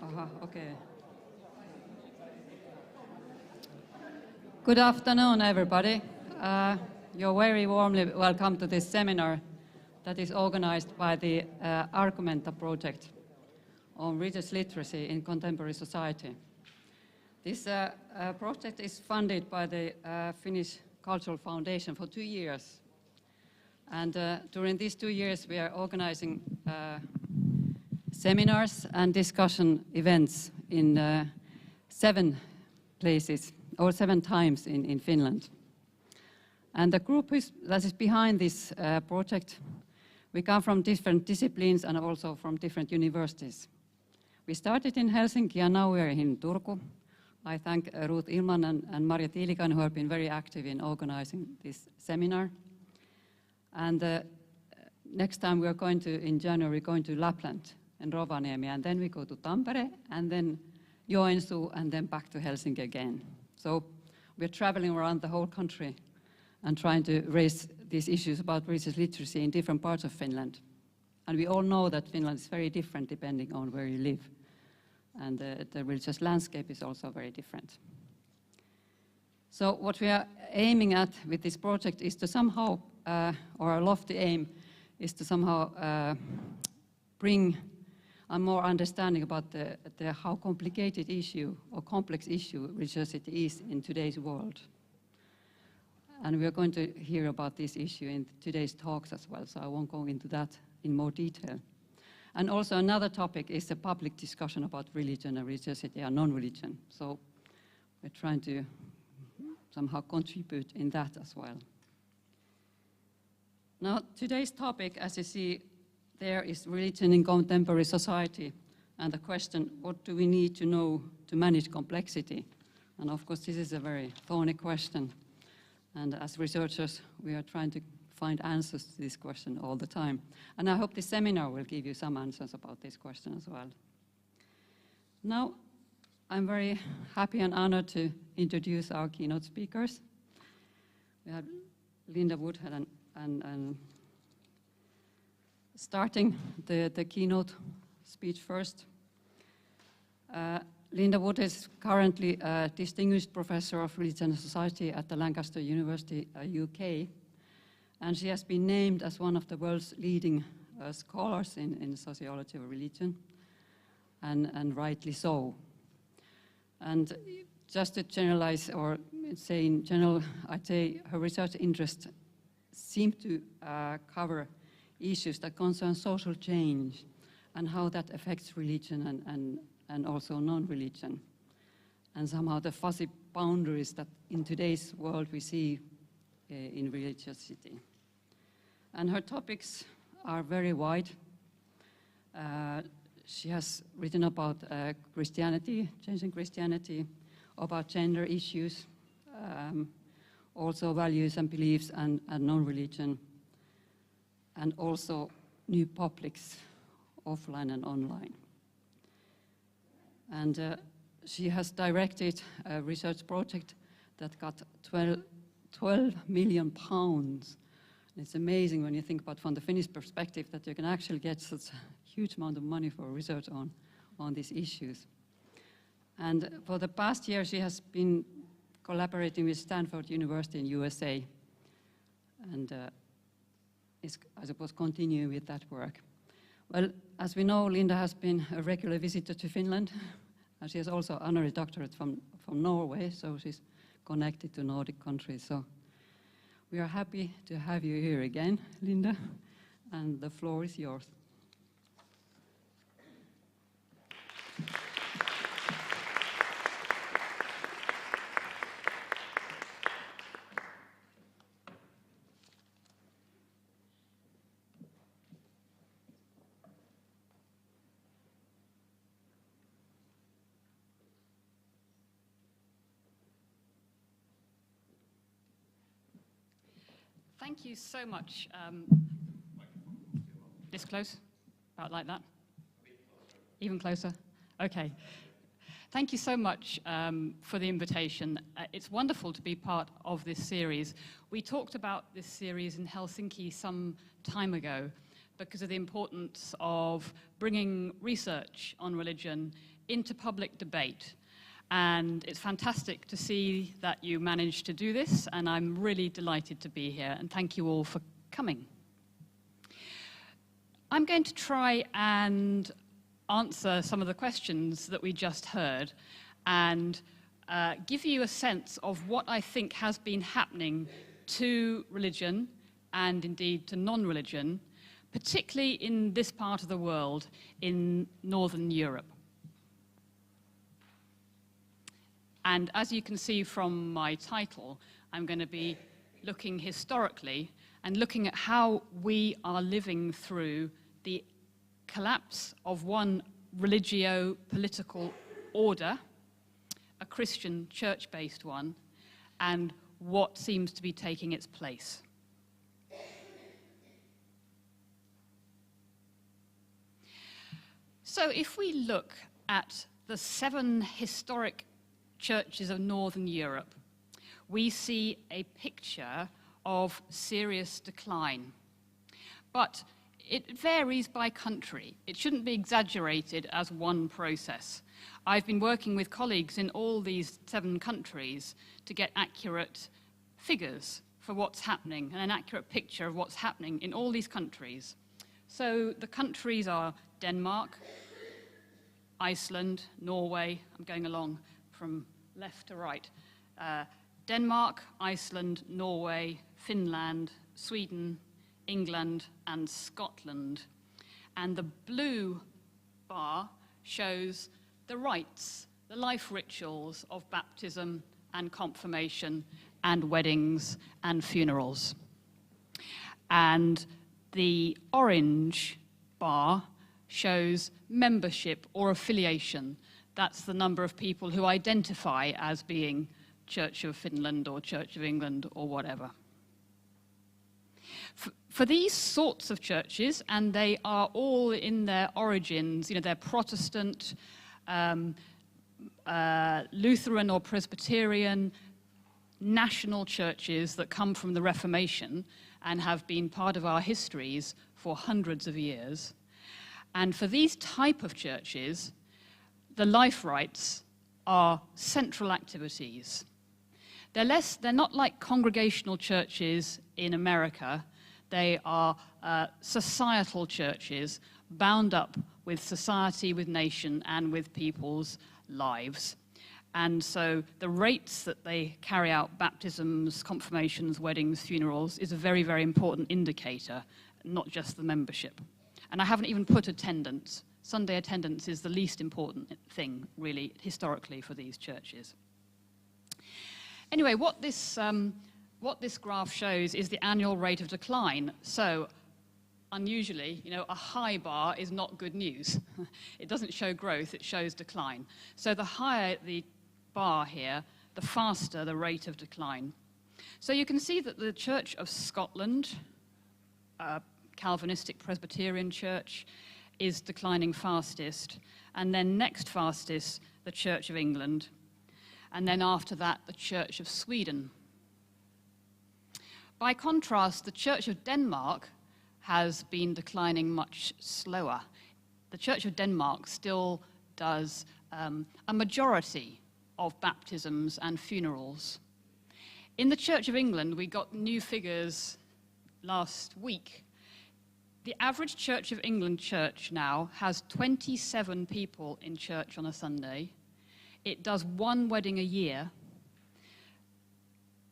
Okay. Good afternoon, everybody. You're very warmly welcome to this seminar that is organized by the Argumenta project on religious literacy in contemporary society. This project is funded by the Finnish Cultural Foundation for 2 years. And during these 2 years, we are organizing seminars and discussion events in 7 places, or 7 times in Finland. And the group that is behind this project, we come from different disciplines and also from different universities. We started in Helsinki and now we are in Turku. I thank Ruth Ilman and Marja Tiilikainen who have been very active in organizing this seminar. And next time we are going to, in January, going to Lapland and Rovaniemi, and then we go to Tampere, and then Joensuu, and then back to Helsinki again. So we're traveling around the whole country and trying to raise these issues about religious literacy in different parts of Finland. And we all know that Finland is very different depending on where you live. And the religious landscape is also very different. So what we are aiming at with this project is to somehow, or a lofty aim, is to somehow bring a more understanding about how complicated issue or complex issue religiosity is in today's world. And we are going to hear about this issue in today's talks as well, so I won't go into that in more detail. And also another topic is the public discussion about religion and religiosity and non-religion. So we're trying to somehow contribute in that as well. Now, today's topic, as you see, there is religion in contemporary society, and the question, what do we need to know to manage complexity? And of course, this is a very thorny question. And as researchers, we are trying to find answers to this question all the time. And I hope this seminar will give you some answers about this question as well. Now, I'm very happy and honored to introduce our keynote speakers. We have Linda Woodhead and starting the keynote speech first. Linda Wood is currently a distinguished professor of religion and society at the Lancaster University, UK, and she has been named as one of the world's leading scholars in sociology of religion, and rightly so. And just to generalize, or say in general, I'd say her research interests seem to cover issues that concern social change and how that affects religion and also non-religion, and somehow the fuzzy boundaries that in today's world we see in religiosity. And her topics are very wide. She has written about Christianity, changing Christianity, about gender issues, also values and beliefs and non-religion, and also new publics, offline and online. And she has directed a research project that got 12 million pounds. It's amazing when you think about from the Finnish perspective that you can actually get such a huge amount of money for research on these issues. And for the past year, she has been collaborating with Stanford University in USA, and is, I suppose, continuing with that work. Well, as we know, Linda has been a regular visitor to Finland, and she has also honorary doctorate from Norway, so she's connected to Nordic countries. So we are happy to have you here again, Linda, and the floor is yours. Thank you so much. This close? About like that? Even closer? Okay. Thank you so much for the invitation. It's wonderful to be part of this series. We talked about this series in Helsinki some time ago because of the importance of bringing research on religion into public debate. And it's fantastic to see that you managed to do this, and I'm really delighted to be here, and thank you all for coming. I'm going to try and answer some of the questions that we just heard and give you a sense of what I think has been happening to religion and indeed to non-religion, particularly in this part of the world, in Northern Europe. And as you can see from my title, I'm going to be looking historically and looking at how we are living through the collapse of one religio-political order, a Christian church-based one, and what seems to be taking its place. So if we look at the 7 historic churches of Northern Europe, we see a picture of serious decline. But it varies by country. It shouldn't be exaggerated as one process. I've been working with colleagues in all these 7 countries to get accurate figures for what's happening and an accurate picture of what's happening in all these countries. So the countries are Denmark, Iceland, Norway. I'm going along from left to right. Denmark, Iceland, Norway, Finland, Sweden, England, and Scotland. And the blue bar shows the rites, the life rituals of baptism and confirmation and weddings and funerals. And the orange bar shows membership or affiliation. That's the number of people who identify as being Church of Finland or Church of England or whatever. For these sorts of churches, and they are all in their origins, they're Protestant, Lutheran or Presbyterian, national churches that come from the Reformation and have been part of our histories for hundreds of years. And for these type of churches, the life rites are central activities. They're not like congregational churches in America. They are societal churches bound up with society, with nation, and with people's lives. And so the rates that they carry out, baptisms, confirmations, weddings, funerals, is a very, very important indicator, not just the membership. And I haven't even put attendance. Sunday attendance is the least important thing, really, historically, for these churches. Anyway, what this graph shows is the annual rate of decline. So, unusually, a high bar is not good news. It doesn't show growth, it shows decline. So the higher the bar here, the faster the rate of decline. So you can see that the Church of Scotland, Calvinistic Presbyterian Church, is declining fastest, and then next fastest, the Church of England, and then after that, the Church of Sweden. By contrast, the Church of Denmark has been declining much slower. The Church of Denmark still does a majority of baptisms and funerals. In the Church of England, we got new figures last week. The average Church of England church now has 27 people in church on a Sunday. It does 1 wedding a year.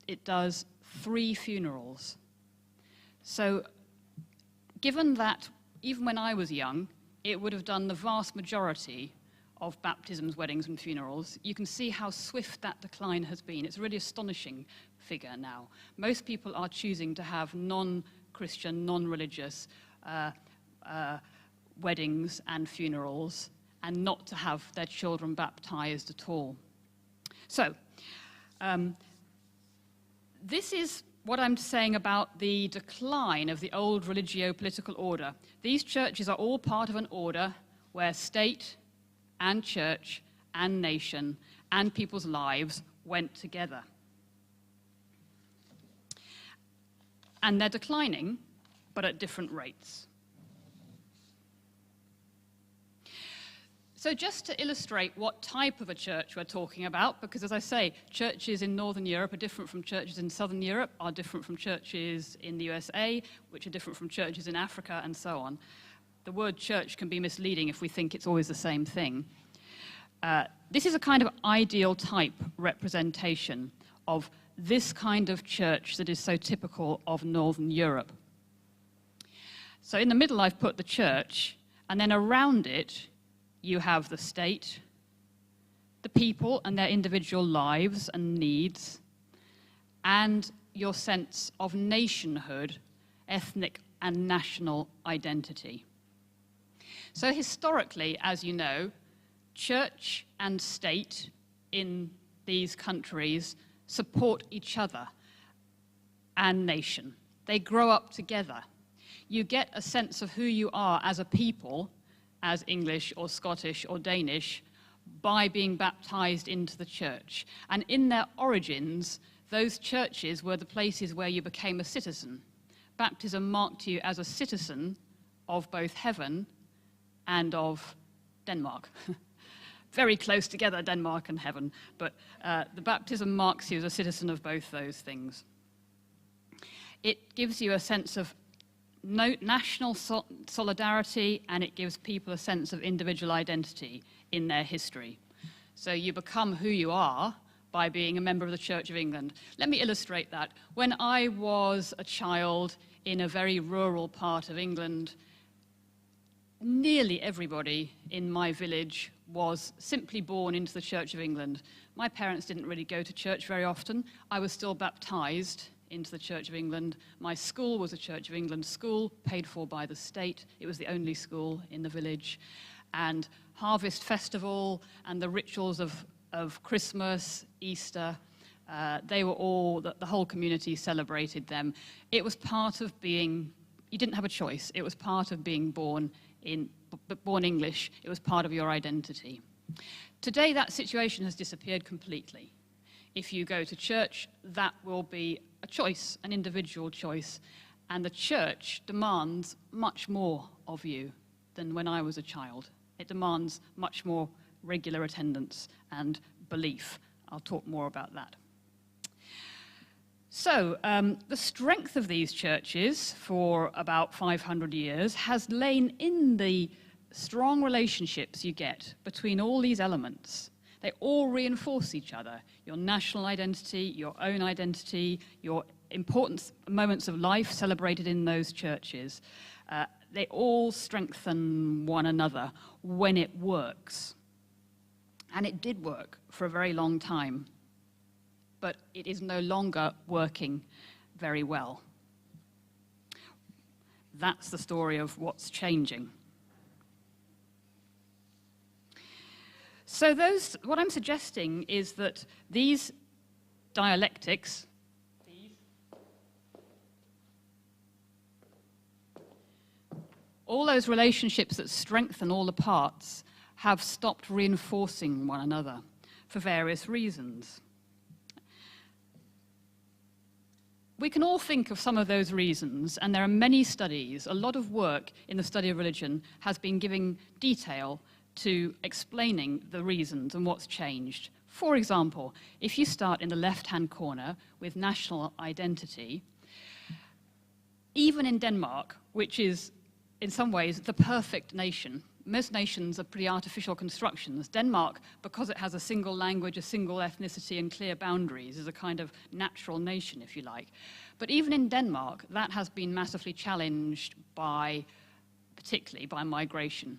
It does 3 funerals. So, given that, even when I was young, it would have done the vast majority of baptisms, weddings, and funerals, you can see how swift that decline has been. It's a really astonishing figure now. Most people are choosing to have non-Christian, non-religious weddings and funerals, and not to have their children baptized at all. So, this is what I'm saying about the decline of the old religio-political order. These churches are all part of an order where state and church and nation and people's lives went together. And they're declining, but at different rates. So just to illustrate what type of a church we're talking about, because as I say, churches in Northern Europe are different from churches in Southern Europe, are different from churches in the USA, which are different from churches in Africa, and so on. The word church can be misleading if we think it's always the same thing. This is a kind of ideal type representation of this kind of church that is so typical of Northern Europe. So in the middle I've put the church, and then around it you have the state, the people and their individual lives and needs, and your sense of nationhood, ethnic and national identity. So historically, as you know, church and state in these countries support each other and nation. They grow up together. You get a sense of who you are as a people, as English or Scottish or Danish, by being baptized into the church. And in their origins, those churches were the places where you became a citizen. Baptism marked you as a citizen of both heaven and of Denmark. Very close together, Denmark and heaven, but the baptism marks you as a citizen of both those things. It gives you a sense of national solidarity, and it gives people a sense of individual identity in their history. So you become who you are by being a member of the Church of England. Let me illustrate that. When I was a child in a very rural part of England, nearly everybody in my village was simply born into the Church of England. My parents didn't really go to church very often. I was still baptized into the Church of England. My school was a Church of England school, paid for by the state. It was the only school in the village. And Harvest Festival and the rituals of Christmas, Easter, they were all, the whole community celebrated them. It was part of being, you didn't have a choice. It was part of being born English. It was part of your identity. Today, that situation has disappeared completely. If you go to church, that will be a choice, an individual choice, and the church demands much more of you than when I was a child. It demands much more regular attendance and belief. I'll talk more about that. So, the strength of these churches for about 500 years has lain in the strong relationships you get between all these elements. They all reinforce each other. Your national identity, your own identity, your important moments of life celebrated in those churches. They all strengthen one another when it works. And it did work for a very long time. But it is no longer working very well. That's the story of what's changing. So what I'm suggesting is that these dialectics, all those relationships that strengthen all the parts, have stopped reinforcing one another for various reasons. We can all think of some of those reasons, and there are many studies. A lot of work in the study of religion has been giving detail to explaining the reasons and what's changed. For example, if you start in the left-hand corner with national identity, even in Denmark, which is in some ways the perfect nation, most nations are pretty artificial constructions. Denmark, because it has a single language, a single ethnicity, and clear boundaries, is a kind of natural nation, if you like. But even in Denmark, that has been massively challenged particularly by migration.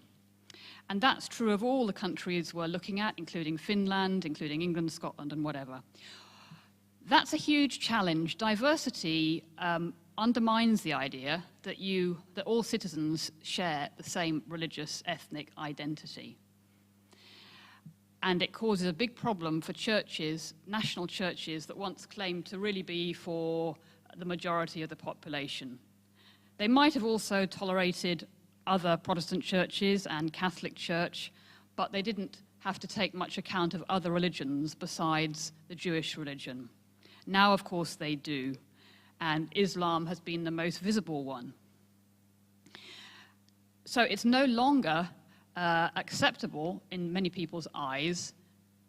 And that's true of all the countries we're looking at, including Finland, including England, Scotland, and whatever. That's a huge challenge. Diversity undermines the idea that all citizens share the same religious, ethnic identity. And it causes a big problem for churches, national churches, that once claimed to really be for the majority of the population. They might have also tolerated other Protestant churches and Catholic Church, but they didn't have to take much account of other religions besides the Jewish religion. Now, of course, they do, and Islam has been the most visible one. So it's no longer acceptable in many people's eyes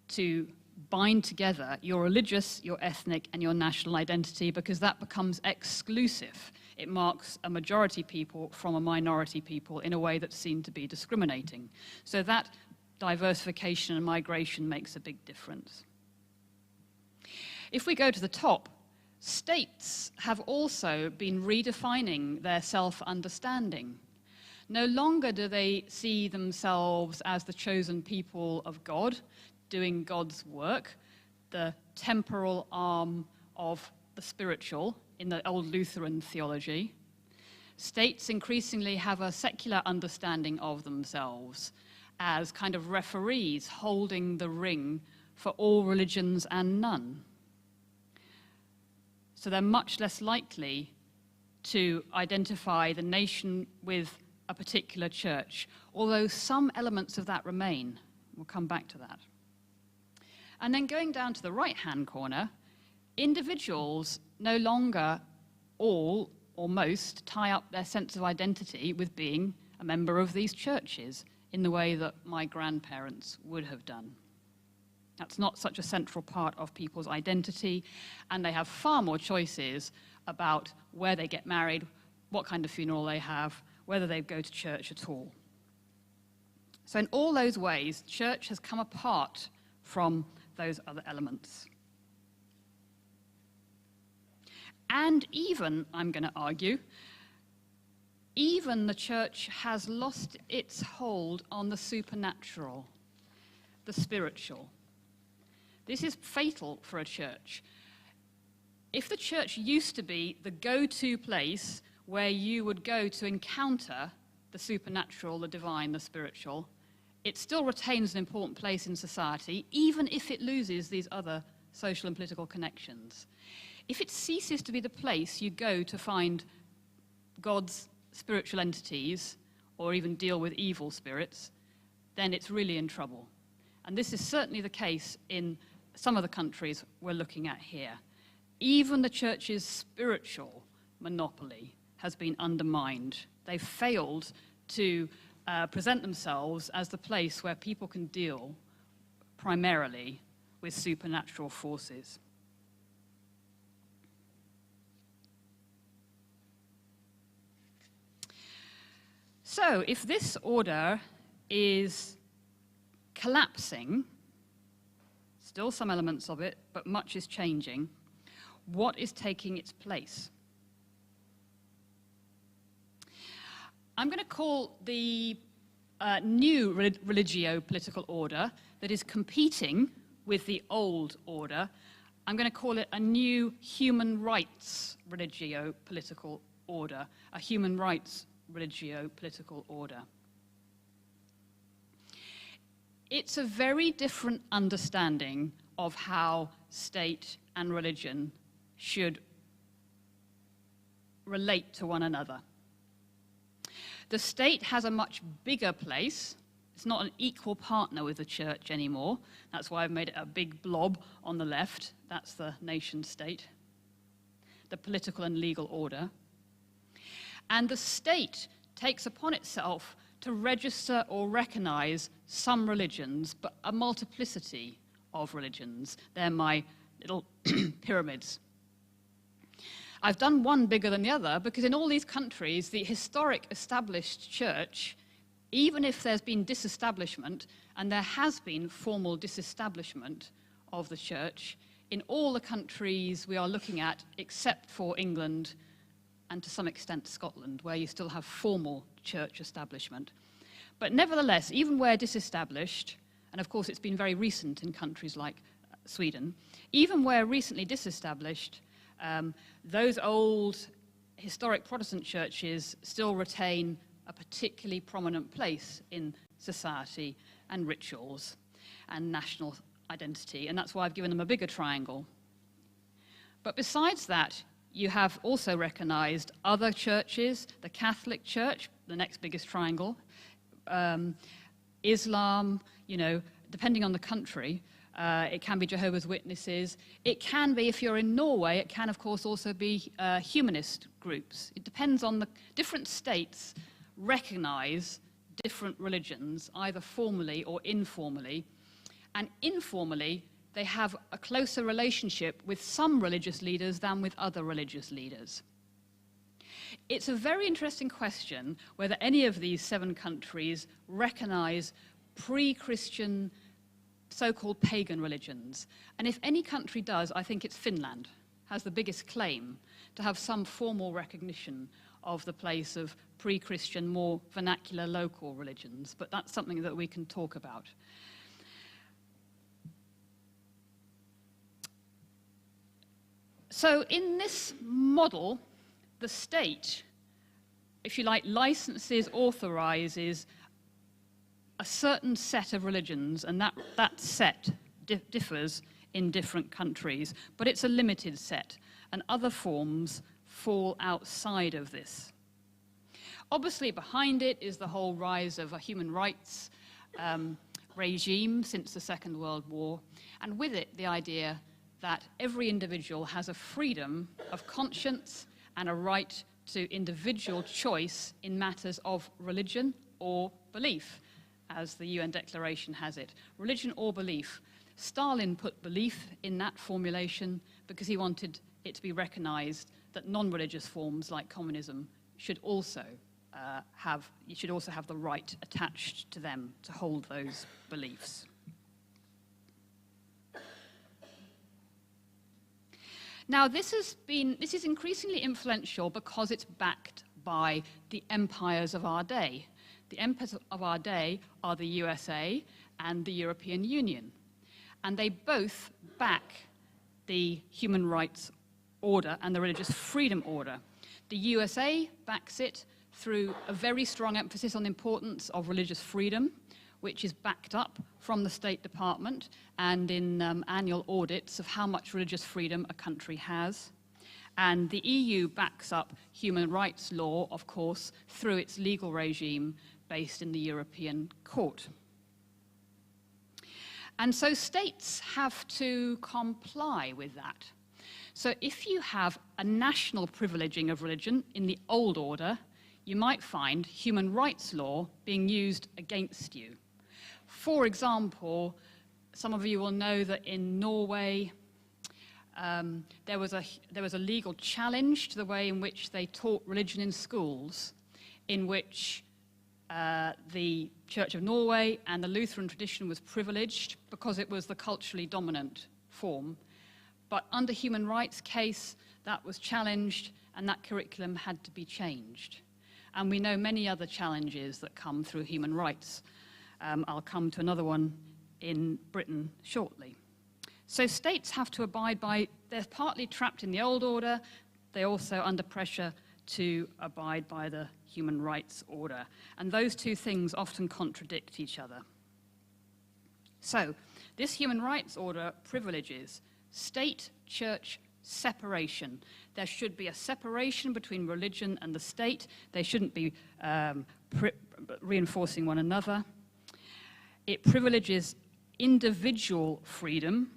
to bind together your religious, your ethnic, and your national identity, because that becomes exclusive. It marks a majority people from a minority people in a way that's seen to be discriminating. So that diversification and migration makes a big difference. If we go to the top, states have also been redefining their self-understanding. No longer do they see themselves as the chosen people of God, doing God's work, the temporal arm of the spiritual in the old Lutheran theology. States increasingly have a secular understanding of themselves as kind of referees holding the ring for all religions and none. So they're much less likely to identify the nation with a particular church, although some elements of that remain. We'll come back to that. And then going down to the right-hand corner, individuals no longer all or most tie up their sense of identity with being a member of these churches in the way that my grandparents would have done. That's not such a central part of people's identity, and they have far more choices about where they get married, what kind of funeral they have, whether they go to church at all. So in all those ways, church has come apart from those other elements. And even, I'm going to argue, even the church has lost its hold on the supernatural, the spiritual. This is fatal for a church. If the church used to be the go-to place where you would go to encounter the supernatural, the divine, the spiritual, it still retains an important place in society, even if it loses these other social and political connections. If it ceases to be the place you go to find God's spiritual entities, or even deal with evil spirits, then it's really in trouble. And this is certainly the case in some of the countries we're looking at here. Even the church's spiritual monopoly has been undermined. They've failed to present themselves as the place where people can deal primarily with supernatural forces. So, if this order is collapsing, still some elements of it, but much is changing, what is taking its place? I'm going to call the new religio-political order that is competing with the old order, I'm going to call it a new human rights religio-political order, a human rights religio-political order. It's a very different understanding of how state and religion should relate to one another. The state has a much bigger place. It's not an equal partner with the church anymore. That's why I've made it a big blob on the left. That's the nation state, the political and legal order. And the state takes upon itself to register or recognize some religions, but a multiplicity of religions. They're my little pyramids. I've done one bigger than the other because in all these countries, the historic established church, even if there's been disestablishment, and there has been formal disestablishment of the church, in all the countries we are looking at, except for England and to some extent Scotland, where you still have formal church establishment. But nevertheless, even where disestablished, and of course it's been very recent in countries like Sweden, even where recently disestablished, those old historic Protestant churches still retain a particularly prominent place in society and rituals and national identity, and that's why I've given them a bigger triangle. But besides that, you have also recognized other churches, the Catholic Church, the next biggest triangle, Islam, depending on the country, it can be Jehovah's Witnesses. It can be, if you're in Norway, it can of course also be humanist groups. It depends on the different states recognize different religions, either formally or informally, and informally they have a closer relationship with some religious leaders than with other religious leaders. It's a very interesting question whether any of these 7 countries recognize pre-Christian so-called pagan religions. And if any country does, I think it's Finland, has the biggest claim to have some formal recognition of the place of pre-Christian, more vernacular local religions. But that's something that we can talk about. So in this model, the state, if you like, licenses, authorizes a certain set of religions, and that set differs in different countries, but it's a limited set, and other forms fall outside of this. Obviously, behind it is the whole rise of a human rights regime since the Second World War, and with it, the idea that every individual has a freedom of conscience and a right to individual choice in matters of religion or belief, as the UN Declaration has it. Religion or belief. Stalin put belief in that formulation because he wanted it to be recognized that non-religious forms like communism should also have the right attached to them to hold those beliefs. Now, this is increasingly influential because it's backed by the empires of our day. The empires of our day are the USA and the European Union, and they both back the human rights order and the religious freedom order. The USA backs it through a very strong emphasis on the importance of religious freedom, which is backed up from the State Department and in annual audits of how much religious freedom a country has. And the EU backs up human rights law, of course, through its legal regime based in the European Court. And so states have to comply with that. So if you have a national privileging of religion in the old order, you might find human rights law being used against you. For example, some of you will know that in Norway, there was a legal challenge to the way in which they taught religion in schools, in which the Church of Norway and the Lutheran tradition was privileged because it was the culturally dominant form. But under human rights case, that was challenged and that curriculum had to be changed. And we know many other challenges that come through human rights. I'll come to another one in Britain shortly. So states have to abide by, they're partly trapped in the old order, they're also under pressure to abide by the human rights order. And those two things often contradict each other. So this human rights order privileges state-church separation. There should be a separation between religion and the state. They shouldn't be reinforcing one another. It privileges individual freedom.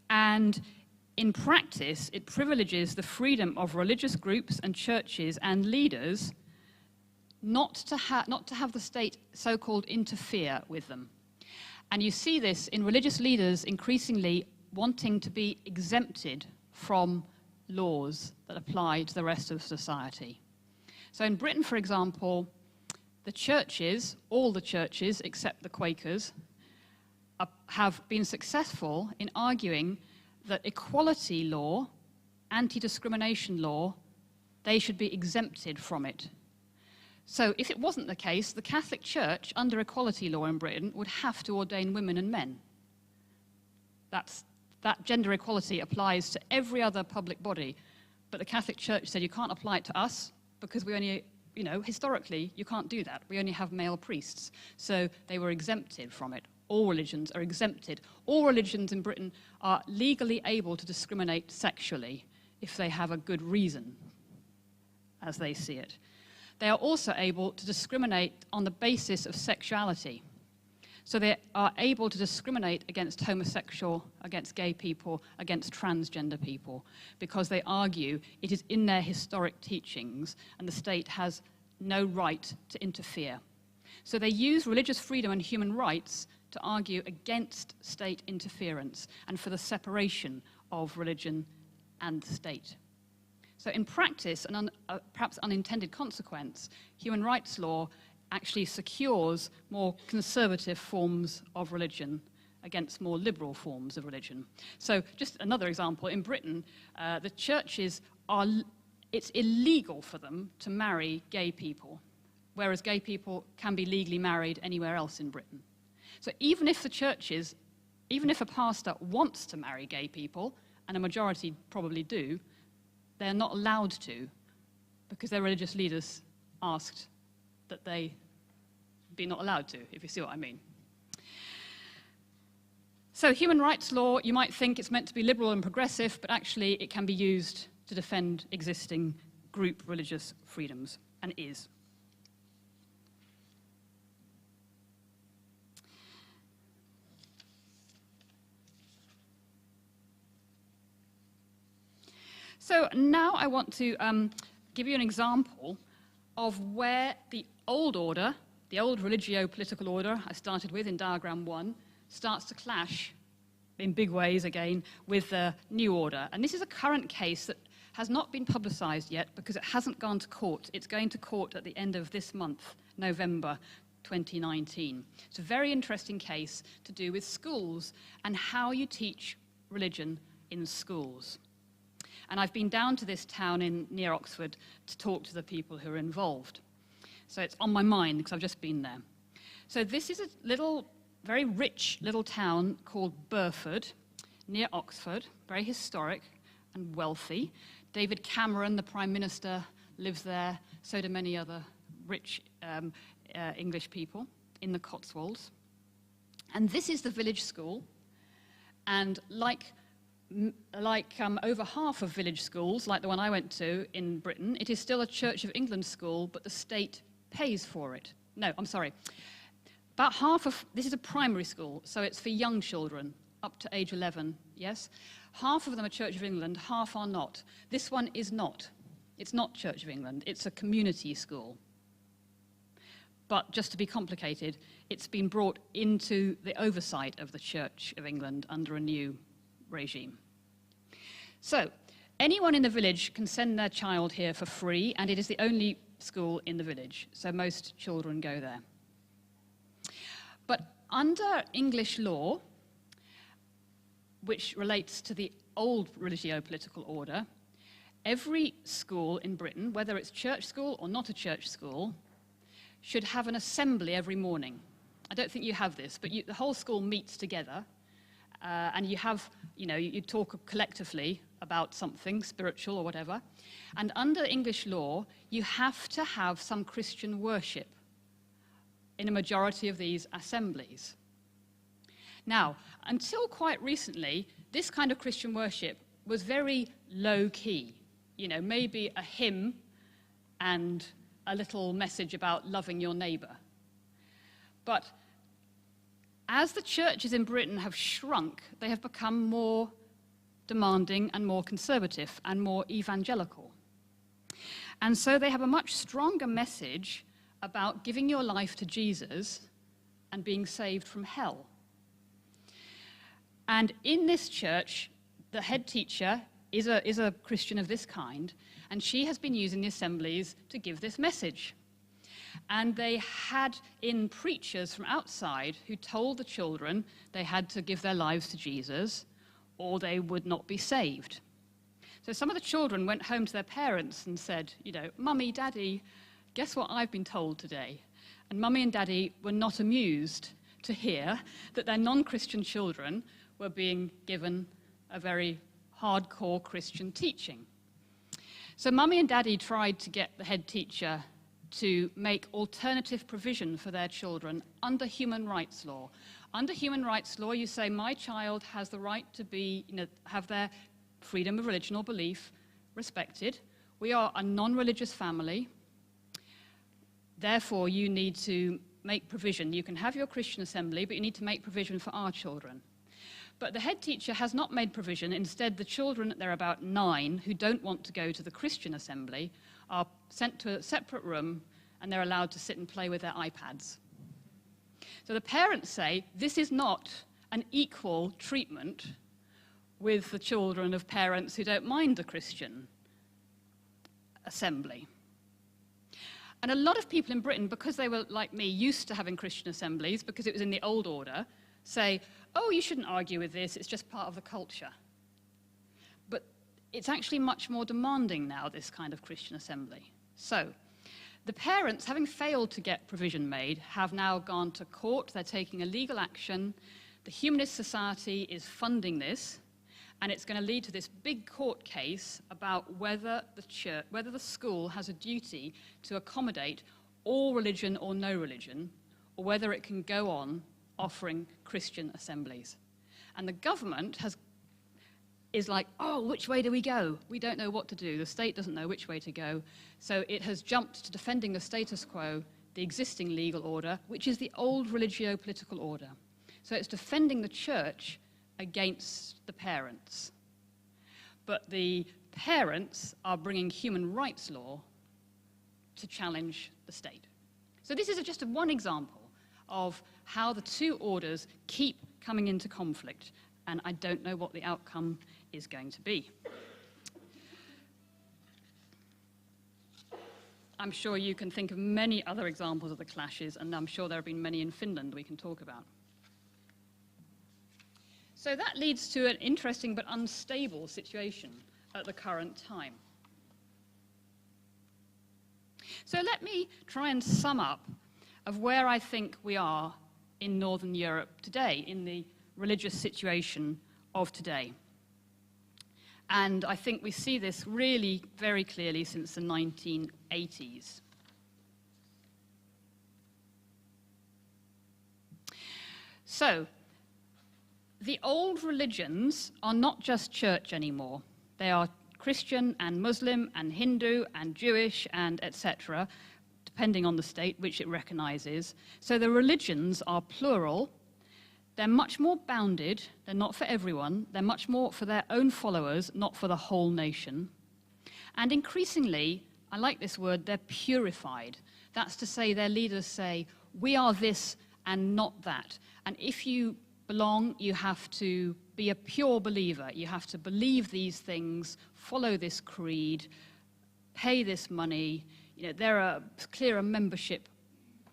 And in practice, it privileges the freedom of religious groups and churches and leaders not to have the state so-called interfere with them. And you see this in religious leaders increasingly wanting to be exempted from laws that apply to the rest of society. So in Britain, for example, the churches, all the churches except the Quakers, have been successful in arguing that equality law, anti-discrimination law, they should be exempted from it. So if it wasn't the case, the Catholic Church, under equality law in Britain, would have to ordain women and men. That gender equality applies to every other public body, but the Catholic Church said you can't apply it to us because we only, historically, you can't do that. We only have male priests. So they were exempted from it. All religions are exempted. All religions in Britain are legally able to discriminate sexually if they have a good reason, as they see it. They are also able to discriminate on the basis of sexuality. So they are able to discriminate against homosexual, against gay people, against transgender people, because they argue it is in their historic teachings, and the state has no right to interfere. So they use religious freedom and human rights to argue against state interference and for the separation of religion and the state. So in practice, and perhaps unintended consequence, human rights law actually secures more conservative forms of religion against more liberal forms of religion. So just another example, in Britain, the churches it's illegal for them to marry gay people, whereas gay people can be legally married anywhere else in Britain. So even if a pastor wants to marry gay people, and a majority probably do, they're not allowed to, because their religious leaders asked that they be not allowed to, if you see what I mean. So human rights law, you might think it's meant to be liberal and progressive, but actually it can be used to defend existing group religious freedoms, and is. So now I want to give you an example of where the old order, the old religio-political order I started with in diagram 1, starts to clash in big ways again with the new order. And this is a current case that has not been publicized yet because it hasn't gone to court. It's going to court at the end of this month, November 2019. It's a very interesting case to do with schools and how you teach religion in schools. And I've been down to this town near Oxford to talk to the people who are involved. So it's on my mind because I've just been there. So this is a very rich little town called Burford, near Oxford, very historic and wealthy. David Cameron, the Prime Minister, lives there, so do many other rich English people in the Cotswolds. And this is the village school. And like over half of village schools, like the one I went to in Britain, it is still a Church of England school, but the state pays for it. No, I'm sorry. About half of, this is a primary school, so it's for young children, up to age 11, yes? Half of them are Church of England, half are not. This one is not. It's not Church of England, it's a community school. But just to be complicated, it's been brought into the oversight of the Church of England under a new regime. So, anyone in the village can send their child here for free, and it is the only school in the village, so most children go there. But under English law, which relates to the old religio-political order, every school in Britain, whether it's church school or not a church school, should have an assembly every morning. I don't think you have this, but the whole school meets together, and you talk collectively about something spiritual or whatever. And under English law, you have to have some Christian worship in a majority of these assemblies. Now, until quite recently, this kind of Christian worship was very low-key. You know, maybe a hymn and a little message about loving your neighbor. But as the churches in Britain have shrunk, they have become more demanding and more conservative and more evangelical. And so they have a much stronger message about giving your life to Jesus and being saved from hell. And in this church, the head teacher is a Christian of this kind, and she has been using the assemblies to give this message. And they had in preachers from outside who told the children they had to give their lives to Jesus or they would not be saved. So some of the children went home to their parents and said, Mummy, Daddy, guess what I've been told today? And Mummy and Daddy were not amused to hear that their non-Christian children were being given a very hardcore Christian teaching. So Mummy and Daddy tried to get the head teacher to make alternative provision for their children under human rights law. Under human rights law, you say, my child has the right to have their freedom of religion or belief respected. We are a non-religious family. Therefore, you need to make provision. You can have your Christian assembly, but you need to make provision for our children. But the head teacher has not made provision. Instead, the children, they're about 9, who don't want to go to the Christian assembly, are sent to a separate room and they're allowed to sit and play with their iPads. So the parents say, this is not an equal treatment with the children of parents who don't mind the Christian assembly. And a lot of people in Britain, because they were, like me, used to having Christian assemblies, because it was in the old order, say, oh, you shouldn't argue with this, it's just part of the culture. But it's actually much more demanding now, this kind of Christian assembly. So the parents, having failed to get provision made, have now gone to court. They're taking a legal action. The Humanist Society is funding this, and it's going to lead to this big court case about whether the school has a duty to accommodate all religion or no religion, or whether it can go on offering Christian assemblies. And the government is like, oh, which way do we go? We don't know what to do. The state doesn't know which way to go. So it has jumped to defending the status quo, the existing legal order, which is the old religio-political order. So it's defending the church against the parents. But the parents are bringing human rights law to challenge the state. So this is just one example of how the two orders keep coming into conflict, and I don't know what the outcome is going to be. I'm sure you can think of many other examples of the clashes, and I'm sure there have been many in Finland we can talk about. So that leads to an interesting but unstable situation at the current time. So let me try and sum up of where I think we are in Northern Europe today, in the religious situation of today. And I think we see this really very clearly since the 1980s. So, the old religions are not just church anymore. They are Christian and Muslim and Hindu and Jewish and etc., depending on the state which it recognizes. So the religions are plural. They're much more bounded. They're not for everyone. They're much more for their own followers, not for the whole nation. And increasingly, I like this word, they're purified. That's to say their leaders say, we are this and not that. And if you belong, you have to be a pure believer. You have to believe these things, follow this creed, pay this money. You know, there are clearer membership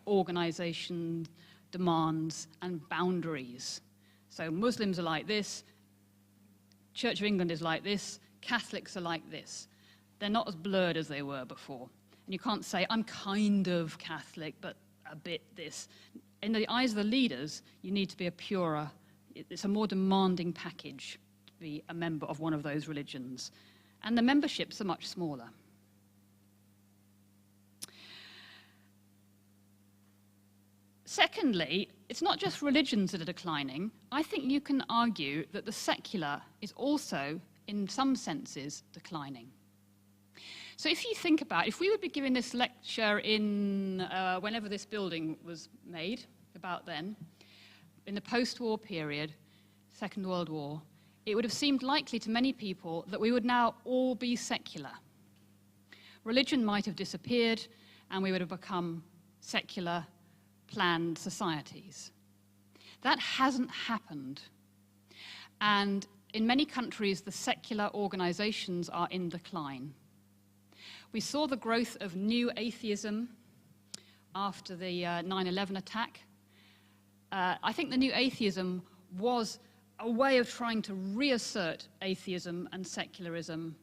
organization demands and boundaries. So Muslims are like this, Church of England is like this, Catholics are like this. They're not as blurred as they were before. And you can't say, I'm kind of Catholic, but a bit this. In the eyes of the leaders, you need to be a purer, it's a more demanding package to be a member of one of those religions. And the memberships are much smaller. Secondly, it's not just religions that are declining. I think you can argue that the secular is also, in some senses, declining. So if you think about, if we would be giving this lecture in whenever this building was made, about then, in the post-war period, Second World War, it would have seemed likely to many people that we would now all be secular. Religion might have disappeared, and we would have become secular, planned societies. That hasn't happened. And in many countries, the secular organizations are in decline. We saw the growth of new atheism after the 9/11 attack. I think the new atheism was a way of trying to reassert atheism and secularism,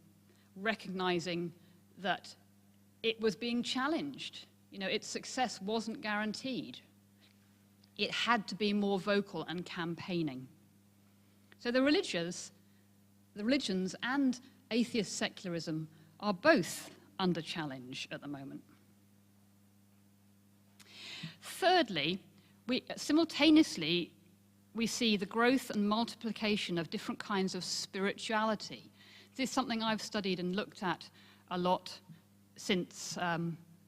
recognizing that it was being challenged. You know, its success wasn't guaranteed. It had to be more vocal and campaigning. So the religions and atheist secularism are both under challenge at the moment. Thirdly, simultaneously, we see the growth and multiplication of different kinds of spirituality. This is something I've studied and looked at a lot since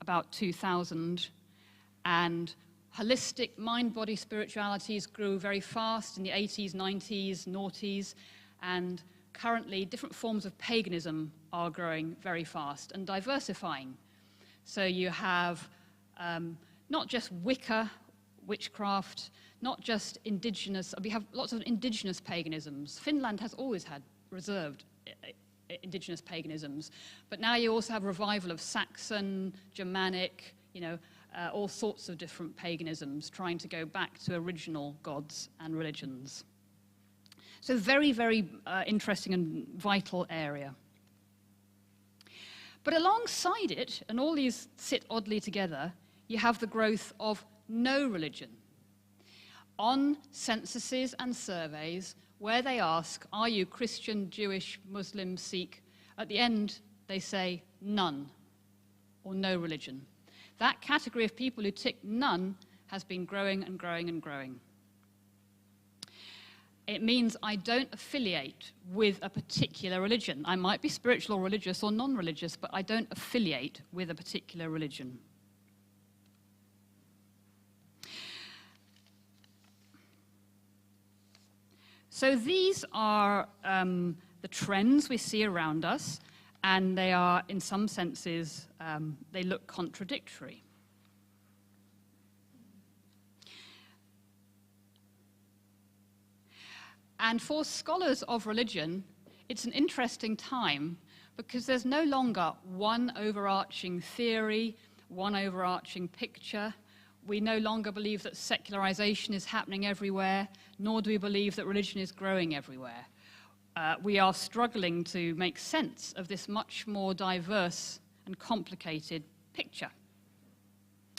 about 2000, and holistic mind-body spiritualities grew very fast in the 80s, 90s, noughties, and currently different forms of paganism are growing very fast and diversifying. So you have not just Wicca, witchcraft, not just indigenous, we have lots of indigenous paganisms. Finland has always had reserved indigenous paganisms, but now you also have revival of Saxon, Germanic, all sorts of different paganisms trying to go back to original gods and religions. So very, very interesting and vital area. But alongside it, and all these sit oddly together, you have the growth of no religion. On censuses and surveys, where they ask, are you Christian, Jewish, Muslim, Sikh? At the end, they say none, or no religion. That category of people who tick none has been growing and growing and growing. It means I don't affiliate with a particular religion. I might be spiritual or religious or non-religious, but I don't affiliate with a particular religion. So these are the trends we see around us, and they are, in some senses, they look contradictory. And for scholars of religion, it's an interesting time because there's no longer one overarching theory, one overarching picture. We no longer believe that secularization is happening everywhere, nor do we believe that religion is growing everywhere. We are struggling to make sense of this much more diverse and complicated picture.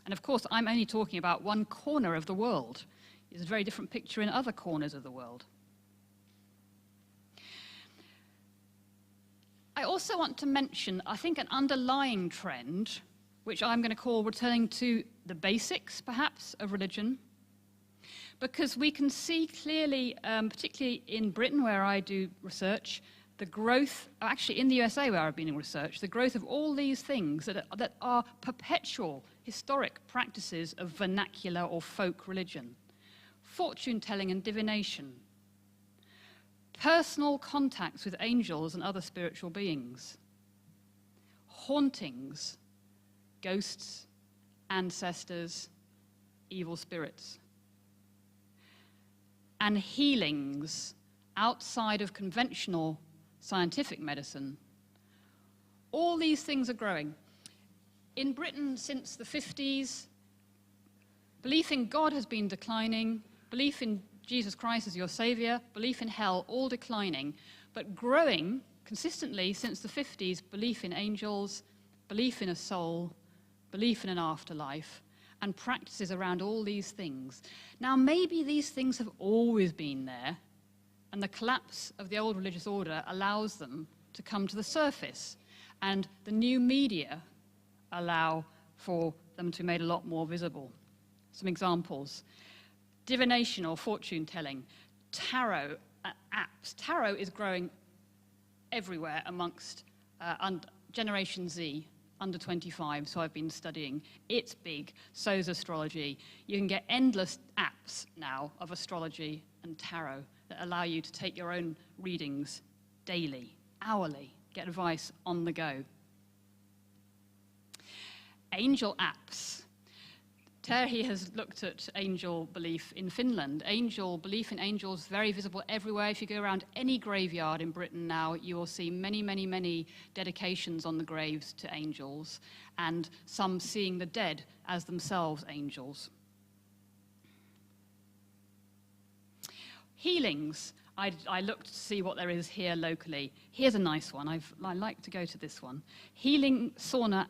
And of course, I'm only talking about one corner of the world. It's a very different picture in other corners of the world. I also want to mention, I think, an underlying trend, which I'm going to call returning to the basics, perhaps, of religion. Because we can see clearly, particularly in Britain, where I do research, the growth, actually in the USA where I've been in research, the growth of all these things that are perpetual historic practices of vernacular or folk religion. Fortune-telling and divination. Personal contacts with angels and other spiritual beings. Hauntings, ghosts, ancestors, evil spirits. And healings outside of conventional scientific medicine. All these things are growing. In Britain since the 50s, belief in God has been declining, belief in Jesus Christ as your savior, belief in hell, all declining, but growing consistently since the 50s, belief in angels, belief in a soul, belief in an afterlife, and practices around all these things. Now, maybe these things have always been there, and the collapse of the old religious order allows them to come to the surface, and the new media allow for them to be made a lot more visible. Some examples. Divination or fortune-telling, tarot apps. Tarot is growing everywhere amongst Generation Z, under 25, so I've been studying. It's big, so's astrology. You can get endless apps now of astrology and tarot that allow you to take your own readings daily, hourly, get advice on the go. Angel apps. Terhi has looked at angel belief in Finland. Belief in angels very visible everywhere. If you go around any graveyard in Britain now, you will see many, many, many dedications on the graves to angels, and some seeing the dead as themselves angels. Healings. I looked to see what there is here locally. Here's a nice one. I like to go to this one. Healing sauna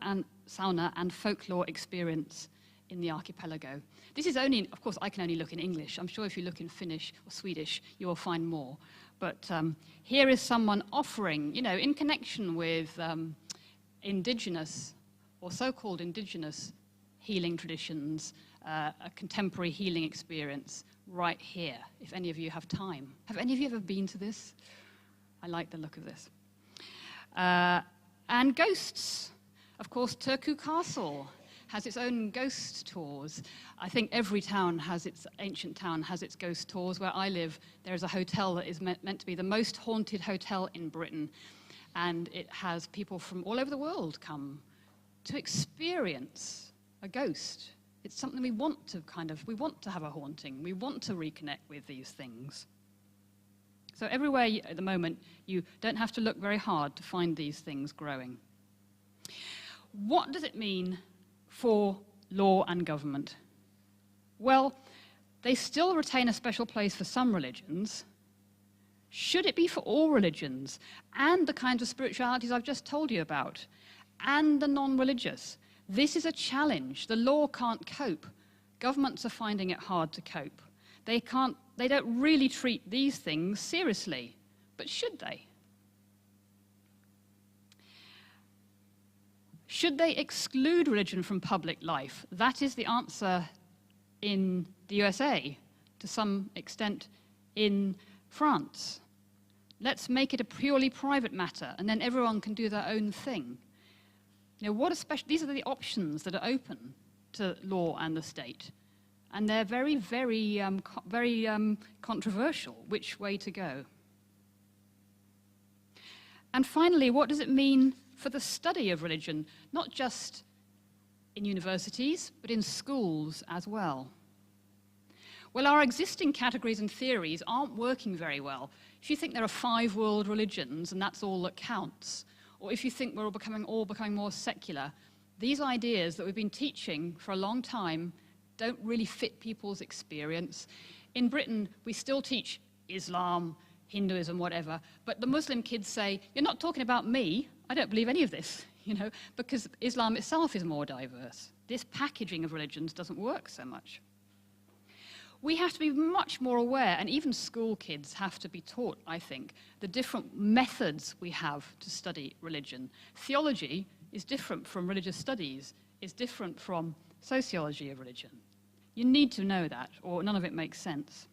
and folklore experience in the archipelago. This is only, of course, I can only look in English. I'm sure if you look in Finnish or Swedish, you will find more. But here is someone offering, in connection with indigenous or so-called indigenous healing traditions, a contemporary healing experience right here, if any of you have time. Have any of you ever been to this? I like the look of this. And ghosts. Of course, Turku Castle has its own ghost tours. I think every ancient town has its ghost tours. Where I live, there is a hotel that is meant to be the most haunted hotel in Britain, and it has people from all over the world come to experience a ghost. It's something we want to have a haunting. We want to reconnect with these things. So everywhere at the moment, you don't have to look very hard to find these things growing. What does it mean for law and government? Well, they still retain a special place for some religions. Should it be for all religions and the kinds of spiritualities I've just told you about, and the non-religious? This is a challenge. The law can't cope. Governments are finding it hard to cope. They don't really treat these things seriously, but should they? Should they exclude religion from public life? That is the answer in the USA, to some extent in France. Let's make it a purely private matter, and then everyone can do their own thing. You know, these are the options that are open to law and the state, and they're very, very, very controversial. Which way to go? And finally, what does it mean for the study of religion, not just in universities, but in schools as well? Well, our existing categories and theories aren't working very well. If you think there are 5 world religions and that's all that counts, or if you think we're all becoming more secular, these ideas that we've been teaching for a long time don't really fit people's experience. In Britain, we still teach Islam, Hinduism, whatever, but the Muslim kids say, you're not talking about me, I don't believe any of this, because Islam itself is more diverse. This packaging of religions doesn't work so much. We have to be much more aware, and even school kids have to be taught, I think, the different methods we have to study religion. Theology is different from religious studies, is different from sociology of religion. You need to know that, or none of it makes sense.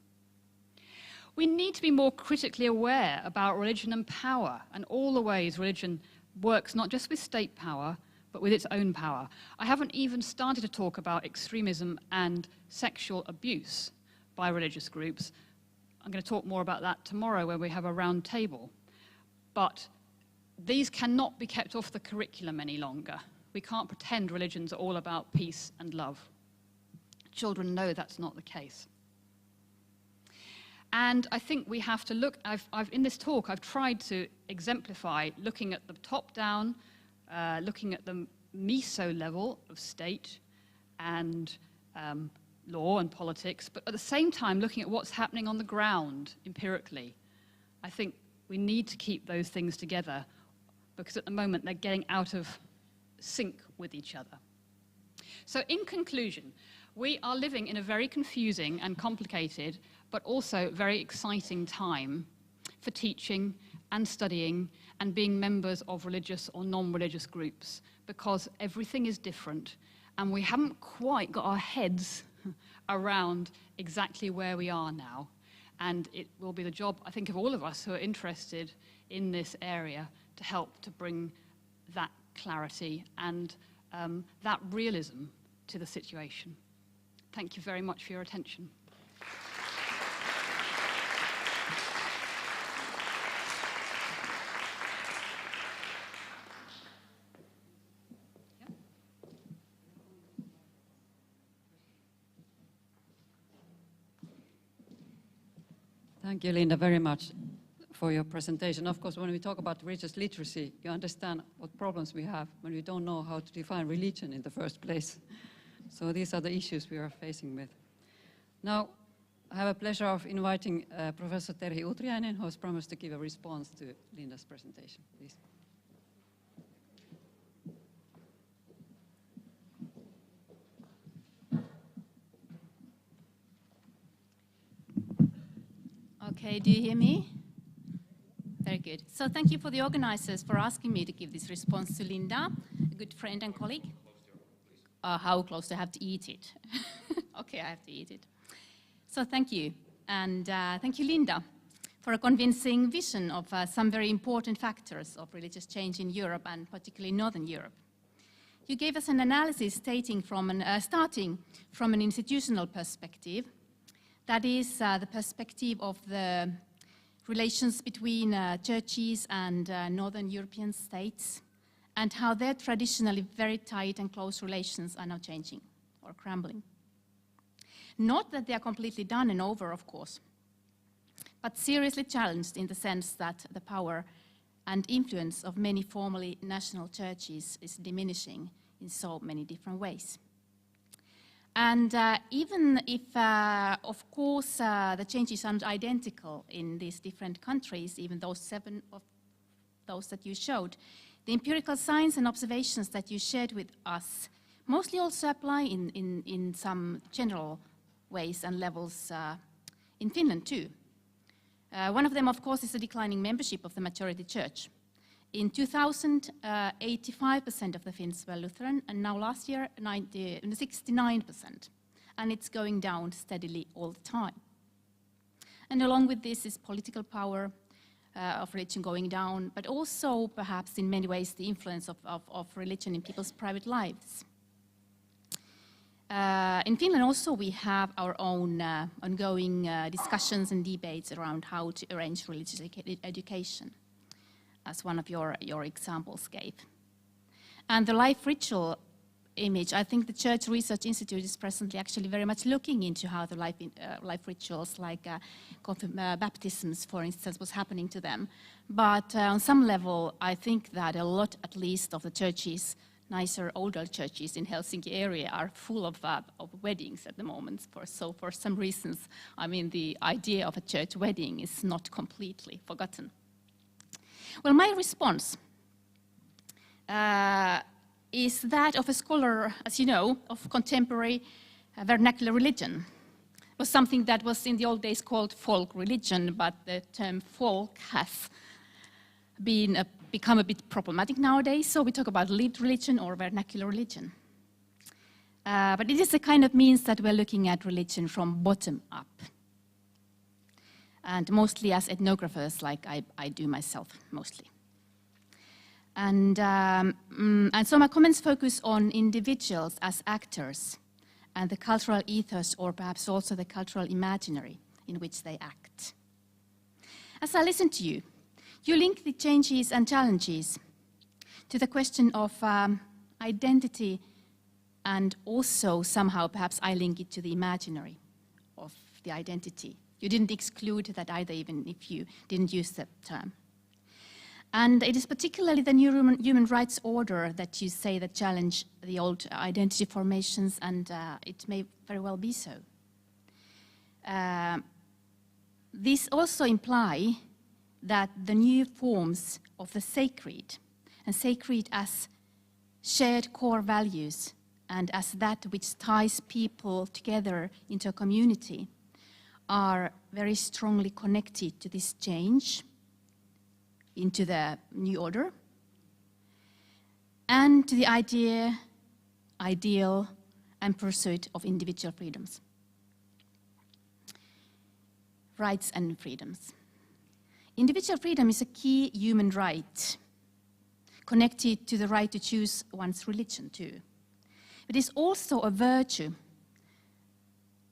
We need to be more critically aware about religion and power, and all the ways religion works not just with state power, but with its own power. I haven't even started to talk about extremism and sexual abuse by religious groups. I'm going to talk more about that tomorrow when we have a round table. But these cannot be kept off the curriculum any longer. We can't pretend religions are all about peace and love. Children know that's not the case. And I think we have to look, in this talk, I've tried to exemplify looking at the top down, looking at the meso level of state and law and politics, but at the same time looking at what's happening on the ground empirically. I think we need to keep those things together because at the moment they're getting out of sync with each other. So in conclusion, we are living in a very confusing and complicated, but also very exciting time for teaching and studying and being members of religious or non-religious groups, because everything is different and we haven't quite got our heads around exactly where we are now. And it will be the job, I think, of all of us who are interested in this area to help to bring that clarity and that realism to the situation. Thank you very much for your attention. Thank you, Linda, very much for your presentation. Of course, when we talk about religious literacy, you understand what problems we have when we don't know how to define religion in the first place. So these are the issues we are facing with. Now, I have a pleasure of inviting Professor Terhi Utriainen, who has promised to give a response to Linda's presentation. Please. Okay, do you hear me? Very good. So thank you for the organizers for asking me to give this response to Linda, a good friend and colleague. How close do I have to eat it? Okay, I have to eat it. So thank you. And thank you, Linda, for a convincing vision of some very important factors of religious change in Europe and particularly Northern Europe. You gave us an analysis starting from an institutional perspective. That is the perspective of the relations between churches and Northern European states, and how their traditionally very tight and close relations are now changing or crumbling. Not that they are completely done and over, of course, but seriously challenged in the sense that the power and influence of many formerly national churches is diminishing in so many different ways. And even if, of course, the changes aren't identical in these different countries, even those 7 of those that you showed, the empirical science and observations that you shared with us mostly also apply in some general ways and levels in Finland too. One of them, of course, is the declining membership of the majority church. In 2000, 85% of the Finns were Lutheran, and now last year, 69%. And it's going down steadily all the time. And along with this is political power of religion going down, but also perhaps in many ways the influence of religion in people's private lives. In Finland also we have our own ongoing discussions and debates around how to arrange religious education, as one of your examples gave. And the life ritual image, I think the Church Research Institute is presently actually very much looking into how the life rituals like baptisms, for instance, was happening to them. But on some level, I think that a lot, at least, of the churches, nicer, older churches in Helsinki area are full of weddings at the moment. So for some reasons, I mean, the idea of a church wedding is not completely forgotten. Well, my response is that of a scholar, as you know, of contemporary vernacular religion. It was something that was in the old days called folk religion, but the term folk has become a bit problematic nowadays, so we talk about lived religion or vernacular religion. But it is a kind of means that we're looking at religion from bottom up, and mostly as ethnographers, like I do myself, mostly. And so my comments focus on individuals as actors and the cultural ethos, or perhaps also the cultural imaginary in which they act. As I listen to you, you link the changes and challenges to the question of identity, and also somehow perhaps I link it to the imaginary of the identity. You didn't exclude that either, even if you didn't use that term. And it is particularly the new human rights order that you say that challenge the old identity formations, and it may very well be so. These also imply that the new forms of the sacred, and sacred as shared core values, and as that which ties people together into a community, are very strongly connected to this change into the new order, and to the ideal, and pursuit of individual freedoms. Rights and freedoms. Individual freedom is a key human right, connected to the right to choose one's religion too. It is also a virtue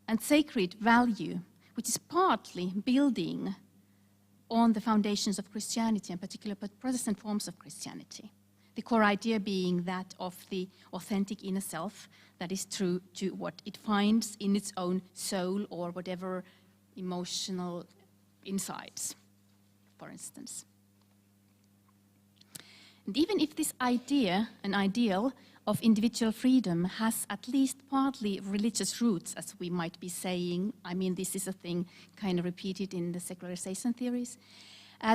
and sacred value, which is partly building on the foundations of Christianity, in particular Protestant forms of Christianity. The core idea being that of the authentic inner self that is true to what it finds in its own soul or whatever emotional insights, for instance. And even if this idea, an ideal of individual freedom, has at least partly religious roots, as we might be saying, I mean, this is a thing kind of repeated in the secularization theories,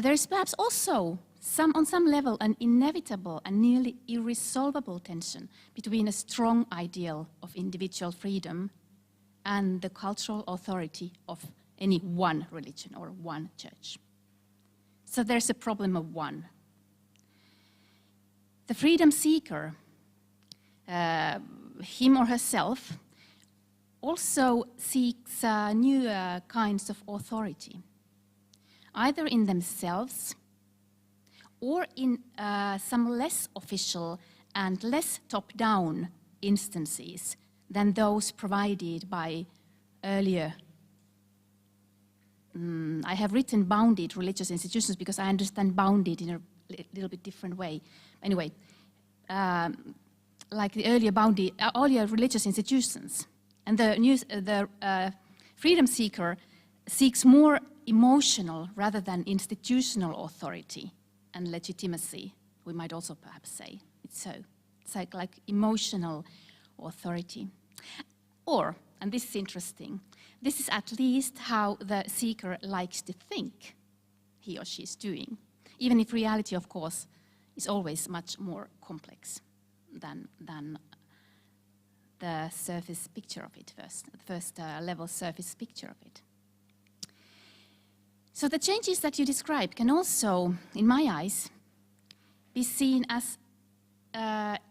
there is perhaps also, on some level, an inevitable and nearly irresolvable tension between a strong ideal of individual freedom and the cultural authority of any one religion or one church. So there's a problem of one. The freedom seeker, him or herself, also seeks new kinds of authority, either in themselves or in some less official and less top-down instances than those provided by earlier. I have written bounded religious institutions because I understand bounded in a little bit different way. Anyway, like the earlier religious institutions. And the freedom seeker seeks more emotional rather than institutional authority and legitimacy, we might also perhaps say. It's like emotional authority. Or, and this is interesting, this is at least how the seeker likes to think he or she is doing, even if reality, of course, is always much more complex than the surface picture of it, first level surface picture of it. So the changes that you describe can also, in my eyes, be seen as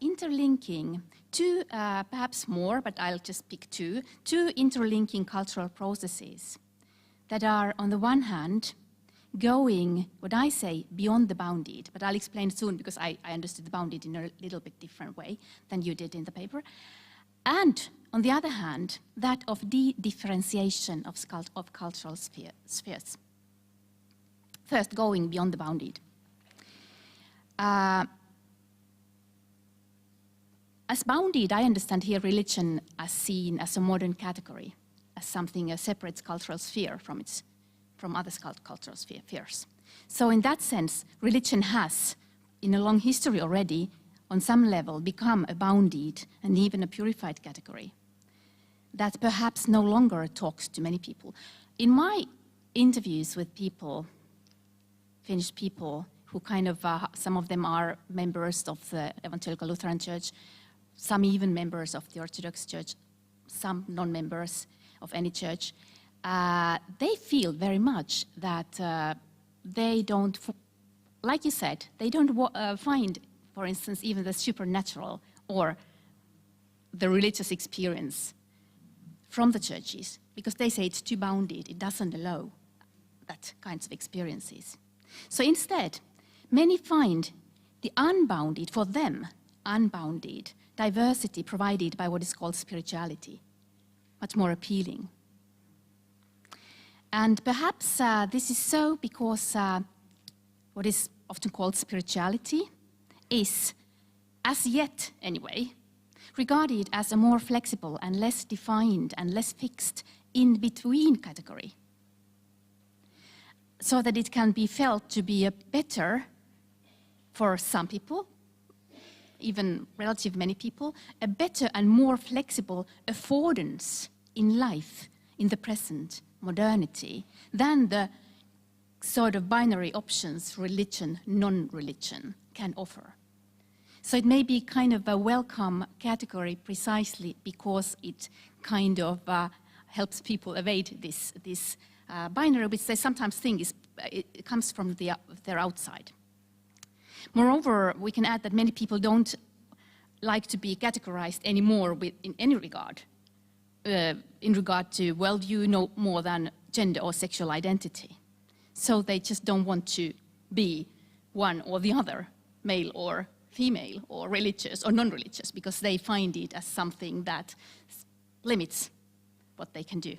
interlinking two, perhaps more, but I'll just pick two interlinking cultural processes that are, on the one hand, going, what I say, beyond the bounded, but I'll explain soon because I understood the bounded in a little bit different way than you did in the paper. And, on the other hand, that of de-differentiation of cultural spheres. First, going beyond the bounded. As bounded, I understand here religion as seen as a modern category, as something, a separate cultural sphere from other cultural spheres. So in that sense, religion has, in a long history already, on some level, become a bounded and even a purified category that perhaps no longer talks to many people. In my interviews with people, Finnish people, who kind of, some of them are members of the Evangelical Lutheran Church, some even members of the Orthodox Church, some non-members of any church, they feel very much that they don't, like you said, they don't find, for instance, even the supernatural or the religious experience from the churches, because they say it's too bounded, it doesn't allow that kinds of experiences. So instead, many find the unbounded, for them, unbounded diversity provided by what is called spirituality much more appealing. And perhaps this is so because what is often called spirituality is, as yet anyway, regarded as a more flexible and less defined and less fixed in-between category, so that it can be felt to be a better, for some people, even relative many people, a better and more flexible affordance in life, in the present, modernity, than the sort of binary options religion, non-religion can offer. So it may be kind of a welcome category precisely because it kind of helps people evade this binary, which they sometimes think it comes from their outside. Moreover, we can add that many people don't like to be categorized anymore in any regard, in regard to worldview, no more than gender or sexual identity. So they just don't want to be one or the other, male or female, or religious or non-religious, because they find it as something that limits what they can do.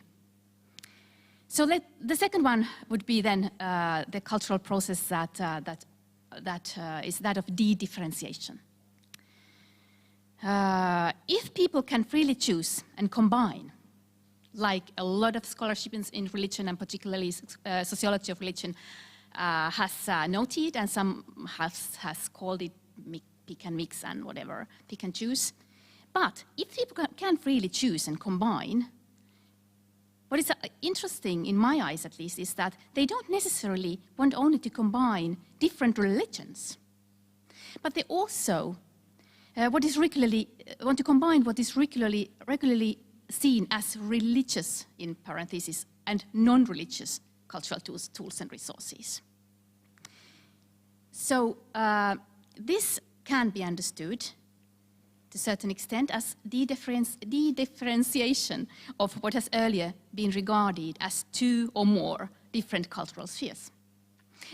So the second one would be then the cultural process that is that of de-differentiation. If people can freely choose and combine, like a lot of scholarship in religion, and particularly sociology of religion, has noted, and some has called it pick and mix and whatever, pick and choose. But if people can freely choose and combine, what is interesting, in my eyes at least, is that they don't necessarily want only to combine different religions, but they also want to combine what is regularly seen as religious, in parentheses, and non-religious cultural tools and resources. So this can be understood to a certain extent as de-differentiation of what has earlier been regarded as two or more different cultural spheres.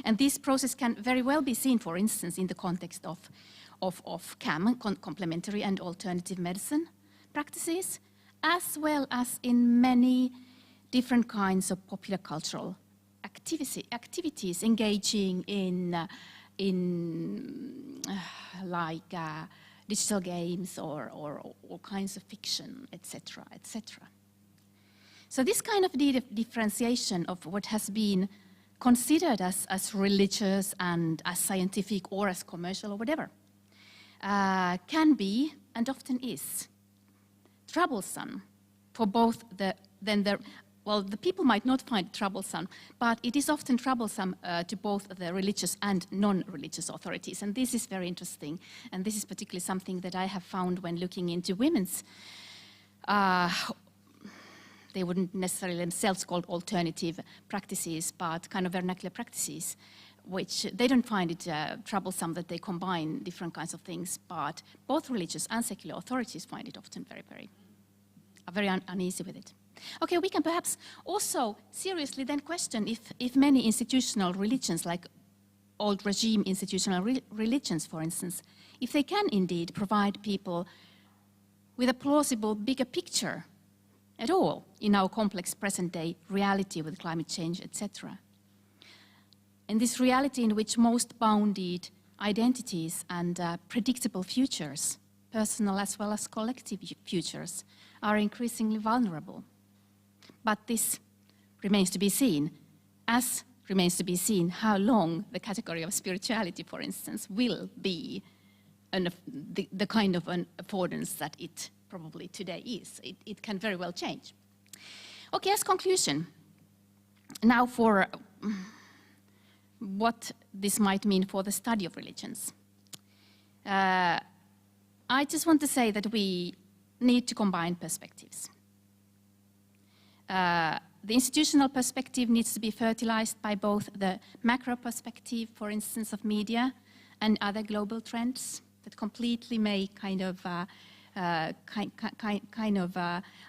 And this process can very well be seen, for instance, in the context of CAM, complementary and alternative medicine practices, as well as in many different kinds of popular cultural activities engaging in digital games or all kinds of fiction, etc., etc. So this kind of differentiation of what has been considered as religious and as scientific or as commercial or whatever can be, and often is, troublesome for both the people might not find it troublesome, but it is often troublesome to both the religious and non-religious authorities. And this is very interesting. And this is particularly something that I have found when looking into women's, they wouldn't necessarily themselves call alternative practices, but kind of vernacular practices, which they don't find it troublesome that they combine different kinds of things, but both religious and secular authorities find it often very uneasy with it. Okay, we can perhaps also seriously then question if many institutional religions, like old regime institutional religions, for instance, if they can indeed provide people with a plausible bigger picture at all in our complex present-day reality with climate change, etc. And this reality in which most bounded identities and predictable futures, personal as well as collective futures, are increasingly vulnerable. But this remains to be seen, as remains to be seen how long the category of spirituality, for instance, will be the kind of an affordance that it probably today is. It can very well change. Okay, as conclusion, now for what this might mean for the study of religions. I just want to say that we need to combine perspectives. The institutional perspective needs to be fertilized by both the macro perspective, for instance, of media and other global trends that completely may kind of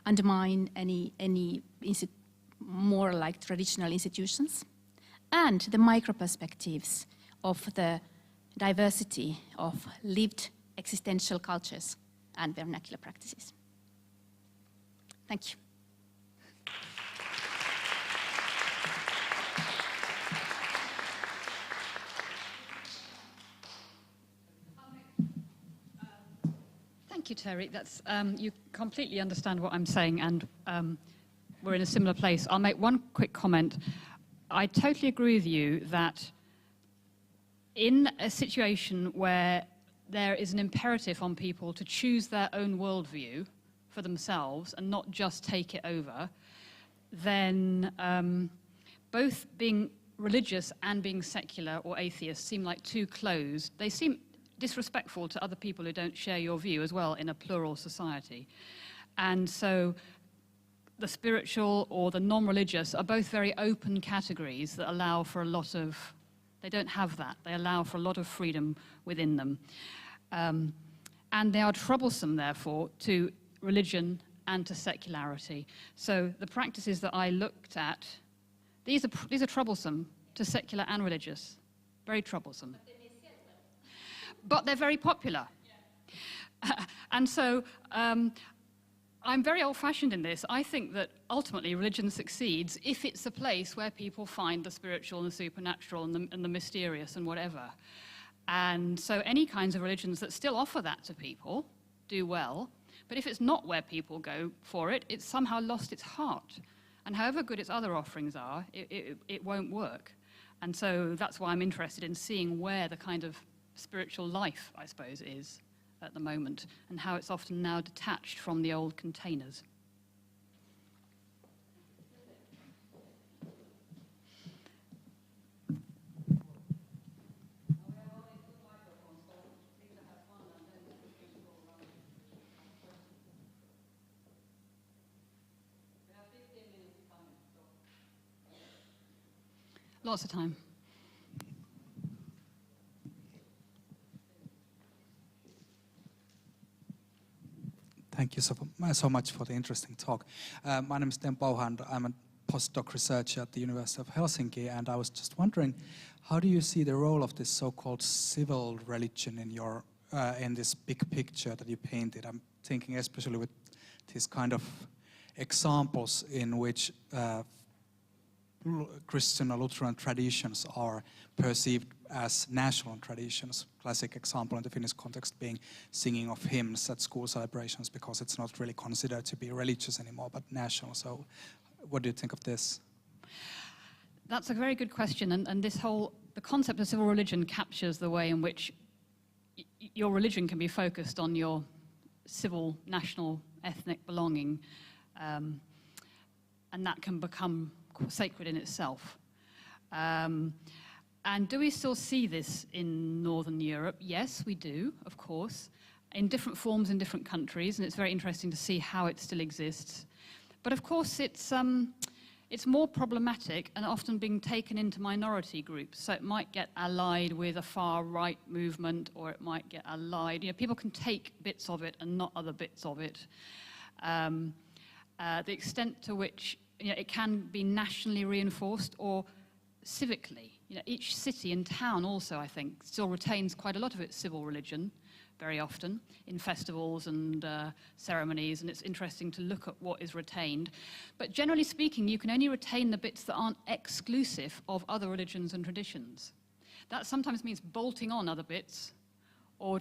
undermine any more like traditional institutions, and the micro perspectives of the diversity of lived existential cultures and vernacular practices. Thank you. Thank you, Terhi. That's, you completely understand what I'm saying, and we're in a similar place. I'll make one quick comment. I totally agree with you that in a situation where there is an imperative on people to choose their own worldview for themselves and not just take it over, then both being religious and being secular or atheist seem like too closed. They seem disrespectful to other people who don't share your view as well in a plural society. And so the spiritual or the non-religious are both very open categories that allow for a lot of, they don't have that. They allow for a lot of freedom within them. And they are troublesome, therefore, to religion and to secularity. So the practices that I looked at, these are troublesome to secular and religious, very troublesome. But they're very popular. Yeah. And so I'm very old-fashioned in this. I think that ultimately religion succeeds if it's a place where people find the spiritual and the supernatural and the mysterious and whatever. And so any kinds of religions that still offer that to people do well. But if it's not where people go for it, it's somehow lost its heart. And however good its other offerings are, it won't work. And so that's why I'm interested in seeing where the kind of spiritual life, I suppose, is at the moment, and how it's often now detached from the old containers. Lots of time. Thank you so much for the interesting talk. My name is Ten Pauha, and I'm a postdoc researcher at the University of Helsinki, and I was just wondering, how do you see the role of this so-called civil religion in your in this big picture that you painted? I'm thinking especially with these kind of examples in which Christian or Lutheran traditions are perceived as national traditions. Classic example in the Finnish context being singing of hymns at school celebrations, because it's not really considered to be religious anymore, but national. So what do you think of this? That's a very good question, and the concept of civil religion captures the way in which your religion can be focused on your civil, national, ethnic belonging, and that can become sacred in itself. And do we still see this in Northern Europe? Yes, we do, of course, in different forms in different countries, and it's very interesting to see how it still exists. But of course, it's more problematic and often being taken into minority groups. So it might get allied with a far-right movement, or it might get allied. You know, people can take bits of it and not other bits of it. The extent to which it can be nationally reinforced or civically. Each city and town also, I think, still retains quite a lot of its civil religion, very often, in festivals and ceremonies, and it's interesting to look at what is retained. But generally speaking, you can only retain the bits that aren't exclusive of other religions and traditions. That sometimes means bolting on other bits, or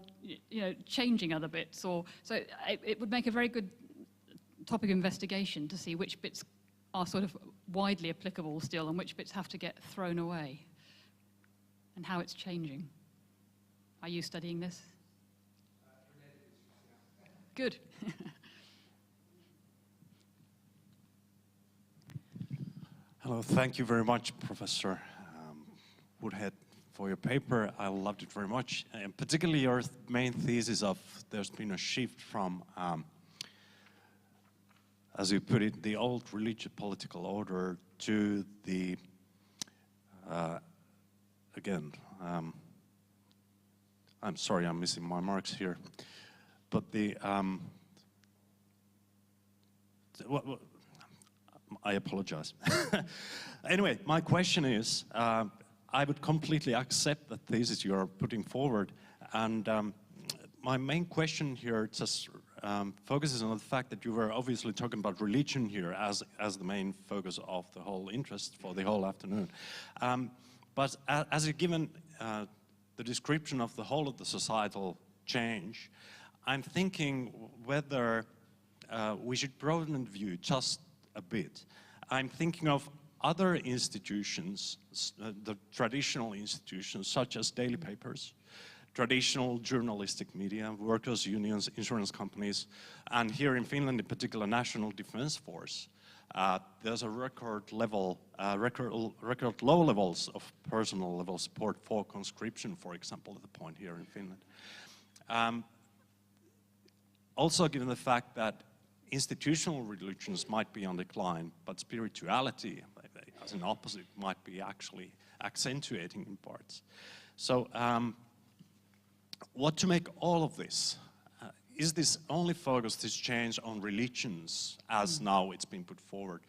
changing other bits, so it would make a very good topic of investigation to see which bits are sort of widely applicable still and which bits have to get thrown away, and how it's changing. Are you studying this? Good. Hello, thank you very much, Professor Woodhead, for your paper. I loved it very much, and particularly your main thesis of there's been a shift from, as you put it, the old religious political order to the, I'm sorry, I'm missing my marks here, but the, I apologize. Anyway, my question is, I would completely accept the thesis you're putting forward, and my main question here just focuses on the fact that you were obviously talking about religion here as the main focus of the whole interest for the whole afternoon. But as you've given the description of the whole of the societal change, I'm thinking whether we should broaden the view just a bit. I'm thinking of other institutions, the traditional institutions such as daily papers, traditional journalistic media, workers' unions, insurance companies, and here in Finland in particular, National Defense Force. There's a record low levels of personal level support for conscription, for example, at the point here in Finland. Also given the fact that institutional religions might be on decline, but spirituality, as an opposite, might be actually accentuating in parts. So what to make all of this? Is this only focused, this change, on religions as now it's been put forward?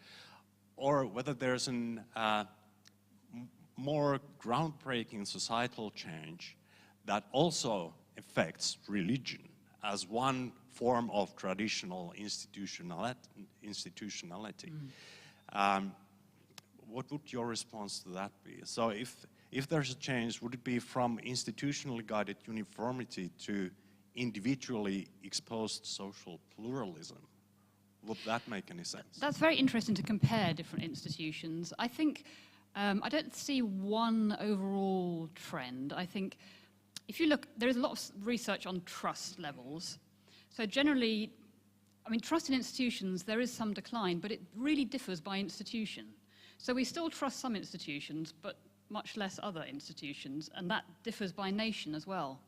Or whether there's a more groundbreaking societal change that also affects religion as one form of traditional institutionality. What would your response to that be? So if there's a change, would it be from institutionally guided uniformity to individually exposed social pluralism? Would that make any sense? That's very interesting to compare different institutions. I think, I don't see one overall trend. I think if you look, there is a lot of research on trust levels. So generally, I mean, trust in institutions, there is some decline, but it really differs by institution. So we still trust some institutions, but much less other institutions, and that differs by nation as well.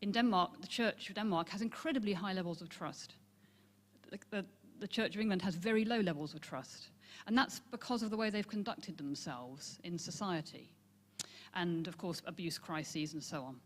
In Denmark, the Church of Denmark has incredibly high levels of trust. The Church of England has very low levels of trust. And that's because of the way they've conducted themselves in society. And of course, abuse crises and so on.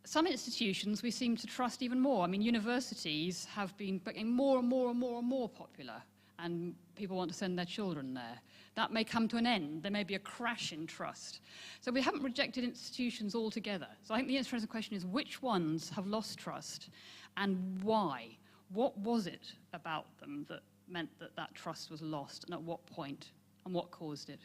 Some institutions we seem to trust even more. I mean, universities have been becoming more and more and more and more popular, and people want to send their children there. That may come to an end. There may be a crash in trust. So we haven't rejected institutions altogether. So I think the interesting question is which ones have lost trust and why? What was it about them that meant that that trust was lost, and at what point, and what caused it?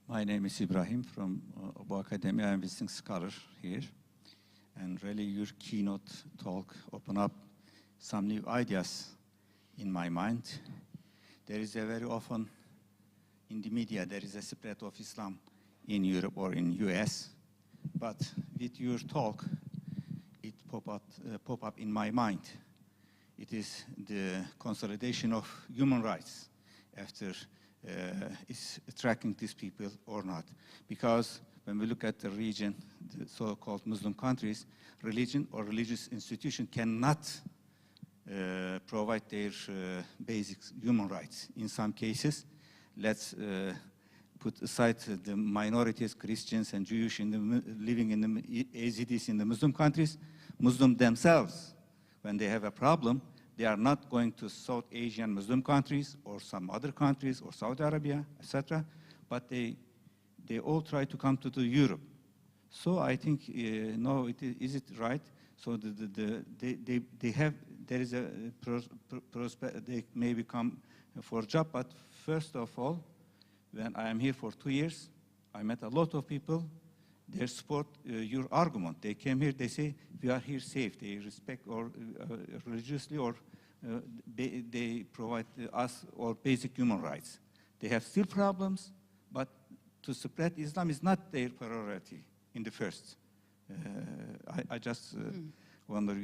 My name is Ibrahim from Obo Academy. I'm visiting scholar here. And really your keynote talk opened up some new ideas in my mind. There is a very often in the media, there is a spread of Islam in Europe or in US. But with your talk, it pop up in my mind. It is the consolidation of human rights after is tracking these people or not. Because when we look at the region, the so-called Muslim countries, religion or religious institution cannot provide their basic human rights. In some cases, let's put aside the minorities, Christians and Jewish living in the AZDs in the Muslim countries. Muslims themselves, when they have a problem, they are not going to South Asian Muslim countries or some other countries or Saudi Arabia, etc. But they all try to come to Europe. So I think, no, is it right? So they have, there is a prospect, they maybe come for a job, but first of all, when I am here for 2 years, I met a lot of people. They support your argument. They came here, they say, we are here safe. They respect or religiously or they provide us all basic human rights. They have still problems, but to spread Islam is not their priority in the first. I just wonder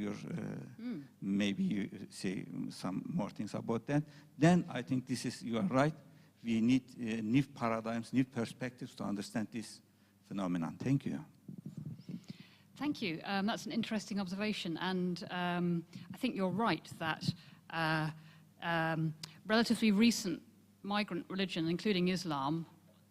maybe you say some more things about that. Then I think this is, you are right. We need new paradigms, new perspectives to understand this phenomenon. Thank you. Thank you. That's an interesting observation, and I think you're right that relatively recent migrant religion, including Islam,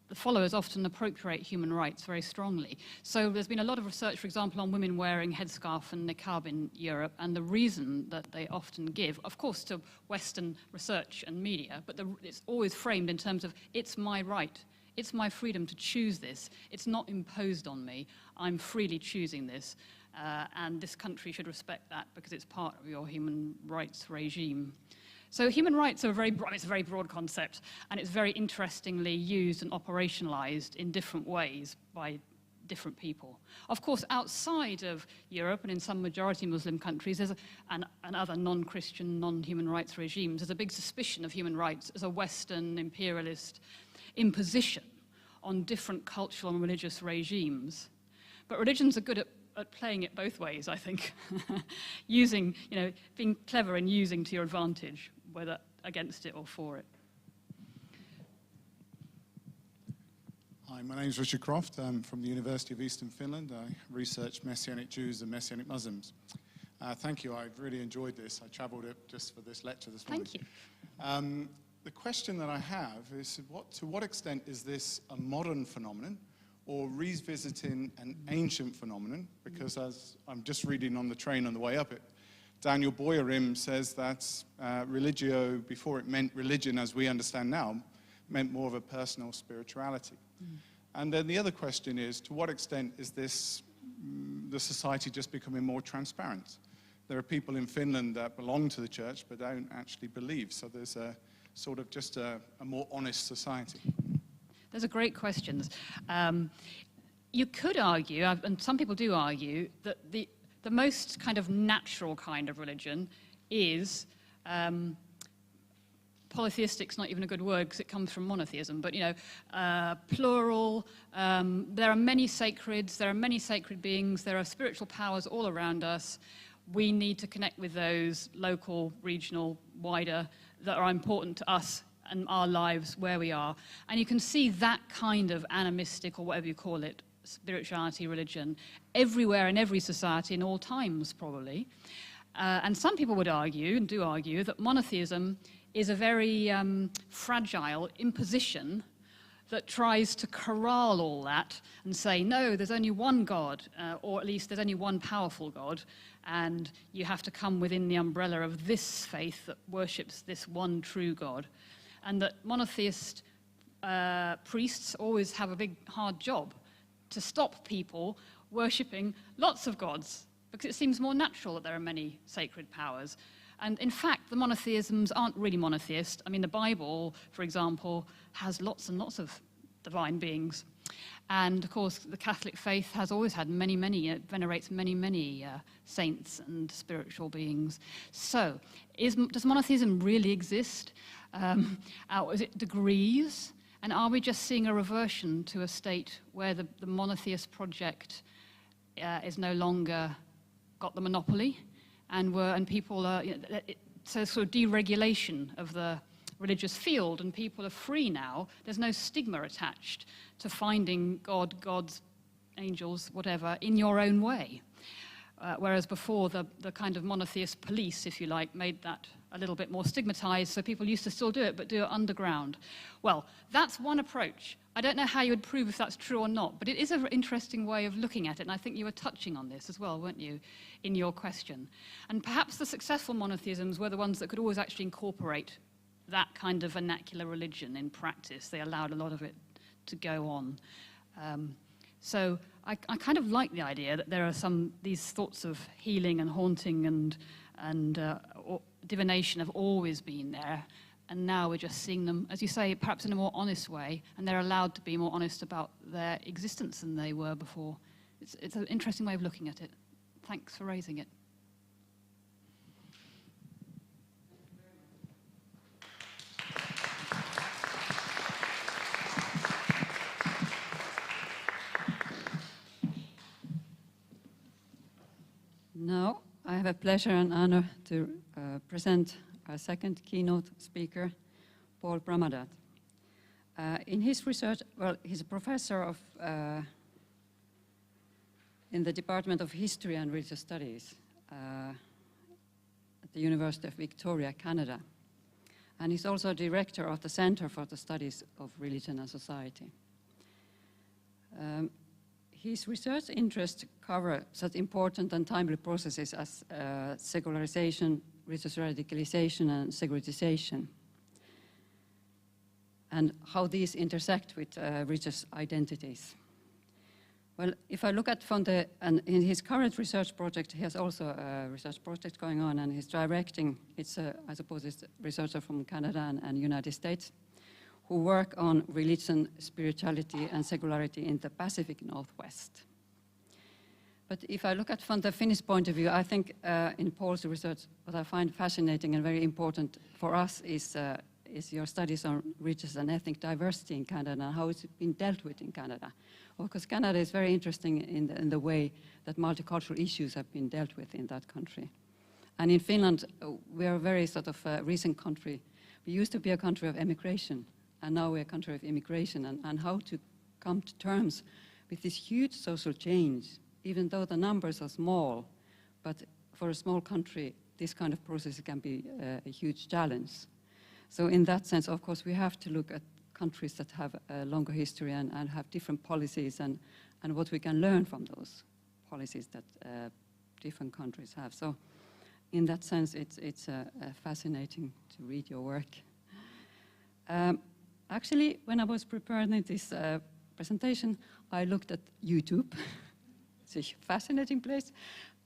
the followers often appropriate human rights very strongly. So there's been a lot of research, for example, on women wearing headscarf and niqab in Europe, and the reason that they often give, of course, to Western research and media, but it's always framed in terms of, it's my right. It's my freedom to choose this. It's not imposed on me. I'm freely choosing this. And this country should respect that because it's part of your human rights regime. So human rights are it's a very broad concept, and it's very interestingly used and operationalized in different ways by different people. Of course, outside of Europe and in some majority Muslim countries and other non-Christian, non-human rights regimes, there's a big suspicion of human rights as a Western imperialist imposition on different cultural and religious regimes. But religions are good at playing it both ways, I think. Using, being clever and using to your advantage, whether against it or for it. Hi, my name is Richard Croft. I'm from the University of Eastern Finland. I research Messianic Jews and Messianic Muslims. Thank you. I've really enjoyed this. I travelled it just for this lecture this morning. Thank you. The question that I have is, to what extent is this a modern phenomenon or revisiting an ancient phenomenon? Because as I'm just reading on the train on the way up it, Daniel Boyarim says that religio, before it meant religion as we understand now, meant more of a personal spirituality. And then the other question is, to what extent is this, the society just becoming more transparent? There are people in Finland that belong to the church but don't actually believe, so there's a sort of just a more honest society. Those are great questions. You could argue, and some people do argue, that the most kind of natural kind of religion is polytheistic's not even a good word because it comes from monotheism, but plural. There are many sacreds, there are many sacred beings, there are spiritual powers all around us. We need to connect with those local, regional, wider, that are important to us and our lives where we are. And you can see that kind of animistic, or whatever you call it, spirituality, religion, everywhere in every society in all times, probably. And some people would argue, and do argue, that monotheism is a very fragile imposition that tries to corral all that and say, no, there's only one God, or at least there's only one powerful God, and you have to come within the umbrella of this faith that worships this one true God. And that monotheist priests always have a big, hard job to stop people worshipping lots of gods, because it seems more natural that there are many sacred powers. And in fact, the monotheisms aren't really monotheist. I mean, the Bible, for example, has lots and lots of divine beings. And of course, the Catholic faith has always had many, it venerates many saints and spiritual beings. So, does monotheism really exist? Is it degrees? And are we just seeing a reversion to a state where the monotheist project is no longer got the monopoly? And people are, so sort of deregulation of the religious field, and people are free now. There's no stigma attached to finding God, gods, angels, whatever, in your own way. Whereas before, the kind of monotheist police, if you like, made that a little bit more stigmatized, so people used to still do it, but do it underground. Well, that's one approach. I don't know how you would prove if that's true or not, but it is an interesting way of looking at it, and I think you were touching on this as well, weren't you, in your question? And perhaps the successful monotheisms were the ones that could always actually incorporate that kind of vernacular religion in practice. They allowed a lot of it to go on. So I kind of like the idea that there are these thoughts of healing and haunting and divination have always been there, and now we're just seeing them, as you say, perhaps in a more honest way, and they're allowed to be more honest about their existence than they were before. It's an interesting way of looking at it. Thanks for raising it. Now, I have a pleasure and honor to present our second keynote speaker, Paul Bramadat. In his research, well, he's a professor of in the Department of History and Religious Studies at the University of Victoria, Canada. And he's also director of the Center for the Studies of Religion and Society. His research interests cover such important and timely processes as secularization, religious radicalization, and securitization, and how these intersect with religious identities. Well, if I look at and in his current research project, he has also a research project going on, and he's directing, I suppose it's a researcher from Canada and United States, who work on religion, spirituality, and secularity in the Pacific Northwest. But if I look at from the Finnish point of view, I think in Paul's research, what I find fascinating and very important for us is your studies on religious and ethnic diversity in Canada and how it's been dealt with in Canada. Well, because Canada is very interesting in the way that multicultural issues have been dealt with in that country. And in Finland, we are a very sort of recent country. We used to be a country of emigration, and now we're a country of immigration, and how to come to terms with this huge social change, even though the numbers are small, but for a small country, this kind of process can be a huge challenge. So in that sense, of course, we have to look at countries that have a longer history and have different policies and what we can learn from those policies that different countries have. So in that sense, it's fascinating to read your work. Actually, when I was preparing this presentation, I looked at YouTube. It's a fascinating place.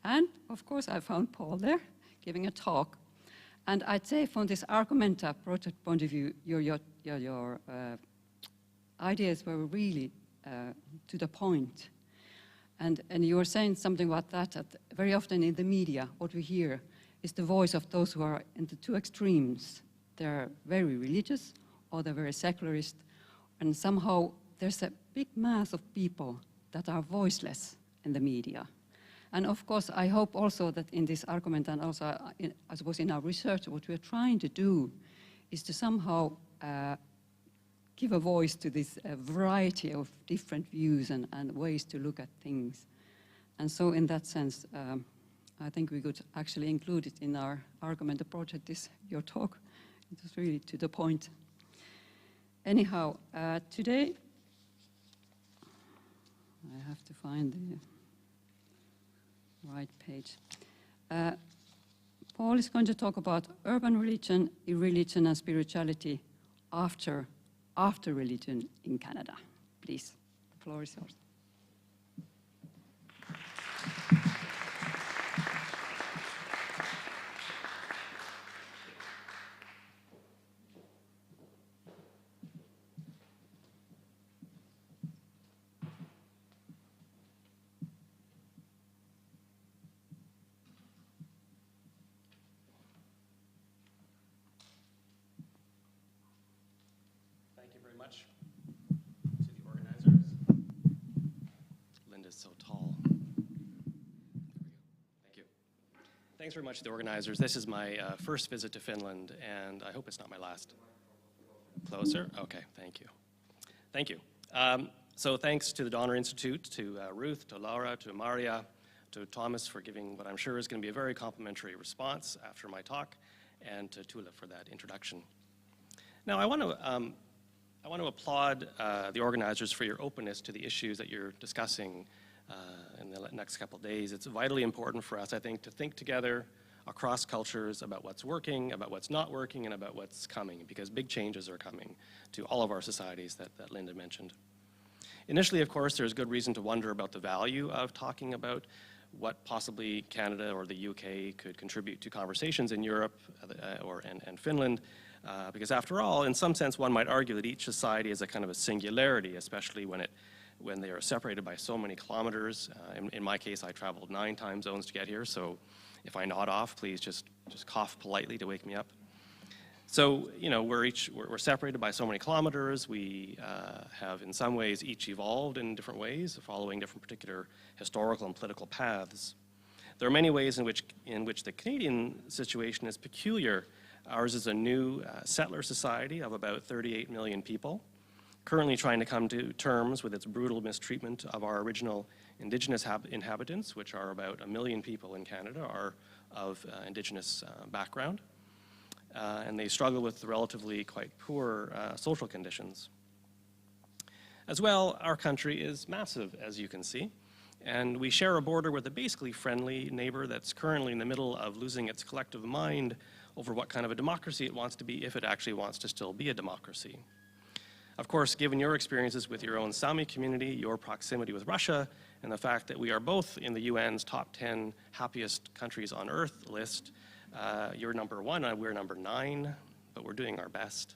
And of course, I found Paul there giving a talk. And I'd say from this Argumenta project point of view, your ideas were really to the point. And you were saying something about that very often in the media, what we hear is the voice of those who are in the two extremes. They're very religious, or they're very secularist, and somehow there's a big mass of people that are voiceless in the media. And of course, I hope also that in this argument, and also I suppose in our research, what we're trying to do is to somehow give a voice to this variety of different views and ways to look at things. And so in that sense, I think we could actually include it in our Argumenta project, your talk. It was really to the point. anyhow, today, I have to find the right page. Paul is going to talk about urban religion, irreligion, and spirituality after religion in Canada. Please, the floor is yours. Thank you very much to the organizers. Linda's so tall. There we go. Thank you. Thanks very much to the organizers. This is my first visit to Finland, and I hope it's not my last. Closer? Okay, thank you. Thank you. So thanks to the Donner Institute, to Ruth, to Laura, to Maria, to Tuomas for giving what I'm sure is going to be a very complimentary response after my talk, and to Tuula for that introduction. Now, I want to applaud the organizers for your openness to the issues that you're discussing in the next couple of days. It's vitally important for us, I think, to think together across cultures about what's working, about what's not working, and about what's coming, because big changes are coming to all of our societies that Linda mentioned. Initially, of course, there's good reason to wonder about the value of talking about what possibly Canada or the UK could contribute to conversations in Europe and Finland, because after all, in some sense, one might argue that each society is a kind of a singularity, especially when they are separated by so many kilometers. In my case, I traveled 9 time zones to get here, so if I nod off, please just cough politely to wake me up. So, you know, we're separated by so many kilometers. We have, in some ways, each evolved in different ways, following different particular historical and political paths. There are many ways in which the Canadian situation is peculiar. Ours is a new settler society of about 38 million people, currently trying to come to terms with its brutal mistreatment of our original Indigenous inhabitants, which are about 1 million people in Canada, are of Indigenous background. And they struggle with relatively quite poor social conditions. As well, our country is massive, as you can see, and we share a border with a basically friendly neighbor that's currently in the middle of losing its collective mind over what kind of a democracy it wants to be, if it actually wants to still be a democracy. Of course, given your experiences with your own Sami community, your proximity with Russia, and the fact that we are both in the UN's top 10 happiest countries on earth list, you're number 1, and we're number 9, but we're doing our best.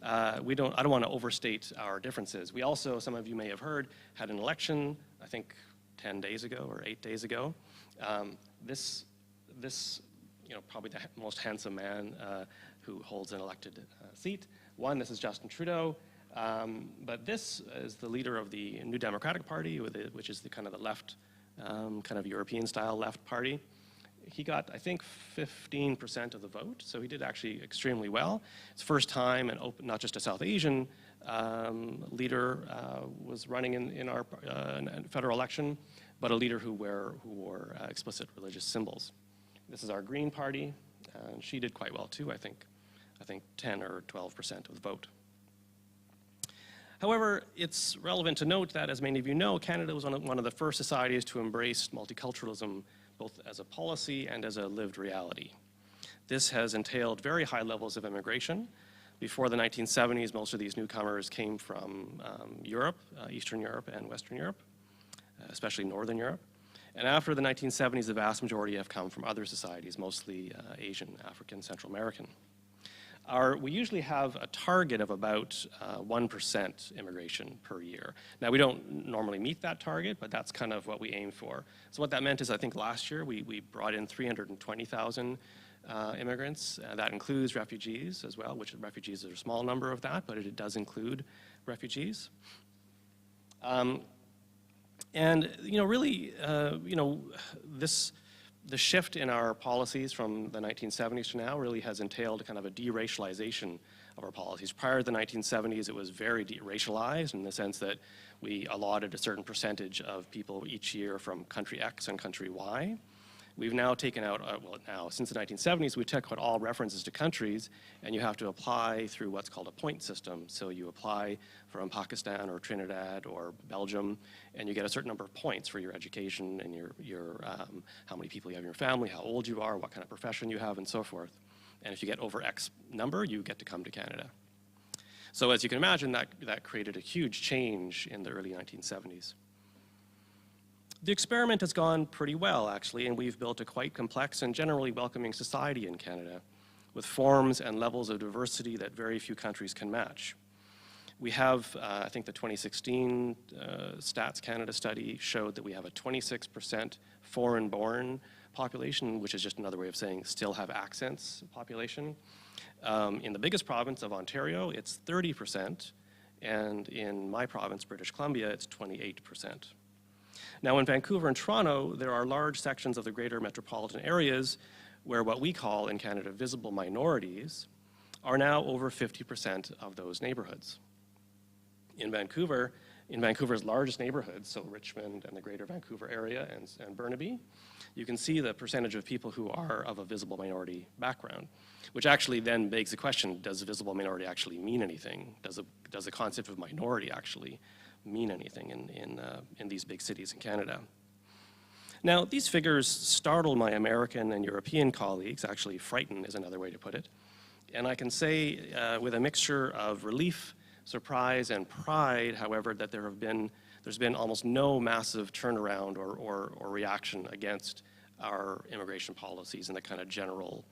I don't want to overstate our differences. We also, some of you may have heard, had an election, I think 10 days ago or 8 days ago. This, you know, probably the most handsome man who holds an elected seat. This is Justin Trudeau, but this is the leader of the New Democratic Party, which is the kind of the left, kind of European-style left party. He got, I think, 15% of the vote, so he did actually extremely well. It's the first time, and not just a South Asian leader was running in our federal election, but a leader who wore explicit religious symbols. This is our Green Party, and she did quite well too, I think 10 or 12% of the vote. However, it's relevant to note that, as many of you know, Canada was one of the first societies to embrace multiculturalism, both as a policy and as a lived reality. This has entailed very high levels of immigration. Before the 1970s, most of these newcomers came from Europe, Eastern Europe and Western Europe, especially Northern Europe. And after the 1970s, the vast majority have come from other societies, mostly Asian, African, Central American. We usually have a target of about 1% immigration per year. Now, we don't normally meet that target, but that's kind of what we aim for. So what that meant is, I think last year we brought in 320,000 immigrants. That includes refugees as well, which refugees are a small number of that, but it does include refugees. And, you know, really, you know, the shift in our policies from the 1970s to now really has entailed kind of a de-racialization of our policies. Prior to the 1970s, it was very de-racialized in the sense that we allotted a certain percentage of people each year from country X and country Y. We've now taken out, since the 1970s, we took out all references to countries, and you have to apply through what's called a point system. So you apply from Pakistan or Trinidad or Belgium, and you get a certain number of points for your education and your how many people you have in your family, how old you are, what kind of profession you have, and so forth. And if you get over X number, you get to come to Canada. So as you can imagine, that created a huge change in the early 1970s. The experiment has gone pretty well, actually, and we've built a quite complex and generally welcoming society in Canada, with forms and levels of diversity that very few countries can match. We have, I think the 2016 Stats Canada study showed that we have a 26% foreign-born population, which is just another way of saying still have accents population. In the biggest province of Ontario, it's 30%, and in my province, British Columbia, it's 28%. Now in Vancouver and Toronto, there are large sections of the greater metropolitan areas where what we call in Canada visible minorities are now over 50% of those neighborhoods. In Vancouver's largest neighborhoods, so Richmond and the greater Vancouver area and Burnaby, you can see the percentage of people who are of a visible minority background, which actually then begs the question, does visible minority actually mean anything? Does the concept of minority actually mean anything in these big cities in Canada? Now, these figures startle my American and European colleagues, actually frighten is another way to put it, and I can say with a mixture of relief, surprise, and pride, however, that there's been almost no massive turnaround or reaction against our immigration policies and the kind of general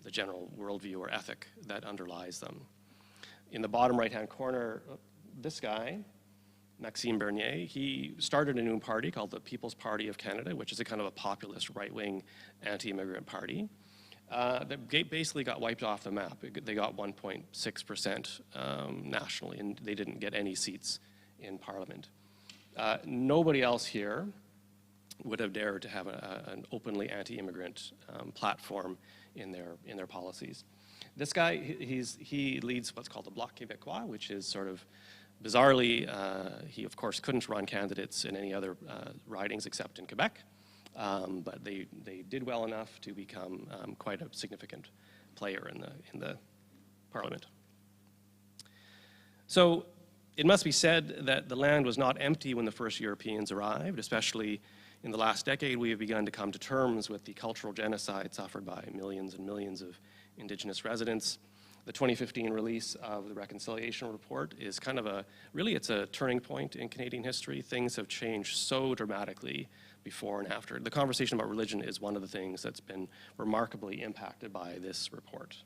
worldview or ethic that underlies them. In the bottom right-hand corner, this guy, Maxime Bernier, he started a new party called the People's Party of Canada, which is a kind of a populist right-wing anti-immigrant party that basically got wiped off the map. They got 1.6% nationally, and they didn't get any seats in Parliament. Nobody else here would have dared to have an openly anti-immigrant platform in their policies. This guy, he leads what's called the Bloc Québécois, which is sort of bizarrely, he of course couldn't run candidates in any other ridings except in Quebec, but they did well enough to become quite a significant player in the Parliament. So it must be said that the land was not empty when the first Europeans arrived, especially in the last decade. We have begun to come to terms with the cultural genocide suffered by millions and millions of Indigenous residents. The 2015 release of the Reconciliation Report is kind of it's a turning point in Canadian history. Things have changed so dramatically before and after. The conversation about religion is one of the things that's been remarkably impacted by this report.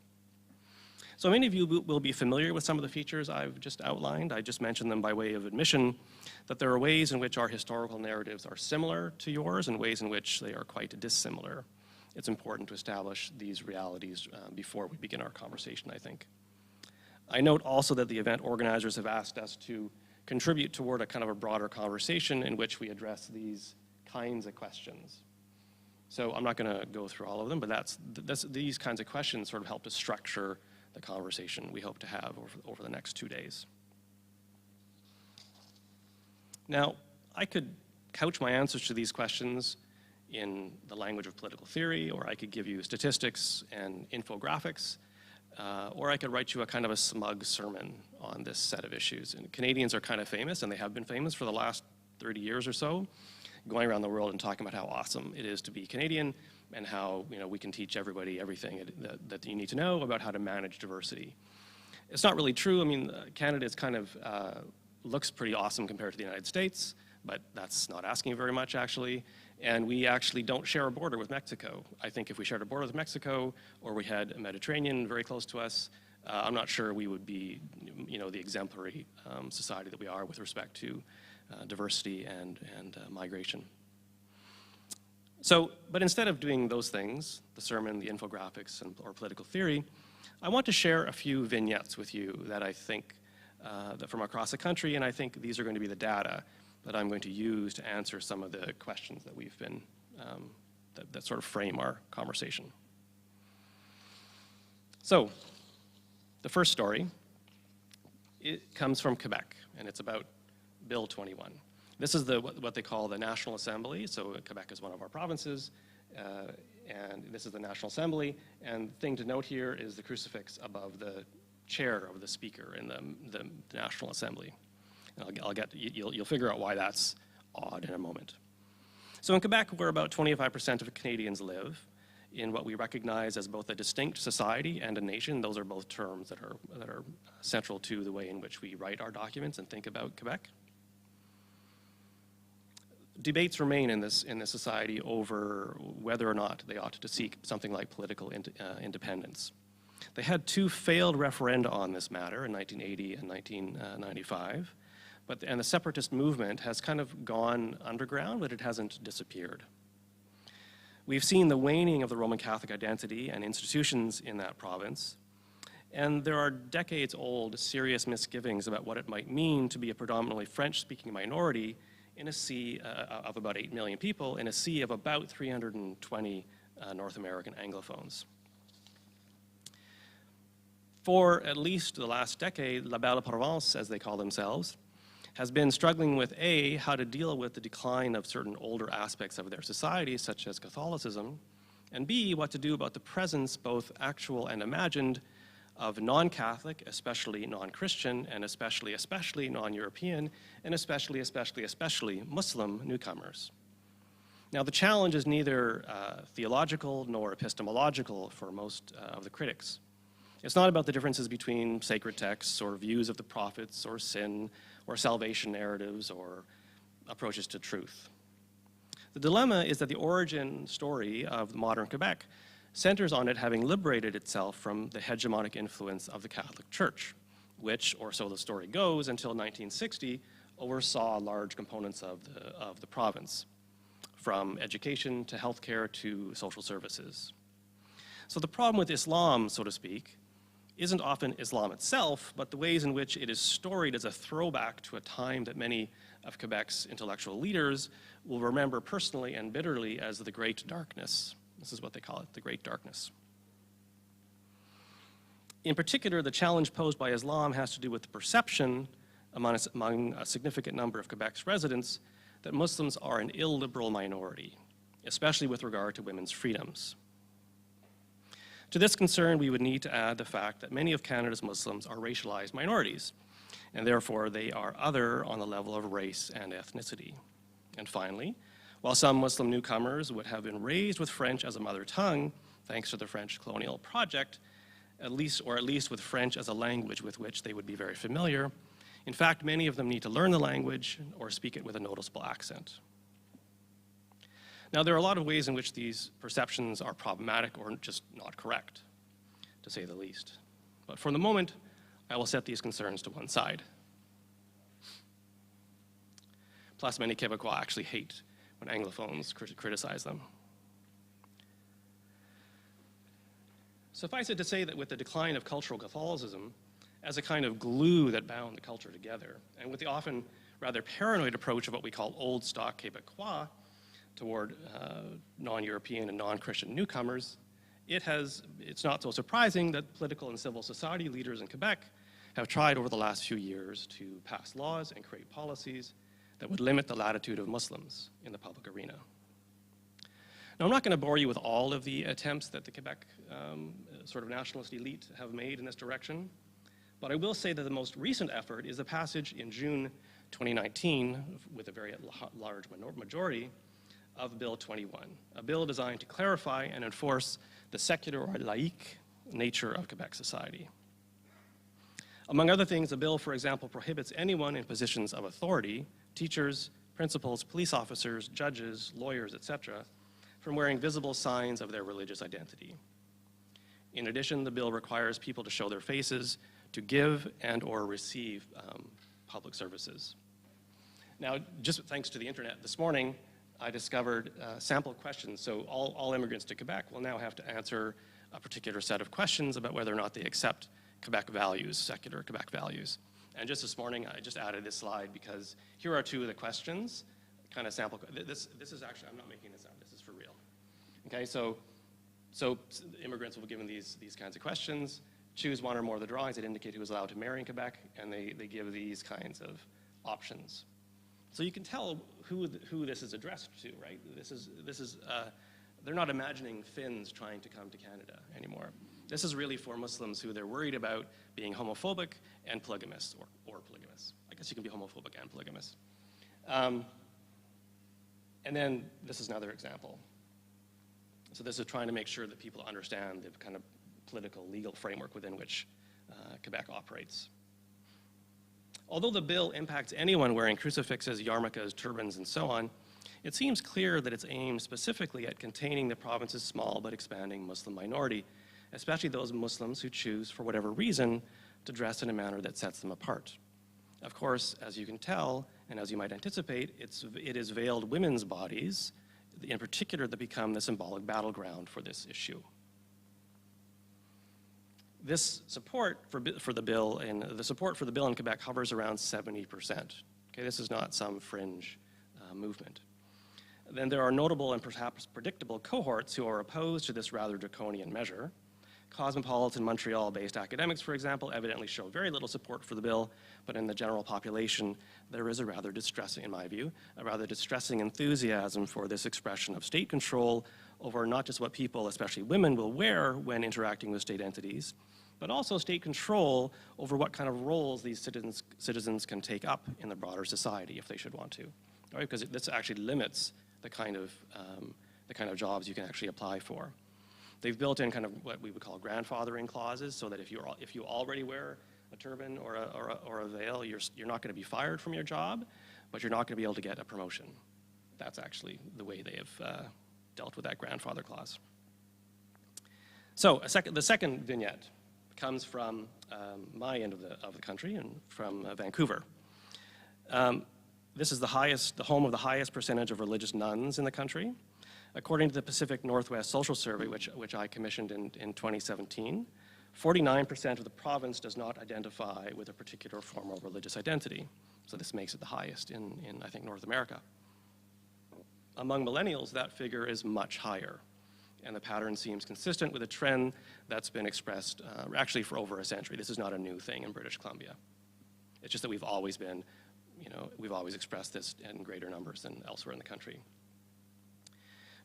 So many of you will be familiar with some of the features I've just outlined. I just mentioned them by way of admission, that there are ways in which our historical narratives are similar to yours and ways in which they are quite dissimilar. It's important to establish these realities before we begin our conversation, I think. I note also that the event organizers have asked us to contribute toward a kind of a broader conversation in which we address these kinds of questions. So I'm not going to go through all of them, but these kinds of questions sort of help to structure the conversation we hope to have over the next 2 days. Now, I could couch my answers to these questions in the language of political theory, or I could give you statistics and infographics, or I could write you a kind of a smug sermon on this set of issues. And Canadians are kind of famous, and they have been famous for the last 30 years or so, going around the world and talking about how awesome it is to be Canadian and how we can teach everybody everything that you need to know about how to manage diversity. It's not really true. I mean, Canada is kind of looks pretty awesome compared to the United States, but that's not asking very much, actually. And we actually don't share a border with Mexico. I think if we shared a border with Mexico, or we had a Mediterranean very close to us, I'm not sure we would be, the exemplary society that we are with respect to diversity and migration. So, but instead of doing those things, the sermon, the infographics, or political theory, I want to share a few vignettes with you that I think that from across the country, and I think these are going to be the data that I'm going to use to answer some of the questions that we've been, that sort of frame our conversation. So, the first story, it comes from Quebec, and it's about Bill 21. This is what they call the National Assembly, so Quebec is one of our provinces, and this is the National Assembly. And the thing to note here is the crucifix above the chair of the speaker in the National Assembly. And you'll figure out why that's odd in a moment. So in Quebec, where about 25% of Canadians live, in what we recognize as both a distinct society and a nation. Those are both terms that are central to the way in which we write our documents and think about Quebec. Debates remain in this society over whether or not they ought to seek something like political independence. They had two failed referenda on this matter in 1980 and 1995, and the separatist movement has kind of gone underground, but it hasn't disappeared. We've seen the waning of the Roman Catholic identity and institutions in that province, and there are decades-old serious misgivings about what it might mean to be a predominantly French-speaking minority in a sea of about 8 million people, in a sea of about 320 North American Anglophones. For at least the last decade, La Belle Province, as they call themselves, has been struggling with A, how to deal with the decline of certain older aspects of their society, such as Catholicism, and B, what to do about the presence, both actual and imagined, of non-Catholic, especially non-Christian, and especially non-European, and especially Muslim newcomers. Now, the challenge is neither theological nor epistemological for most of the critics. It's not about the differences between sacred texts or views of the prophets or sin or salvation narratives or approaches to truth. The dilemma is that the origin story of modern Quebec centers on it having liberated itself from the hegemonic influence of the Catholic Church, which, or so the story goes, until 1960, oversaw large components of the province, from education to healthcare to social services. So the problem with Islam, so to speak, isn't often Islam itself, but the ways in which it is storied as a throwback to a time that many of Quebec's intellectual leaders will remember personally and bitterly as the Great Darkness. This is what they call it, the Great Darkness. In particular, the challenge posed by Islam has to do with the perception among a significant number of Quebec's residents that Muslims are an illiberal minority, especially with regard to women's freedoms. To this concern, we would need to add the fact that many of Canada's Muslims are racialized minorities, and therefore they are other on the level of race and ethnicity. And finally, while some Muslim newcomers would have been raised with French as a mother tongue, thanks to the French colonial project, at least with French as a language with which they would be very familiar, in fact, many of them need to learn the language or speak it with a noticeable accent. Now, there are a lot of ways in which these perceptions are problematic or just not correct, to say the least. But for the moment, I will set these concerns to one side. Plus, many Quebecois actually hate when Anglophones criticize them. Suffice it to say that with the decline of cultural Catholicism as a kind of glue that bound the culture together, and with the often rather paranoid approach of what we call old stock Quebecois toward non-European and non-Christian newcomers, it's not so surprising that political and civil society leaders in Quebec have tried over the last few years to pass laws and create policies that would limit the latitude of Muslims in the public arena. Now, I'm not going to bore you with all of the attempts that the Quebec sort of nationalist elite have made in this direction, but I will say that the most recent effort is the passage in June 2019, with a very large majority, of Bill 21, a bill designed to clarify and enforce the secular or laïque nature of Quebec society. Among other things, the bill, for example, prohibits anyone in positions of authority, teachers, principals, police officers, judges, lawyers, etc., from wearing visible signs of their religious identity. In addition, the bill requires people to show their faces to give and or receive public services. Now, just thanks to the internet this morning, I discovered sample questions. So all immigrants to Quebec will now have to answer a particular set of questions about whether or not they accept Quebec values, secular Quebec values. And just this morning, I just added this slide because here are two of the questions, kind of sample. This is actually, I'm not making this up, this is for real. Okay, so immigrants will be given these kinds of questions, choose one or more of the drawings that indicate who is allowed to marry in Quebec, and they give these kinds of options. So you can tell who this is addressed to, right? This is they're not imagining Finns trying to come to Canada anymore. This is really for Muslims who they're worried about being homophobic and polygamous, or polygamous. I guess you can be homophobic and polygamous. And then this is another example. So this is trying to make sure that people understand the kind of political, legal framework within which Quebec operates. Although the bill impacts anyone wearing crucifixes, yarmulkes, turbans, and so on, it seems clear that it's aimed specifically at containing the province's small but expanding Muslim minority, especially those Muslims who choose, for whatever reason, to dress in a manner that sets them apart. Of course, as you can tell, and as you might anticipate, it is veiled women's bodies, in particular, that become the symbolic battleground for this issue. This support for the bill in Quebec hovers around 70%. Okay, this is not some fringe movement. Then there are notable and perhaps predictable cohorts who are opposed to this rather draconian measure. Cosmopolitan Montreal-based academics, for example, evidently show very little support for the bill, but in the general population, there is a rather distressing, in my view, a rather distressing enthusiasm for this expression of state control over not just what people, especially women, will wear when interacting with state entities, but also state control over what kind of roles these citizens can take up in the broader society if they should want to, right? Because this actually limits the kind of jobs you can actually apply for. They've built in kind of what we would call grandfathering clauses, so that if you already wear a turban or a veil, you're not going to be fired from your job, but you're not going to be able to get a promotion. That's actually the way they have dealt with that grandfather clause. So the second vignette comes from my end of the country and from Vancouver. This is the home of the highest percentage of religious nuns in the country. According to the Pacific Northwest Social Survey, which I commissioned in 2017, 49% of the province does not identify with a particular form of religious identity. So this makes it the highest in I think, North America. Among millennials, that figure is much higher. And the pattern seems consistent with a trend that's been expressed actually for over a century. This is not a new thing in British Columbia. It's just that we've always expressed this in greater numbers than elsewhere in the country.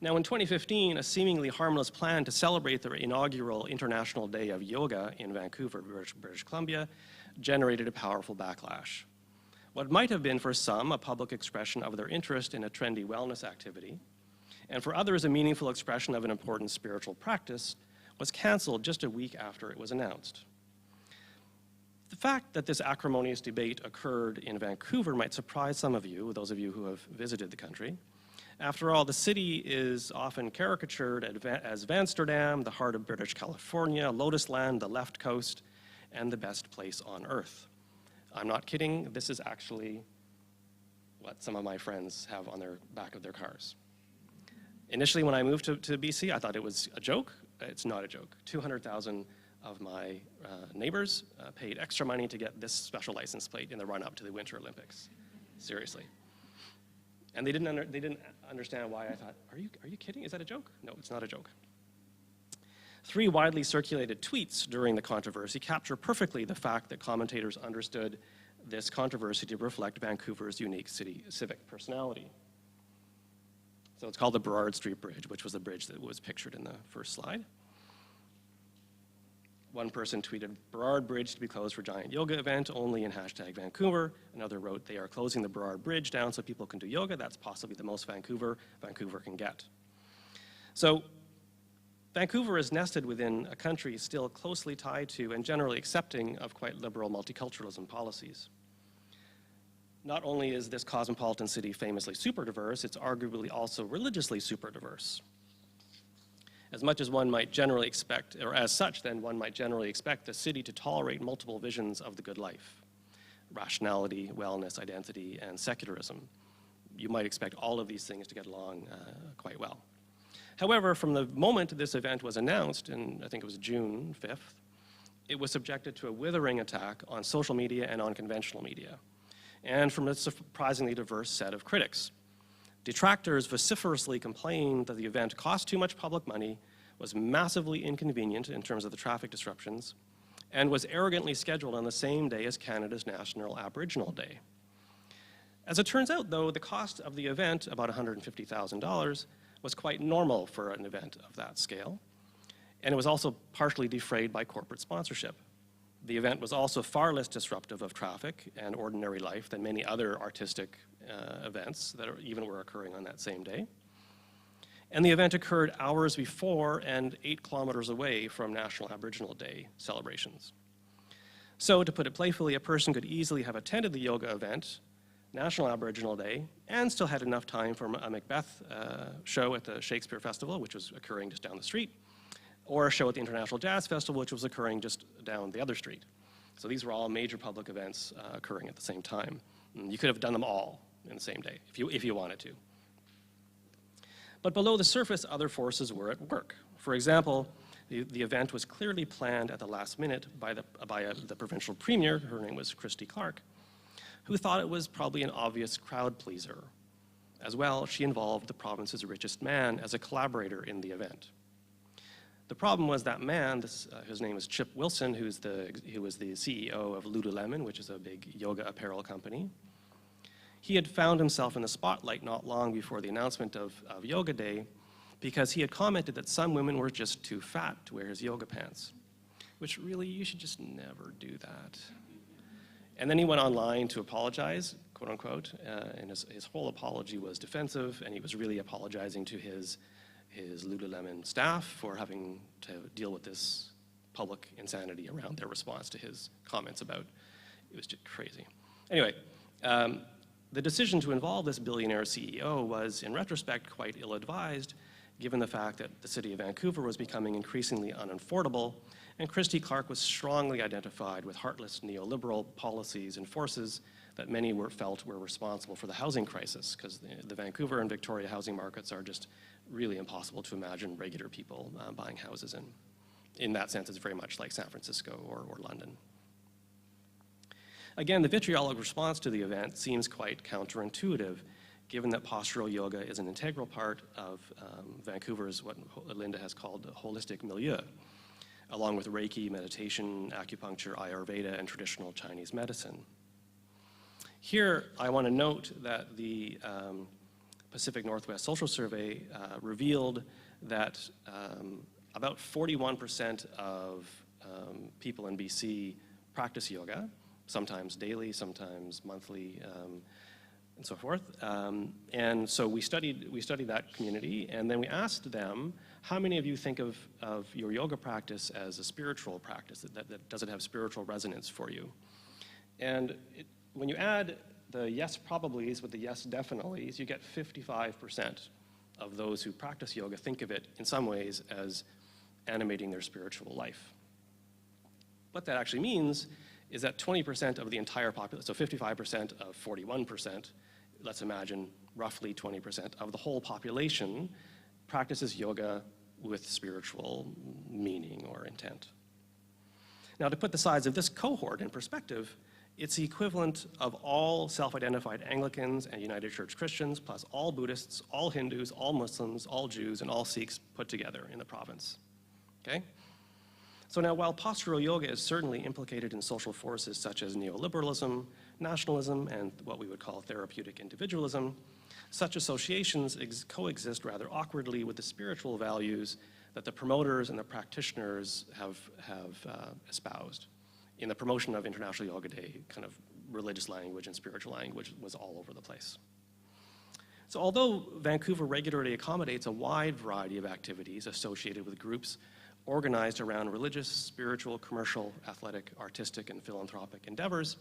Now, in 2015, a seemingly harmless plan to celebrate the inaugural International Day of Yoga in Vancouver, British Columbia, generated a powerful backlash. What might have been for some a public expression of their interest in a trendy wellness activity, and for others a meaningful expression of an important spiritual practice, was canceled just a week after it was announced. The fact that this acrimonious debate occurred in Vancouver might surprise some of you, those of you who have visited the country. After all, the city is often caricatured as Vansterdam, the heart of British California, Lotus Land, the left coast, and the best place on earth. I'm not kidding, this is actually what some of my friends have on their back of their cars. Initially, when I moved to BC, I thought it was a joke. It's not a joke. 200,000 of my neighbors paid extra money to get this special license plate in the run-up to the Winter Olympics. Seriously. And they didn't understand why I thought, are you kidding? Is that a joke? No, it's not a joke. 3 widely circulated tweets during the controversy capture perfectly the fact that commentators understood this controversy to reflect Vancouver's unique civic personality. So it's called the Burrard Street Bridge, which was the bridge that was pictured in the first slide. One person tweeted, Burrard Bridge to be closed for giant yoga event, only in #Vancouver. Another wrote, they are closing the Burrard Bridge down so people can do yoga. That's possibly the most Vancouver can get. So Vancouver is nested within a country still closely tied to and generally accepting of quite liberal multiculturalism policies. Not only is this cosmopolitan city famously super diverse, it's arguably also religiously super diverse. As much as one might generally expect, or as such, then one might generally expect the city to tolerate multiple visions of the good life: rationality, wellness, identity, and secularism. You might expect all of these things to get along quite well. However, from the moment this event was announced, and I think it was June 5th, it was subjected to a withering attack on social media and on conventional media, and from a surprisingly diverse set of critics. Detractors vociferously complained that the event cost too much public money, was massively inconvenient in terms of the traffic disruptions, and was arrogantly scheduled on the same day as Canada's National Aboriginal Day. As it turns out, though, the cost of the event, about $150,000, was quite normal for an event of that scale, and it was also partially defrayed by corporate sponsorship. The event was also far less disruptive of traffic and ordinary life than many other artistic events that even were occurring on that same day. And the event occurred hours before and 8 kilometers away from National Aboriginal Day celebrations. So, to put it playfully, a person could easily have attended the yoga event, National Aboriginal Day, and still had enough time for a Macbeth show at the Shakespeare Festival, which was occurring just down the street, or a show at the International Jazz Festival, which was occurring just down the other street. So these were all major public events occurring at the same time. And you could have done them all in the same day if you wanted to. But below the surface, other forces were at work. For example, the event was clearly planned at the last minute by the provincial premier, her name was Christy Clark, who thought it was probably an obvious crowd pleaser. As well, she involved the province's richest man as a collaborator in the event. The problem was that man, his name was Chip Wilson, who was the CEO of Lululemon, which is a big yoga apparel company. He had found himself in the spotlight not long before the announcement of Yoga Day because he had commented that some women were just too fat to wear his yoga pants, which really, you should just never do that. And then he went online to apologize, quote unquote, and his whole apology was defensive, and he was really apologizing to his Lululemon staff for having to deal with this public insanity around their response to his comments about it was just crazy. Anyway, the decision to involve this billionaire CEO was, in retrospect, quite ill-advised, given the fact that the city of Vancouver was becoming increasingly unaffordable, and Christy Clark was strongly identified with heartless neoliberal policies and forces that many felt were responsible for the housing crisis, because the Vancouver and Victoria housing markets are just really impossible to imagine regular people buying houses in. In that sense, it's very much like San Francisco or London. Again, the vitriolic response to the event seems quite counterintuitive, given that postural yoga is an integral part of Vancouver's, what Linda has called the holistic milieu, along with Reiki, meditation, acupuncture, Ayurveda, and traditional Chinese medicine. Here, I want to note that the Pacific Northwest Social Survey revealed that about 41% of people in BC practice yoga, sometimes daily, sometimes monthly, and so forth. And so we studied that community, and then we asked them, how many of you think of your yoga practice as a spiritual practice, that does it have spiritual resonance for you? And when you add the yes probablys with the yes definitelys, you get 55% of those who practice yoga think of it in some ways as animating their spiritual life. What that actually means is that 20% of the entire population, so 55% of 41%, let's imagine roughly 20% of the whole population practices yoga with spiritual meaning or intent. Now, to put the size of this cohort in perspective, it's the equivalent of all self-identified Anglicans and United Church Christians, plus all Buddhists, all Hindus, all Muslims, all Jews, and all Sikhs put together in the province, okay? So now, while postural yoga is certainly implicated in social forces such as neoliberalism, nationalism, and what we would call therapeutic individualism, such associations coexist rather awkwardly with the spiritual values that the promoters and the practitioners have espoused. In the promotion of International Yoga Day, kind of religious language and spiritual language was all over the place. So although Vancouver regularly accommodates a wide variety of activities associated with groups organized around religious, spiritual, commercial, athletic, artistic, and philanthropic endeavors,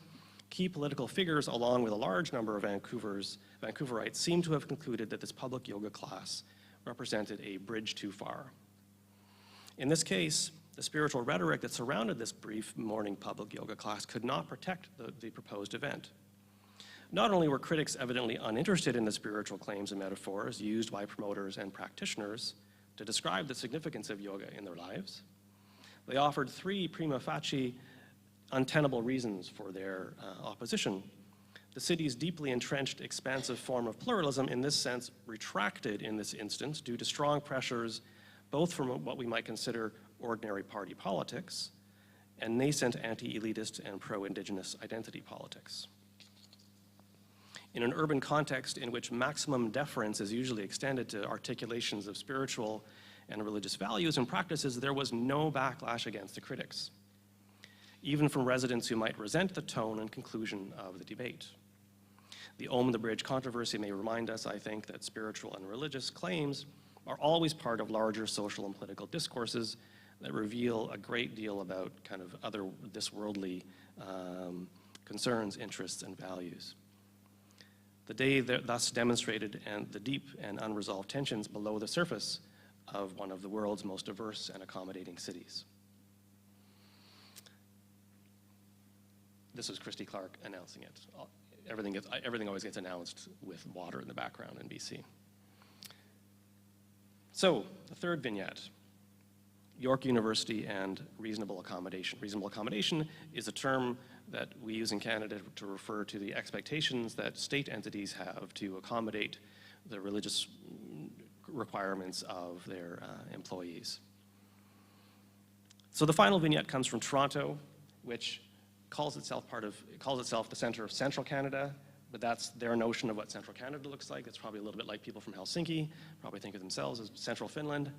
key political figures, along with a large number of Vancouverites, seem to have concluded that this public yoga class represented a bridge too far. In this case, the spiritual rhetoric that surrounded this brief morning public yoga class could not protect the proposed event. Not only were critics evidently uninterested in the spiritual claims and metaphors used by promoters and practitioners to describe the significance of yoga in their lives, they offered 3 prima facie untenable reasons for their opposition. The city's deeply entrenched, expansive form of pluralism, in this sense, retracted in this instance due to strong pressures, both from what we might consider ordinary party politics and nascent anti-elitist and pro-Indigenous identity politics. In an urban context in which maximum deference is usually extended to articulations of spiritual and religious values and practices, there was no backlash against the critics, even from residents who might resent the tone and conclusion of the debate. The Ohm the Bridge controversy may remind us, I think, that spiritual and religious claims are always part of larger social and political discourses that reveal a great deal about kind of other this-worldly concerns, interests, and values. The day thus demonstrated the deep and unresolved tensions below the surface of one of the world's most diverse and accommodating cities. This was Christy Clark announcing it. Everything always gets announced with water in the background in BC. So, the third vignette, York University and reasonable accommodation. Reasonable accommodation is a term that we use in Canada to refer to the expectations that state entities have to accommodate the religious requirements of their employees. So the final vignette comes from Toronto, which calls itself the center of Central Canada, but that's their notion of what Central Canada looks like. It's probably a little bit like people from Helsinki, probably think of themselves as Central Finland.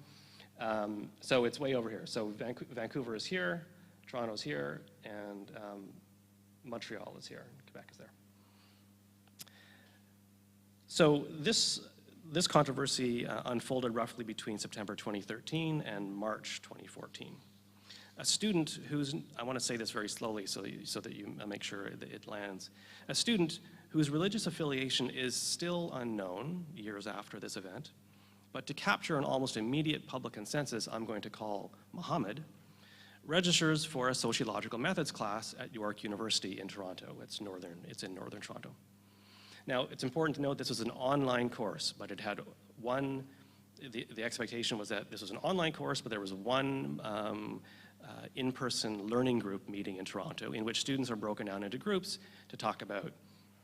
So it's way over here. So Vancouver is here, Toronto's here, and Montreal is here, Quebec is there. So this controversy unfolded roughly between September 2013 and March 2014. A student who's, I want to say this very slowly so that you make sure that it lands. A student whose religious affiliation is still unknown years after this event, but to capture an almost immediate public consensus I'm going to call Muhammad, registers for a sociological methods class at York University in Toronto. It's in northern Toronto. Now, it's important to note this was an online course, but it had the expectation was that this was an online course, but there was one in-person learning group meeting in Toronto in which students are broken down into groups to talk about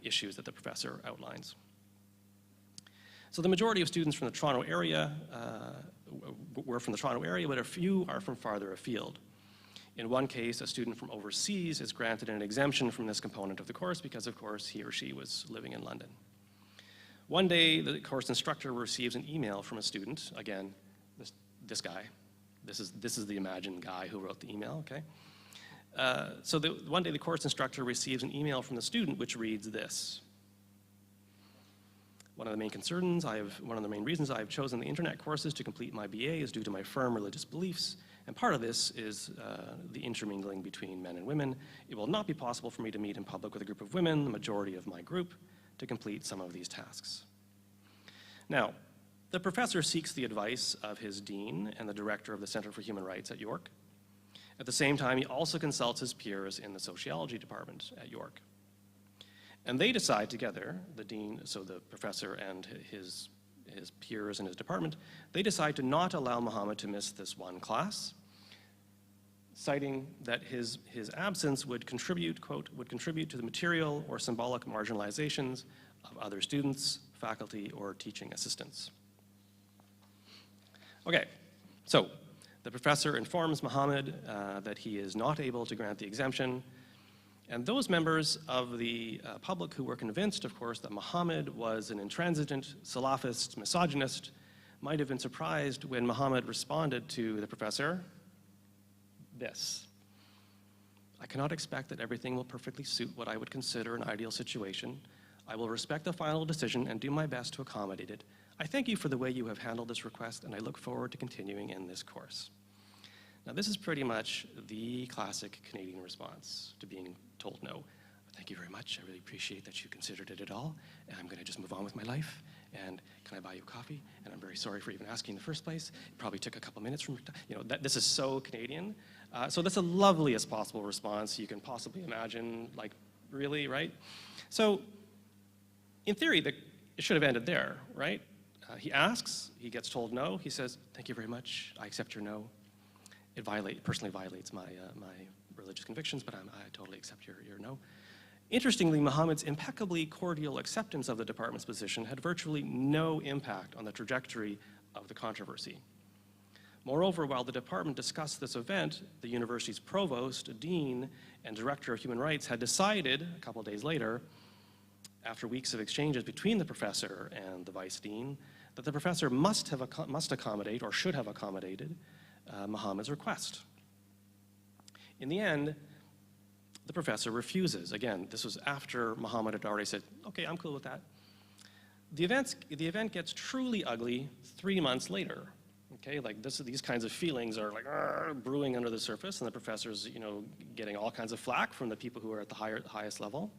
issues that the professor outlines. So the majority of students from the Toronto area were from the Toronto area, but a few are from farther afield. In one case, a student from overseas is granted an exemption from this component of the course because, of course, he or she was living in London. One day, the course instructor receives an email from a student, again, this guy. This is the imagined guy who wrote the email, okay? One day, the course instructor receives an email from the student which reads this. One of the main reasons I have chosen the internet courses to complete my BA is due to my firm religious beliefs, and part of this is the intermingling between men and women. It will not be possible for me to meet in public with a group of women, the majority of my group, to complete some of these tasks. Now, the professor seeks the advice of his dean and the director of the Center for Human Rights at York. At the same time, he also consults his peers in the sociology department at York. And they decide together, the dean, so the professor and his peers in his department, they decide to not allow Muhammad to miss this one class, citing that his absence would contribute, quote, would contribute to the material or symbolic marginalizations of other students, faculty, or teaching assistants. Okay, so the professor informs Muhammad that he is not able to grant the exemption, and those members of the public who were convinced, of course, that Muhammad was an intransigent, Salafist, misogynist, might have been surprised when Muhammad responded to the professor, this. I cannot expect that everything will perfectly suit what I would consider an ideal situation. I will respect the final decision and do my best to accommodate it. I thank you for the way you have handled this request, and I look forward to continuing in this course. Now, this is pretty much the classic Canadian response to being told no. Thank you very much. I really appreciate that you considered it at all, and I'm going to just move on with my life. And can I buy you coffee? And I'm very sorry for even asking in the first place. It probably took a couple minutes from, this is so Canadian. So that's the loveliest possible response you can possibly imagine, like, really, right? So, in theory, it should have ended there, right? He asks, he gets told no, he says, thank you very much, I accept your no. It personally violates my religious convictions, but I totally accept your no. Interestingly, Muhammad's impeccably cordial acceptance of the department's position had virtually no impact on the trajectory of the controversy. Moreover, while the department discussed this event, the university's provost, dean, and director of human rights had decided, a couple days later, after weeks of exchanges between the professor and the vice dean, that the professor must accommodate, or should have accommodated, Muhammad's request. In the end, the professor refuses. Again, this was after Muhammad had already said, okay, I'm cool with that. The event gets truly ugly 3 months later. Okay, like these kinds of feelings are like brewing under the surface, and the professor's, getting all kinds of flack from the people who are at the highest level.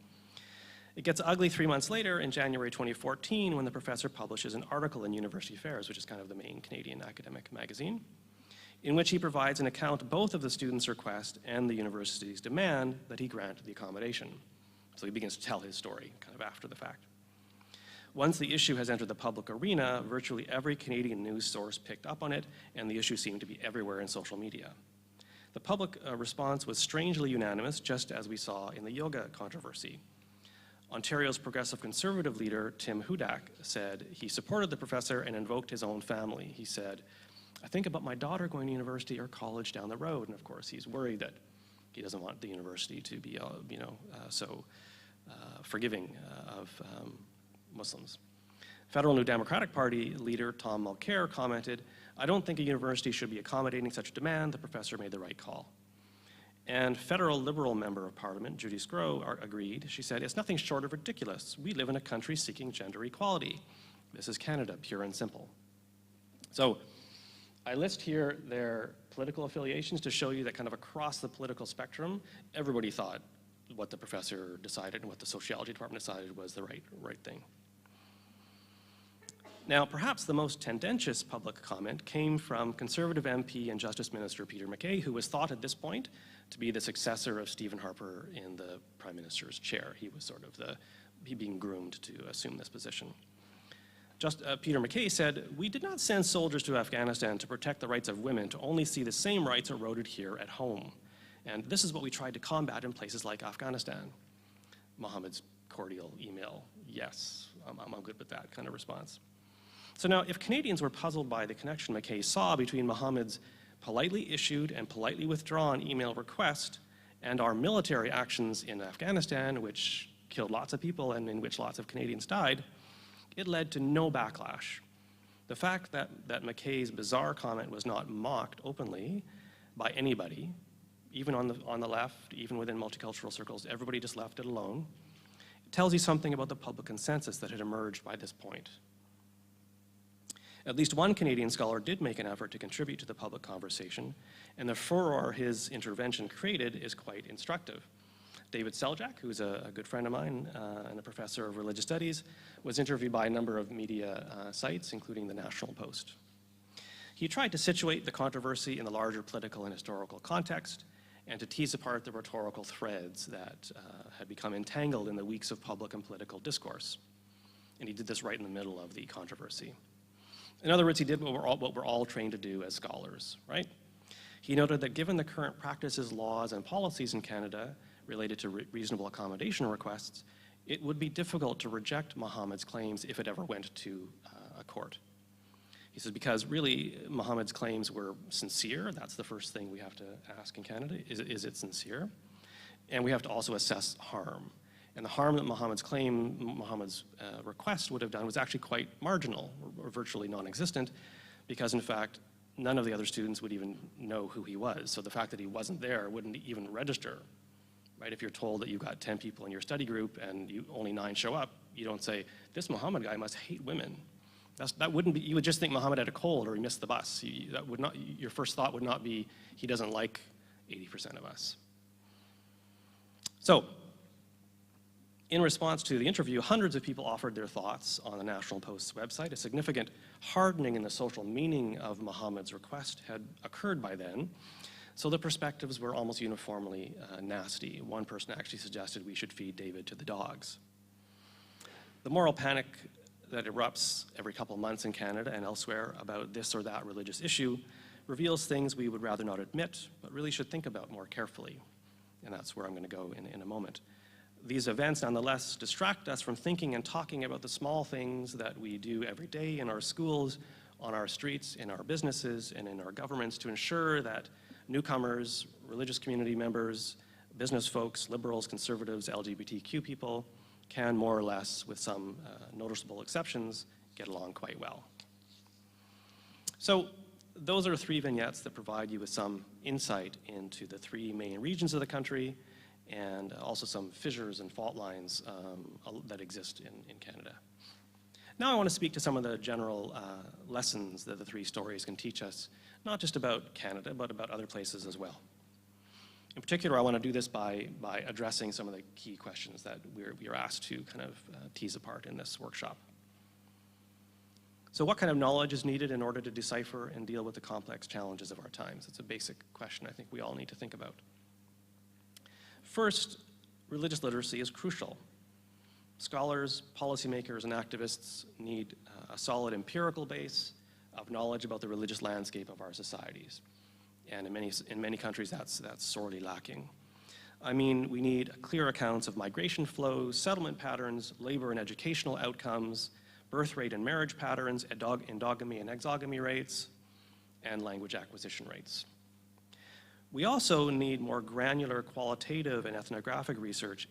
It gets ugly 3 months later in January 2014 when the professor publishes an article in University Affairs, which is kind of the main Canadian academic magazine, in which he provides an account both of the student's request and the university's demand that he grant the accommodation. So he begins to tell his story kind of after the fact. Once the issue has entered the public arena, virtually every Canadian news source picked up on it, and the issue seemed to be everywhere in social media. The public response was strangely unanimous, just as we saw in the yoga controversy. Ontario's progressive conservative leader, Tim Hudak, said he supported the professor and invoked his own family. He said, I think about my daughter going to university or college down the road, and of course he's worried that he doesn't want the university to be so forgiving of Muslims. Federal New Democratic Party leader Tom Mulcair commented, I don't think a university should be accommodating such a demand. The professor made the right call. And federal Liberal member of Parliament, Judy Scrow, agreed. She said, it's nothing short of ridiculous. We live in a country seeking gender equality. This is Canada, pure and simple. So I list here their political affiliations to show you that kind of across the political spectrum, everybody thought what the professor decided and what the sociology department decided was the right thing. Now, perhaps the most tendentious public comment came from Conservative MP and Justice Minister Peter MacKay, who was thought at this point to be the successor of Stephen Harper in the Prime Minister's chair. He was sort of being groomed to assume this position. Peter MacKay said, we did not send soldiers to Afghanistan to protect the rights of women, to only see the same rights eroded here at home. And this is what we tried to combat in places like Afghanistan. Mohammed's cordial email, yes, I'm good with that kind of response. So now, if Canadians were puzzled by the connection MacKay saw between Mohammed's politely issued and politely withdrawn email request and our military actions in Afghanistan, which killed lots of people and in which lots of Canadians died, it led to no backlash. The fact that MacKay's bizarre comment was not mocked openly by anybody, even on the left, even within multicultural circles, everybody just left it alone, it tells you something about the public consensus that had emerged by this point. At least one Canadian scholar did make an effort to contribute to the public conversation, and the furor his intervention created is quite instructive. David Seljak, who's a good friend of mine and a professor of religious studies, was interviewed by a number of media sites, including the National Post. He tried to situate the controversy in the larger political and historical context, and to tease apart the rhetorical threads that had become entangled in the weeks of public and political discourse. And he did this right in the middle of the controversy. In other words, he did what we're all trained to do as scholars, right? He noted that given the current practices, laws, and policies in Canada related to reasonable accommodation requests, it would be difficult to reject Mohammed's claims if it ever went to a court. He says, because really Mohammed's claims were sincere. That's the first thing we have to ask in Canada. Is it sincere? And we have to also assess harm. And the harm that Mohammed's request would have done was actually quite marginal or virtually non-existent, because in fact, none of the other students would even know who he was. So the fact that he wasn't there wouldn't even register, right? If you're told that you've got 10 people in your study group and only 9 show up, you don't say, this Mohammed guy must hate women. That wouldn't be, you would just think Mohammed had a cold or he missed the bus. Your first thought would not be, he doesn't like 80% of us. So, in response to the interview, hundreds of people offered their thoughts on the National Post's website. A significant hardening in the social meaning of Mohammed's request had occurred by then, so the perspectives were almost uniformly nasty. One person actually suggested we should feed David to the dogs. The moral panic that erupts every couple of months in Canada and elsewhere about this or that religious issue reveals things we would rather not admit, but really should think about more carefully. And that's where I'm going to go in a moment. These events, nonetheless, distract us from thinking and talking about the small things that we do every day in our schools, on our streets, in our businesses, and in our governments to ensure that newcomers, religious community members, business folks, liberals, conservatives, LGBTQ people can more or less, with some noticeable exceptions, get along quite well. So those are 3 vignettes that provide you with some insight into the 3 main regions of the country, and also some fissures and fault lines that exist in Canada. Now I want to speak to some of the general lessons that the 3 stories can teach us, not just about Canada, but about other places as well. In particular, I want to do this by addressing some of the key questions that we are asked to kind of tease apart in this workshop. So what kind of knowledge is needed in order to decipher and deal with the complex challenges of our times? It's a basic question I think we all need to think about. First, religious literacy is crucial. Scholars, policymakers, and activists need a solid empirical base of knowledge about the religious landscape of our societies. And in many countries, that's sorely lacking. I mean, we need clear accounts of migration flows, settlement patterns, labor and educational outcomes, birth rate and marriage patterns, endogamy and exogamy rates, and language acquisition rates. We also need more granular qualitative and ethnographic research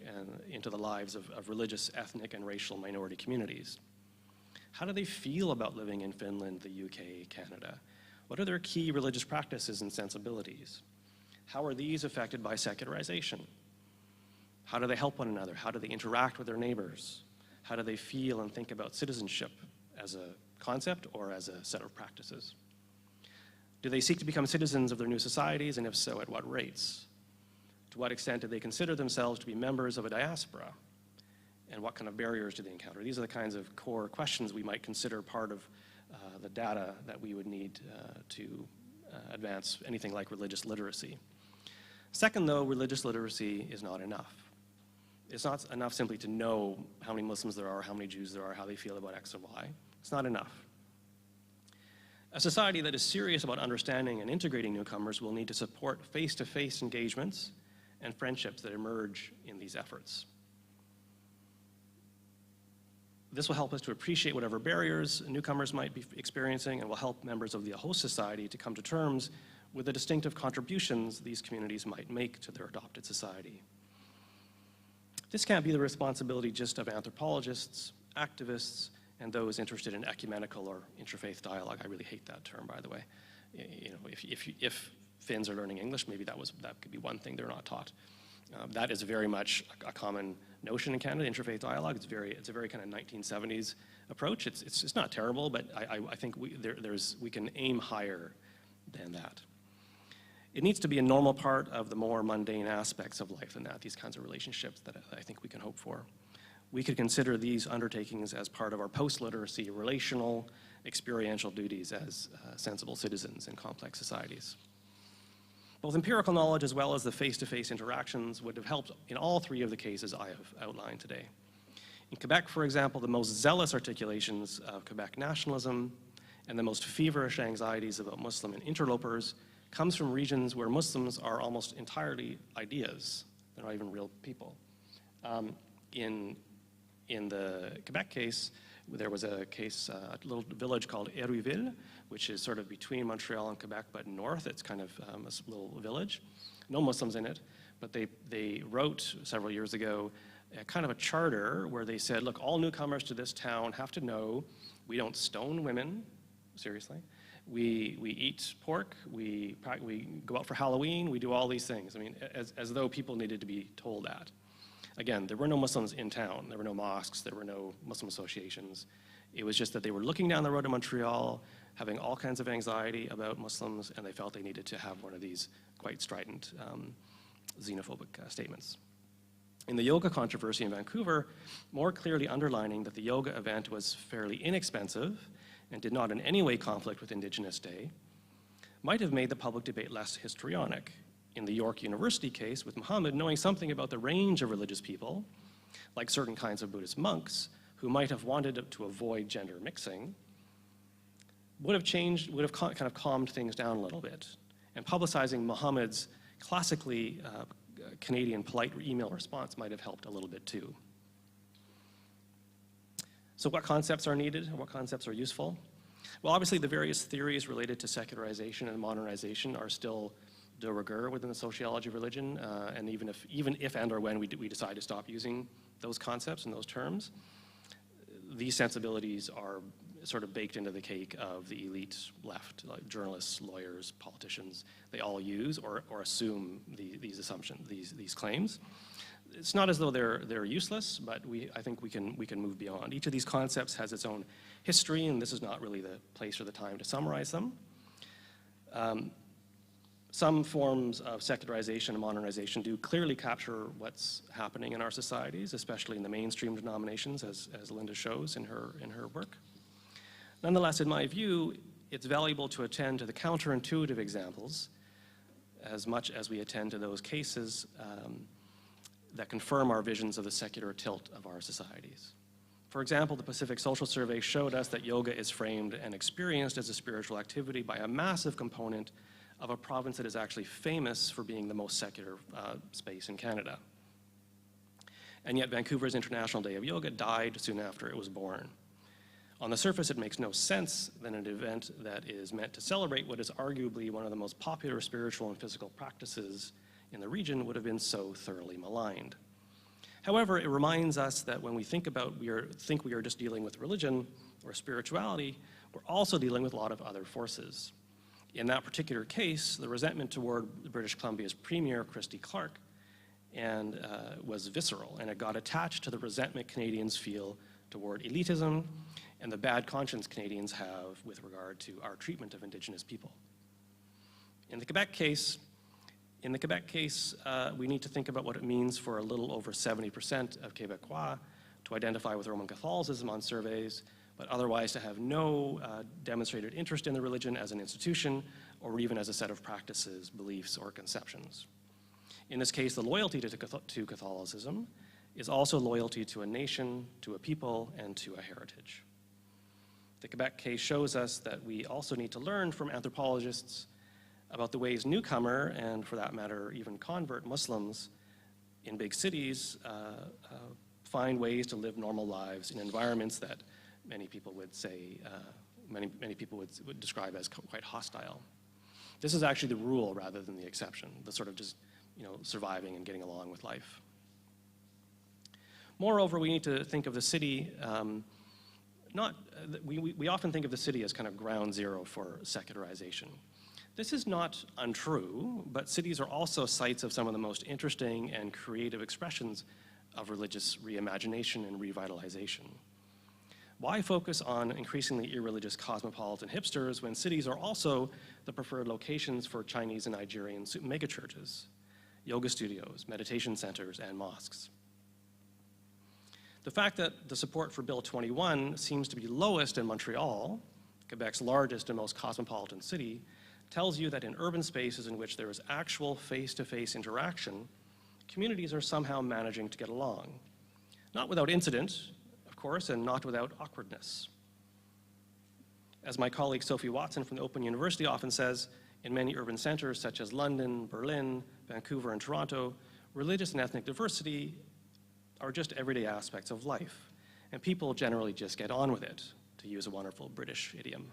into the lives of religious, ethnic, and racial minority communities. How do they feel about living in Finland, the UK, Canada? What are their key religious practices and sensibilities? How are these affected by secularization? How do they help one another? How do they interact with their neighbors? How do they feel and think about citizenship as a concept or as a set of practices? Do they seek to become citizens of their new societies, and if so, at what rates? To what extent do they consider themselves to be members of a diaspora? And what kind of barriers do they encounter? These are the kinds of core questions we might consider part of the data that we would need to advance anything like religious literacy. Second, though, religious literacy is not enough. It's not enough simply to know how many Muslims there are, how many Jews there are, how they feel about X or Y. It's not enough. A society that is serious about understanding and integrating newcomers will need to support face-to-face engagements and friendships that emerge in these efforts. This will help us to appreciate whatever barriers newcomers might be experiencing, and will help members of the host society to come to terms with the distinctive contributions these communities might make to their adopted society. This can't be the responsibility just of anthropologists, activists, and those interested in ecumenical or interfaith dialogue. I really hate that term, by the way. You know, if Finns are learning English, maybe that could be one thing they're not taught. That is very much a common notion in Canada, interfaith dialogue. It's a very kind of 1970s approach. It's not terrible, but I think we can aim higher than that. It needs to be a normal part of the more mundane aspects of life than that, these kinds of relationships that I think we can hope for. We could consider these undertakings as part of our post-literacy relational, experiential duties as sensible citizens in complex societies. Both empirical knowledge as well as the face-to-face interactions would have helped in all 3 of the cases I have outlined today. In Quebec, for example, the most zealous articulations of Quebec nationalism and the most feverish anxieties about Muslim and interlopers comes from regions where Muslims are almost entirely ideas. They're not even real people. In the Quebec case, there was a case, a little village called Irreligion, which is sort of between Montreal and Quebec, but north. It's kind of a little village. No Muslims in it, but they wrote several years ago a kind of a charter where they said, look, all newcomers to this town have to know we don't stone women, seriously. We eat pork, we go out for Halloween, we do all these things. I mean, as though people needed to be told that. Again, there were no Muslims in town. There were no mosques. There were no Muslim associations. It was just that they were looking down the road to Montreal, having all kinds of anxiety about Muslims, and they felt they needed to have one of these quite strident xenophobic statements. In the yoga controversy in Vancouver, more clearly underlining that the yoga event was fairly inexpensive and did not in any way conflict with Indigenous Day, might have made the public debate less histrionic. In the York University case with Muhammad, knowing something about the range of religious people, like certain kinds of Buddhist monks, who might have wanted to avoid gender mixing, would have kind of calmed things down a little bit. And publicizing Muhammad's classically Canadian polite email response might have helped a little bit too. So what concepts are needed and what concepts are useful? Well, obviously the various theories related to secularization and modernization are still de rigueur within the sociology of religion, and even if and or when we decide to stop using those concepts and those terms, these sensibilities are sort of baked into the cake of the elite left, like journalists, lawyers, politicians. They all use or assume these assumptions, these claims. It's not as though they're useless, but I think we can move beyond. Each of these concepts has its own history, and this is not really the place or the time to summarize them. Some forms of secularization and modernization do clearly capture what's happening in our societies, especially in the mainstream denominations, as Linda shows in her work. Nonetheless, in my view, it's valuable to attend to the counterintuitive examples as much as we attend to those cases that confirm our visions of the secular tilt of our societies. For example, the Pacific Social Survey showed us that yoga is framed and experienced as a spiritual activity by a massive component of a province that is actually famous for being the most secular space in Canada. And yet Vancouver's International Day of Yoga died soon after it was born. On the surface, it makes no sense that an event that is meant to celebrate what is arguably one of the most popular spiritual and physical practices in the region would have been so thoroughly maligned. However, it reminds us that when we think we are just dealing with religion or spirituality, we're also dealing with a lot of other forces. In that particular case, the resentment toward British Columbia's Premier, Christy Clark, was visceral, and it got attached to the resentment Canadians feel toward elitism and the bad conscience Canadians have with regard to our treatment of Indigenous people. In the Quebec case, we need to think about what it means for a little over 70% of Quebecois to identify with Roman Catholicism on surveys, but otherwise to have no demonstrated interest in the religion as an institution or even as a set of practices, beliefs, or conceptions. In this case, the loyalty to Catholicism is also loyalty to a nation, to a people, and to a heritage. The Quebec case shows us that we also need to learn from anthropologists about the ways newcomer, and for that matter, even convert Muslims in big cities find ways to live normal lives in environments that many people would say, many people would describe as quite hostile. This is actually the rule rather than the exception, the sort of just, surviving and getting along with life. Moreover, we need to think of the city, we often think of the city as kind of ground zero for secularization. This is not untrue, but cities are also sites of some of the most interesting and creative expressions of religious reimagination and revitalization. Why focus on increasingly irreligious cosmopolitan hipsters when cities are also the preferred locations for Chinese and Nigerian megachurches, yoga studios, meditation centers, and mosques? The fact that the support for Bill 21 seems to be lowest in Montreal, Quebec's largest and most cosmopolitan city, tells you that in urban spaces in which there is actual face-to-face interaction, communities are somehow managing to get along. Not without incident, of course, and not without awkwardness. As my colleague Sophie Watson from the Open University often says, in many urban centers such as London, Berlin, Vancouver, and Toronto, religious and ethnic diversity are just everyday aspects of life, and people generally just get on with it, to use a wonderful British idiom.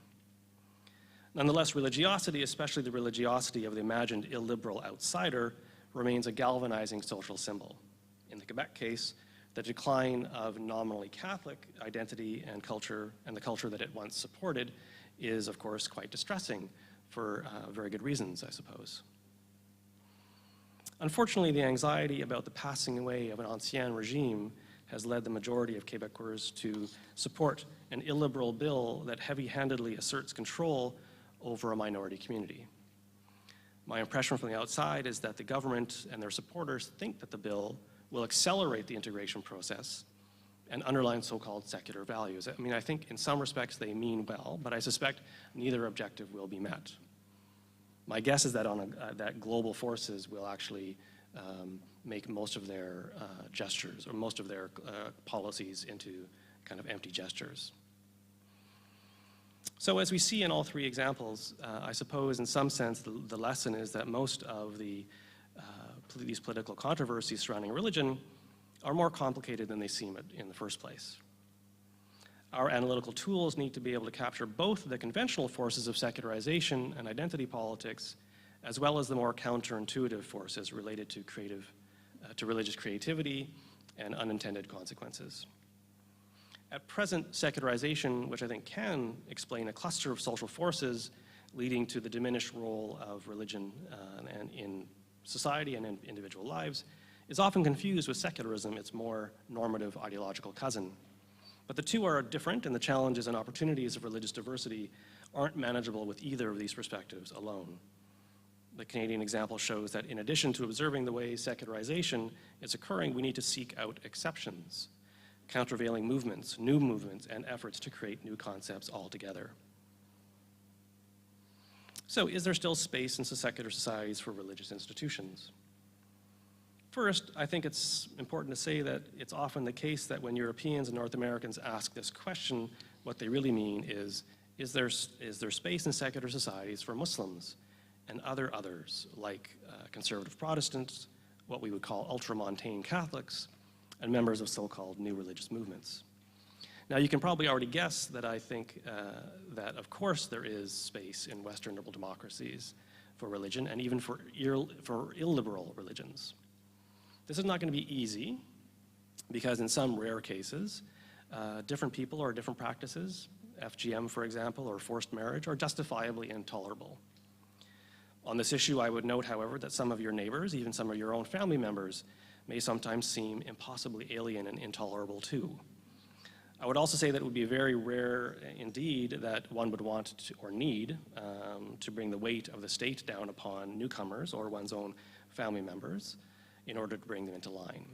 Nonetheless, religiosity, especially the religiosity of the imagined illiberal outsider, remains a galvanizing social symbol. In the Quebec case, the decline of nominally Catholic identity and culture, and the culture that it once supported, is of course quite distressing for very good reasons, I suppose. Unfortunately, the anxiety about the passing away of an ancien regime has led the majority of Quebecers to support an illiberal bill that heavy-handedly asserts control over a minority community. My impression from the outside is that the government and their supporters think that the bill will accelerate the integration process and underline so-called secular values. I mean, I think in some respects they mean well, but I suspect neither objective will be met. My guess is that that global forces will actually make most of their gestures or most of their policies into kind of empty gestures. So as we see in all three examples, I suppose in some sense the lesson is that most of these political controversies surrounding religion are more complicated than they seem in the first place. Our analytical tools need to be able to capture both the conventional forces of secularization and identity politics, as well as the more counterintuitive forces related to religious creativity and unintended consequences. At present, secularization, which I think can explain a cluster of social forces leading to the diminished role of religion in society and in individual lives, is often confused with secularism, its more normative ideological cousin. But the two are different, and the challenges and opportunities of religious diversity aren't manageable with either of these perspectives alone. The Canadian example shows that in addition to observing the way secularization is occurring, we need to seek out exceptions, countervailing movements, new movements, and efforts to create new concepts altogether. So, is there still space in secular societies for religious institutions? First, I think it's important to say that it's often the case that when Europeans and North Americans ask this question, what they really mean is there space in secular societies for Muslims and other others, like conservative Protestants, what we would call ultramontane Catholics, and members of so-called new religious movements? Now, you can probably already guess that I think that, of course, there is space in Western liberal democracies for religion, and even for illiberal religions. This is not going to be easy, because in some rare cases, different people or different practices, FGM, for example, or forced marriage, are justifiably intolerable. On this issue, I would note, however, that some of your neighbors, even some of your own family members, may sometimes seem impossibly alien and intolerable too. I would also say that it would be very rare indeed that one would want to, or need to bring the weight of the state down upon newcomers or one's own family members in order to bring them into line.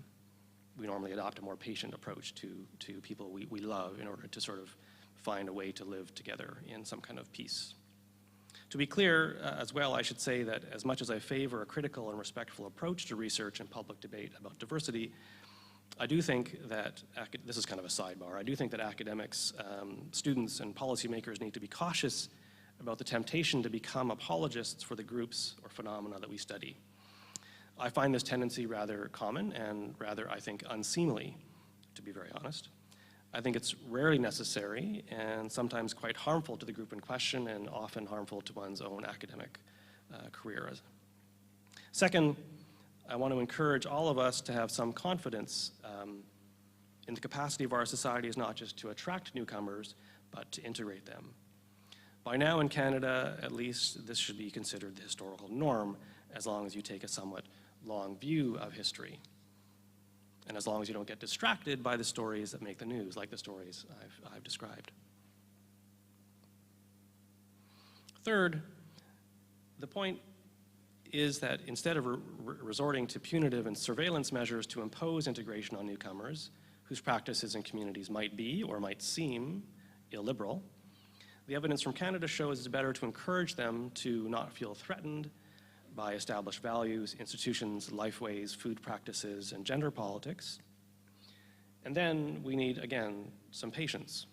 We normally adopt a more patient approach to people we love in order to sort of find a way to live together in some kind of peace. To be clear as well, I should say that as much as I favor a critical and respectful approach to research and public debate about diversity, I do think that, this is kind of a sidebar, I do think that academics, students, and policymakers need to be cautious about the temptation to become apologists for the groups or phenomena that we study. I find this tendency rather common and rather, I think, unseemly, to be very honest. I think it's rarely necessary and sometimes quite harmful to the group in question and often harmful to one's own academic career. Second, I want to encourage all of us to have some confidence in the capacity of our societies not just to attract newcomers, but to integrate them. By now in Canada, at least, this should be considered the historical norm as long as you take a somewhat long view of history. And as long as you don't get distracted by the stories that make the news, like the stories I've described. Third, the point is that instead of resorting to punitive and surveillance measures to impose integration on newcomers, whose practices and communities might be or might seem illiberal, the evidence from Canada shows it's better to encourage them to not feel threatened by established values, institutions, lifeways, food practices, and gender politics. And then we need, again, some patience.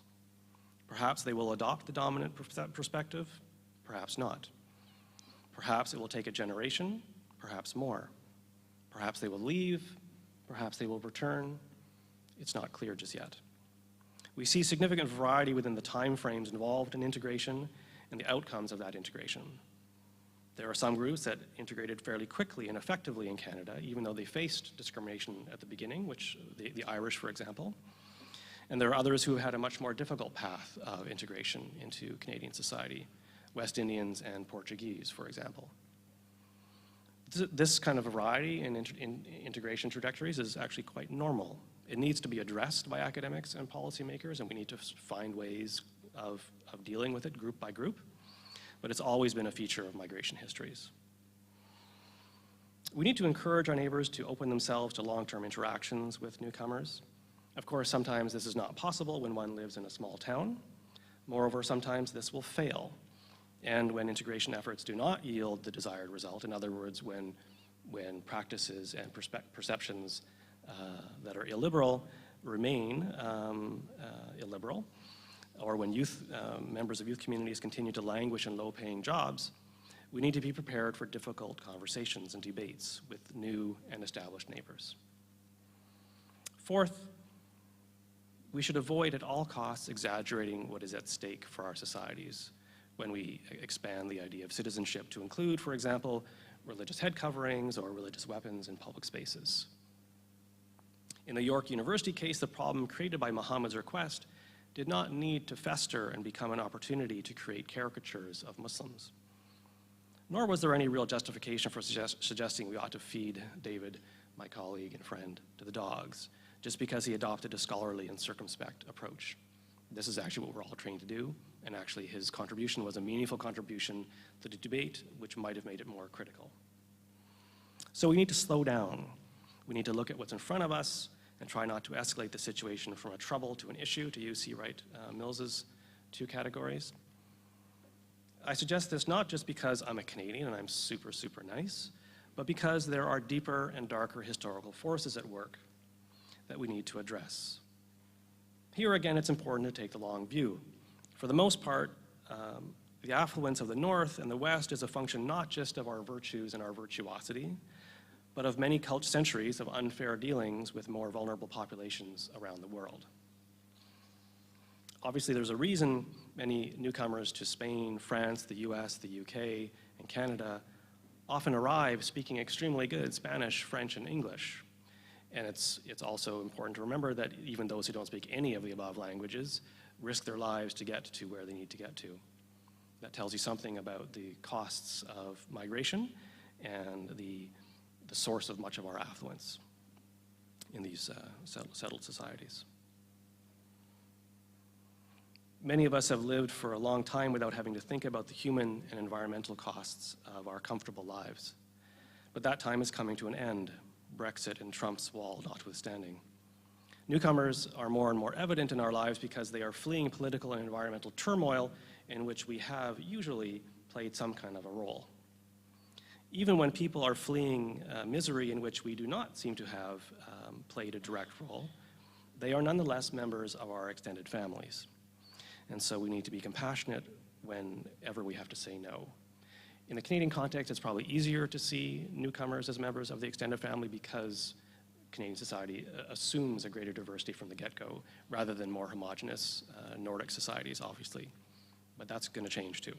Perhaps they will adopt the dominant perspective, perhaps not. Perhaps it will take a generation, perhaps more. Perhaps they will leave, perhaps they will return. It's not clear just yet. We see significant variety within the time frames involved in integration and the outcomes of that integration. There are some groups that integrated fairly quickly and effectively in Canada, even though they faced discrimination at the beginning, which the Irish, for example. And there are others who had a much more difficult path of integration into Canadian society, West Indians and Portuguese, for example. This kind of variety in integration trajectories is actually quite normal. It needs to be addressed by academics and policymakers, and we need to find ways of dealing with it group by group. But it's always been a feature of migration histories. We need to encourage our neighbors to open themselves to long-term interactions with newcomers. Of course, sometimes this is not possible when one lives in a small town. Moreover, sometimes this will fail. And when integration efforts do not yield the desired result, in other words, when practices and perceptions that are illiberal remain illiberal, or when members of youth communities continue to languish in low-paying jobs, we need to be prepared for difficult conversations and debates with new and established neighbors. Fourth, we should avoid at all costs exaggerating what is at stake for our societies. when we expand the idea of citizenship to include, for example, religious head coverings or religious weapons in public spaces. In the York University case, the problem created by Muhammad's request did not need to fester and become an opportunity to create caricatures of Muslims. Nor was there any real justification for suggesting we ought to feed David, my colleague and friend, to the dogs, just because he adopted a scholarly and circumspect approach. This is actually what we're all trained to do, and actually his contribution was a meaningful contribution to the debate, which might have made it more critical. So we need to slow down. We need to look at what's in front of us and try not to escalate the situation from a trouble to an issue, to use C. Wright Mills's two categories. I suggest this not just because I'm a Canadian and I'm super, super nice, but because there are deeper and darker historical forces at work that we need to address. Here again, it's important to take the long view. For the most part, the affluence of the North and the West is a function not just of our virtues and our virtuosity, but of many centuries of unfair dealings with more vulnerable populations around the world. Obviously, there's a reason many newcomers to Spain, France, the US, the UK, and Canada often arrive speaking extremely good Spanish, French, and English. And it's also important to remember that even those who don't speak any of the above languages risk their lives to get to where they need to get to. That tells you something about the costs of migration and the source of much of our affluence in these settled societies. Many of us have lived for a long time without having to think about the human and environmental costs of our comfortable lives. But that time is coming to an end, Brexit and Trump's wall notwithstanding. Newcomers are more and more evident in our lives because they are fleeing political and environmental turmoil in which we have usually played some kind of a role. Even when people are fleeing misery in which we do not seem to have played a direct role, they are nonetheless members of our extended families. And so we need to be compassionate whenever we have to say no. In the Canadian context, it's probably easier to see newcomers as members of the extended family because Canadian society assumes a greater diversity from the get-go rather than more homogenous Nordic societies, obviously. But that's going to change too.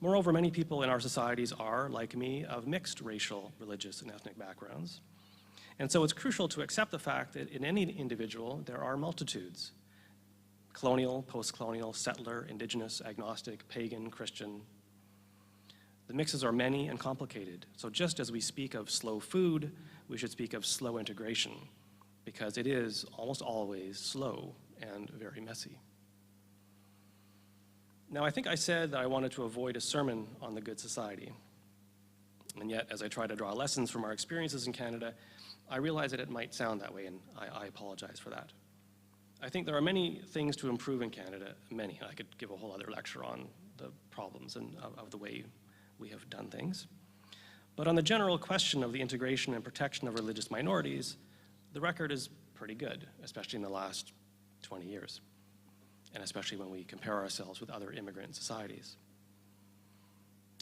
Moreover, many people in our societies are, like me, of mixed racial, religious, and ethnic backgrounds. And so it's crucial to accept the fact that in any individual, there are multitudes: colonial, post-colonial, settler, indigenous, agnostic, pagan, Christian. The mixes are many and complicated. So just as we speak of slow food, we should speak of slow integration, because it is almost always slow and very messy. Now, I think I said that I wanted to avoid a sermon on the good society. And yet, as I try to draw lessons from our experiences in Canada, I realize that it might sound that way, and I apologize for that. I think there are many things to improve in Canada, many. I could give a whole other lecture on the problems and of the way we have done things. But on the general question of the integration and protection of religious minorities, the record is pretty good, especially in the last 20 years, and especially when we compare ourselves with other immigrant societies.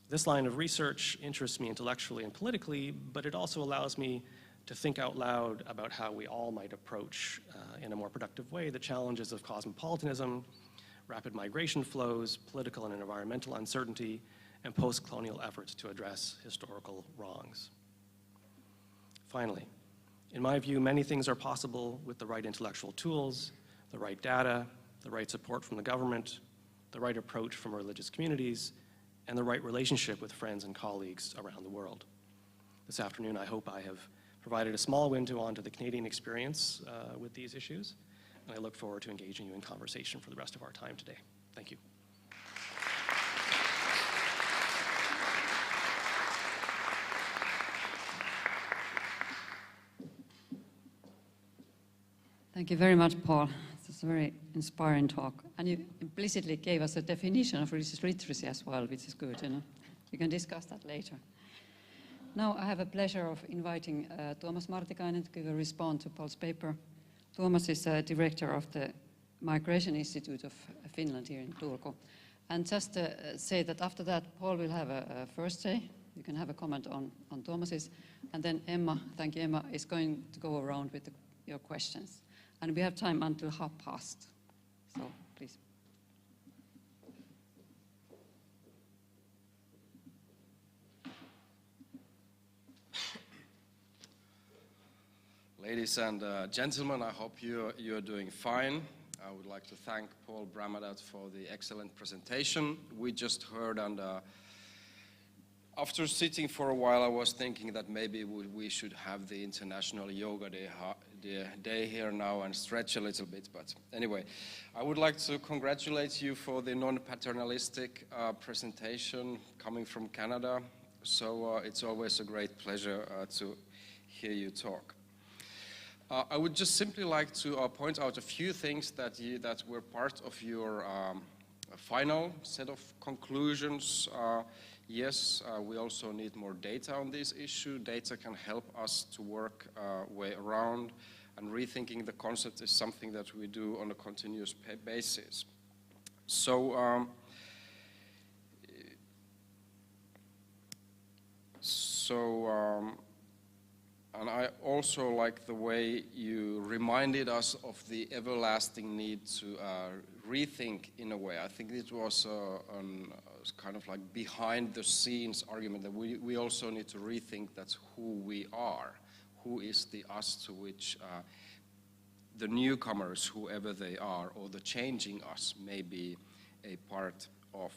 This line of research interests me intellectually and politically, but it also allows me to think out loud about how we all might approach, in a more productive way, the challenges of cosmopolitanism, rapid migration flows, political and environmental uncertainty, and post-colonial efforts to address historical wrongs. Finally, in my view, many things are possible with the right intellectual tools, the right data, the right support from the government, the right approach from religious communities, and the right relationship with friends and colleagues around the world. This afternoon, I hope I have provided a small window onto the Canadian experience with these issues, and I look forward to engaging you in conversation for the rest of our time today. Thank you. Thank you very much, Paul. This is a very inspiring talk. And you implicitly gave us a definition of religious literacy as well, which is good. We can discuss that later. Now I have a pleasure of inviting Tuomas Martikainen to give a response to Paul's paper. Tuomas is director of the Migration Institute of Finland here in Turku. And just say that after that, Paul will have a first say. You can have a comment on Tuomas's. And then Emma, thank you, Emma, is going to go around with your questions. And we have time until past. So, please. Ladies and gentlemen, I hope you're doing fine. I would like to thank Paul Bramadat for the excellent presentation we just heard, and after sitting for a while I was thinking that maybe we should have the International Yoga Day here now and stretch a little bit, but anyway, I would like to congratulate you for the non-paternalistic presentation coming from Canada, so it's always a great pleasure to hear you talk. I would just simply like to point out a few things that were part of your final set of conclusions. Yes, we also need more data on this issue. Data can help us to work way around, and rethinking the concept is something that we do on a continuous basis. So, and I also like the way you reminded us of the everlasting need to rethink in a way. I think it was kind of like behind the scenes argument that we also need to rethink that's who we are. Who is the us to which the newcomers, whoever they are, or the changing us may be a part of.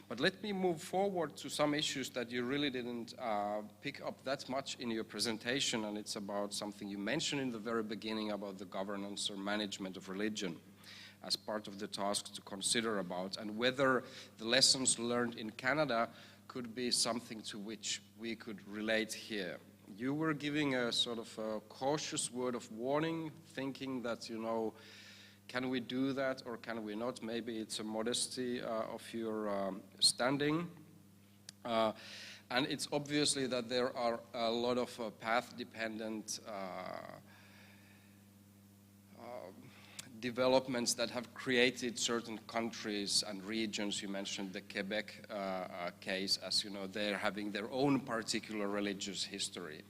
But let me move forward to some issues that you really didn't pick up that much in your presentation, and it's about something you mentioned in the very beginning about the governance or management of religion as part of the task to consider about, and whether the lessons learned in Canada could be something to which we could relate here. You were giving a sort of a cautious word of warning, thinking that, you know, can we do that or can we not? Maybe it's a modesty of your standing. And it's obviously that there are a lot of path-dependent developments that have created certain countries and regions. You mentioned the Quebec case, as you know, they're having their own particular religious history.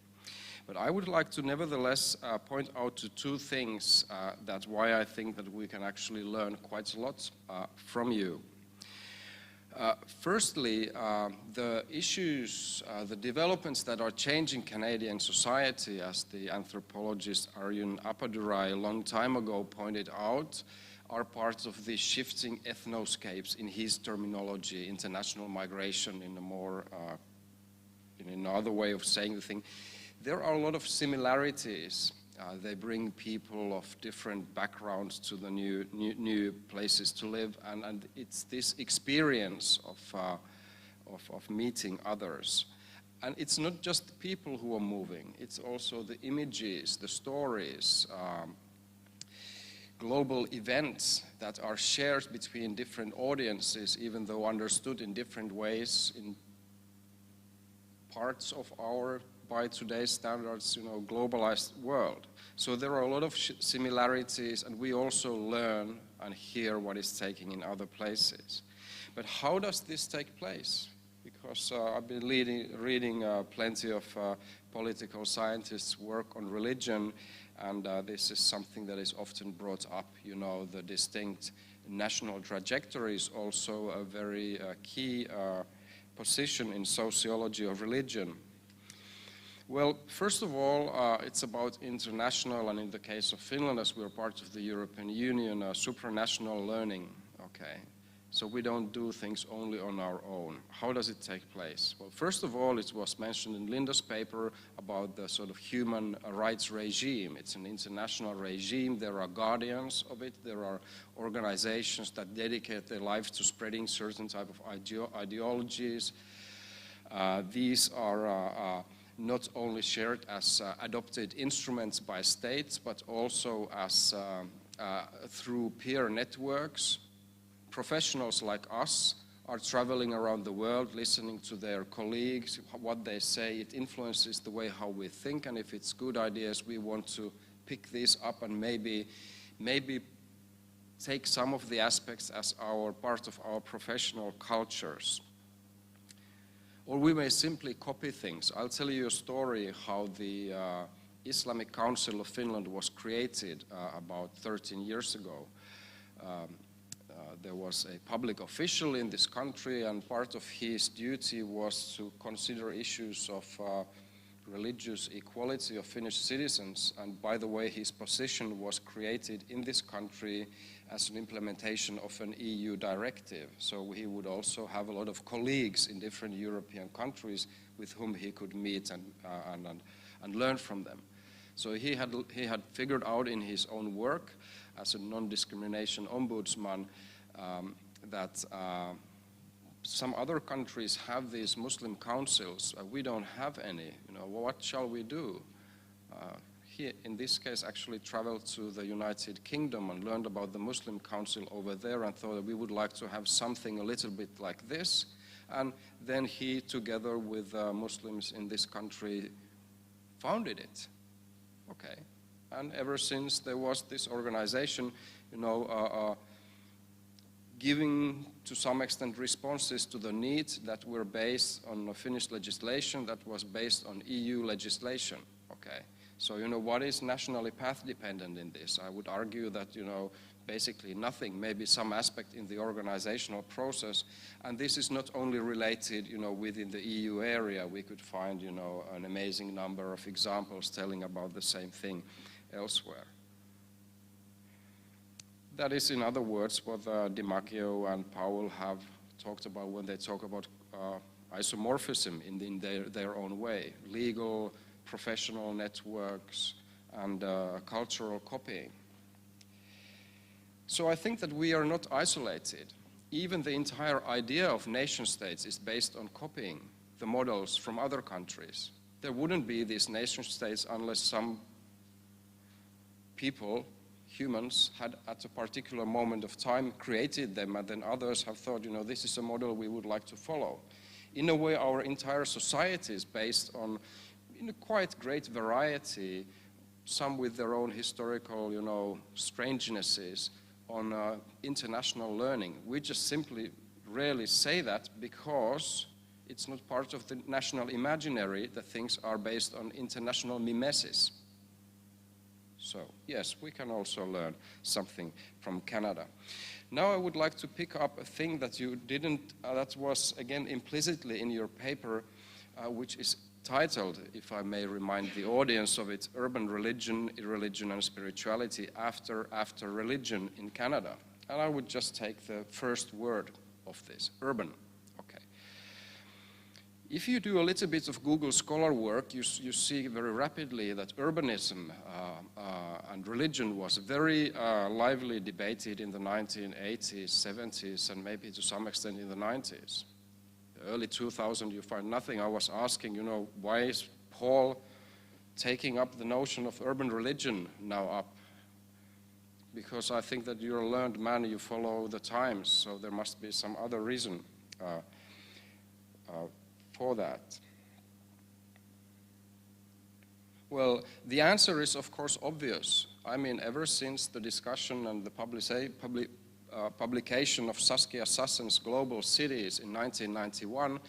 But I would like to nevertheless point out to two things that's why I think that we can actually learn quite a lot from you. Firstly, the issues, the developments that are changing Canadian society, as the anthropologist Arjun Appadurai a long time ago pointed out, are part of the shifting ethnoscapes, in his terminology, international migration in a more, in another way of saying the thing. There are a lot of similarities. They bring people of different backgrounds to the new places to live, and it's this experience of meeting others. And it's not just the people who are moving, it's also the images, the stories, global events that are shared between different audiences, even though understood in different ways in parts of our, by today's standards, you know, globalized world. So there are a lot of similarities, and we also learn and hear what is taking in other places. But how does this take place? Because I've been reading plenty of political scientists' work on religion, and this is something that is often brought up. You know, the distinct national trajectory is also a very key position in sociology of religion. Well, first of all, it's about international, and in the case of Finland, as we're part of the European Union, supranational learning, okay? So we don't do things only on our own. How does it take place? Well, first of all, it was mentioned in Linda's paper about the sort of human rights regime. It's an international regime. There are guardians of it. There are organizations that dedicate their life to spreading certain type of ideologies. These are not only shared as adopted instruments by states, but also as through peer networks. Professionals like us are traveling around the world, listening to their colleagues, what they say. It influences the way how we think, and if it's good ideas, we want to pick these up and maybe take some of the aspects as our part of our professional cultures. Or we may simply copy things. I'll tell you a story how the Islamic Council of Finland was created about 13 years ago. There was a public official in this country, and part of his duty was to consider issues of religious equality of Finnish citizens, and by the way, his position was created in this country as an implementation of an EU directive. So he would also have a lot of colleagues in different European countries with whom he could meet and learn from them. So he had figured out in his own work as a non-discrimination ombudsman that some other countries have these Muslim councils. We don't have any. You know, what shall we do? He, in this case, actually traveled to the United Kingdom and learned about the Muslim Council over there and thought that we would like to have something a little bit like this. And then he, together with Muslims in this country, founded it. Okay. And ever since there was this organization, you know, giving to some extent responses to the needs that were based on Finnish legislation that was based on EU legislation. Okay. So, you know, what is nationally path dependent in this? I would argue that, you know, basically nothing, maybe some aspect in the organizational process. And this is not only related, you know, within the EU area. We could find, you know, an amazing number of examples telling about the same thing elsewhere. That is, in other words, what DiMaggio and Powell have talked about when they talk about isomorphism in their own way. Legal, professional networks, and cultural copying. So I think that we are not isolated. Even the entire idea of nation states is based on copying the models from other countries. There wouldn't be these nation states unless some people, humans, had at a particular moment of time created them, and then others have thought, you know, this is a model we would like to follow. In a way, our entire society is based on in a quite great variety, some with their own historical, you know, strangenesses on international learning. We just simply rarely say that because it's not part of the national imaginary that things are based on international mimesis. So, yes, we can also learn something from Canada. Now I would like to pick up a thing that you didn't, that was again implicitly in your paper, which is titled, if I may remind the audience of it, Urban Religion, Irreligion and Spirituality after Religion in Canada. And I would just take the first word of this, urban. Okay. If you do a little bit of Google Scholar work, you see very rapidly that urbanism and religion was very lively debated in the 1980s, 70s, and maybe to some extent in the 90s. Early 2000, you find nothing. I was asking, you know, why is Paul taking up the notion of urban religion now up? Because I think that you're a learned man, you follow the times, so there must be some other reason for that. Well, the answer is, of course, obvious. I mean, ever since the discussion and the publication of Saskia Sassen's Global Cities in 1991,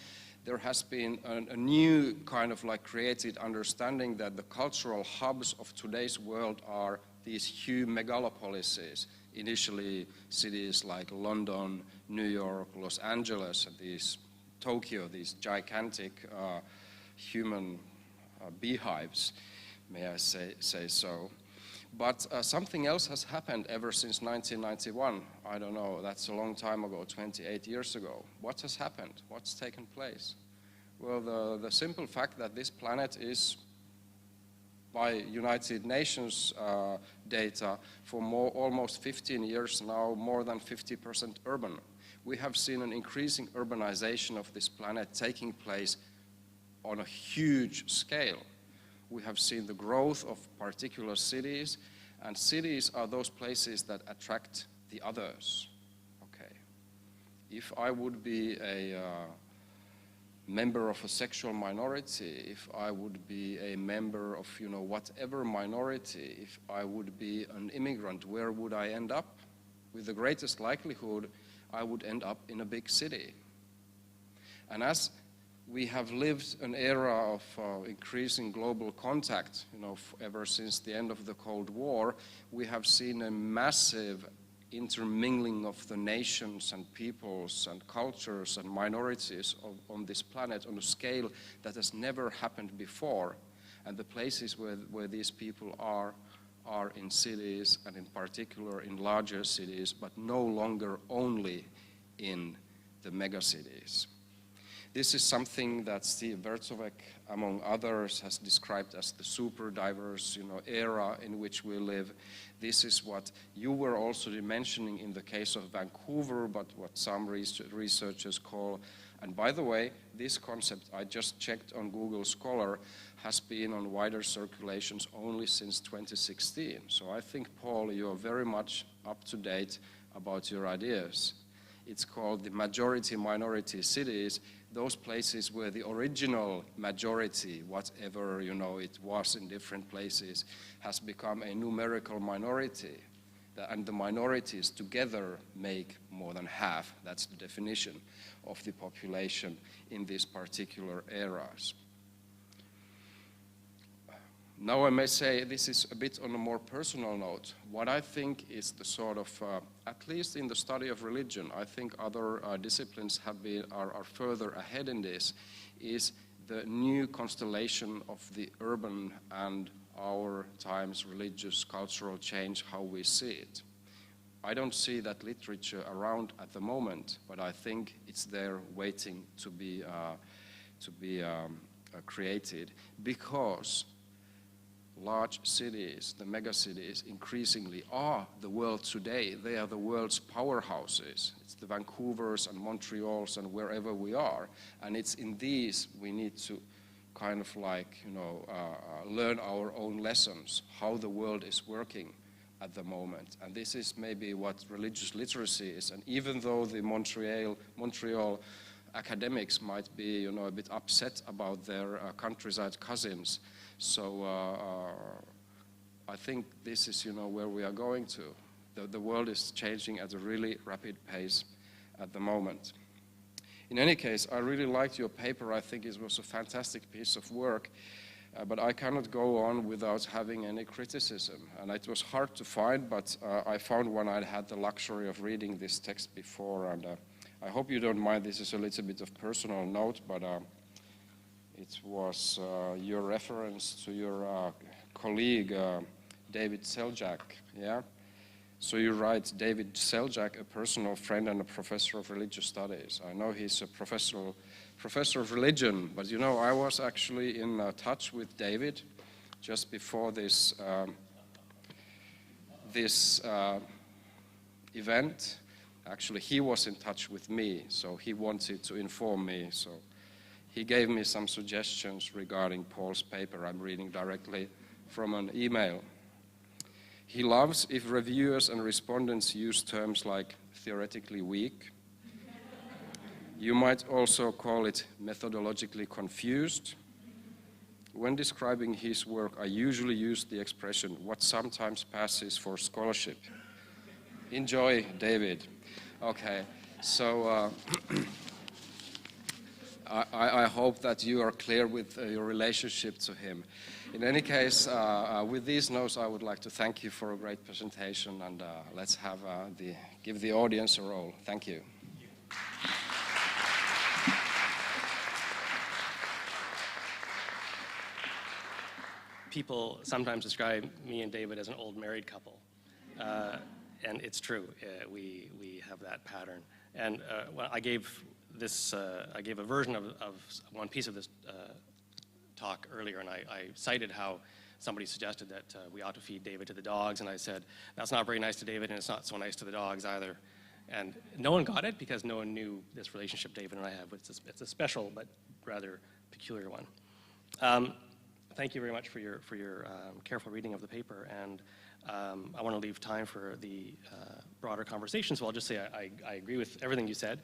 there has been a new kind of like created understanding that the cultural hubs of today's world are these huge megalopolises. Initially, cities like London, New York, Los Angeles, and these Tokyo, these gigantic human beehives, may I say so. But something else has happened ever since 1991. I don't know, that's a long time ago, 28 years ago. What has happened? What's taken place? Well, the simple fact that this planet is, by United Nations data, for almost 15 years now, more than 50% urban. We have seen an increasing urbanization of this planet taking place on a huge scale. We have seen the growth of particular cities, and cities are those places that attract the others. Okay. If I would be a member of a sexual minority, if I would be a member of, you know, whatever minority, if I would be an immigrant, where would I end up? With the greatest likelihood, I would end up in a big city. And as we have lived an era of increasing global contact, you know, ever since the end of the Cold War, we have seen a massive intermingling of the nations and peoples and cultures and minorities on this planet on a scale that has never happened before. And the places where these people are in cities, and in particular in larger cities, but no longer only in the megacities. This is something that Steve Vercovec, among others, has described as the super diverse, era in which we live. This is what you were also mentioning in the case of Vancouver, but what some researchers call, and by the way, this concept, I just checked on Google Scholar, has been on wider circulations only since 2016. So I think, Paul, you are very much up to date about your ideas. It's called the majority-minority cities, those places where the original majority, whatever it was in different places, has become a numerical minority. And the minorities together make more than half. That's the definition of the population in these particular eras. Now I may say this is a bit on a more personal note. What I think is the sort of, at least in the study of religion, I think other disciplines are further ahead in this, is the new constellation of the urban and our times religious cultural change, how we see it. I don't see that literature around at the moment, but I think it's there waiting to be created, because large cities, the megacities, increasingly are the world today. They are the world's powerhouses. It's the Vancouvers and Montreals and wherever we are. And it's in these we need to kind of learn our own lessons, how the world is working at the moment. And this is maybe what religious literacy is. And even though the Montreal academics might be, a bit upset about their countryside cousins, so I think this is, where we are going to. The world is changing at a really rapid pace at the moment. In any case, I really liked your paper. I think it was a fantastic piece of work, but I cannot go on without having any criticism. And it was hard to find, but I found one. I had the luxury of reading this text before, and I hope you don't mind. This is a little bit of personal note, but it was your reference to your colleague, David Seljak, yeah? So you write, David Seljak, a personal friend and a professor of religious studies. I know he's a professor of religion, but I was actually in touch with David just before this event. Actually, he was in touch with me, so he wanted to inform me. So he gave me some suggestions regarding Paul's paper. I'm reading directly from an email. He loves if reviewers and respondents use terms like theoretically weak. You might also call it methodologically confused. When describing his work, I usually use the expression, what sometimes passes for scholarship. Enjoy, David. Okay, so I hope that you are clear with your relationship to him. In any case, with these notes, I would like to thank you for a great presentation, and let's have give the audience a roll. Thank you. People sometimes describe me and David as an old married couple, and it's true. We have that pattern. And well, I gave a version of one piece of this talk earlier, and I cited how somebody suggested that we ought to feed David to the dogs, and I said, that's not very nice to David, and it's not so nice to the dogs either. And no one got it because no one knew this relationship David and I have. It's a special but rather peculiar one. Thank you very much for your careful reading of the paper, and I want to leave time for the broader conversation, so I'll just say I agree with everything you said,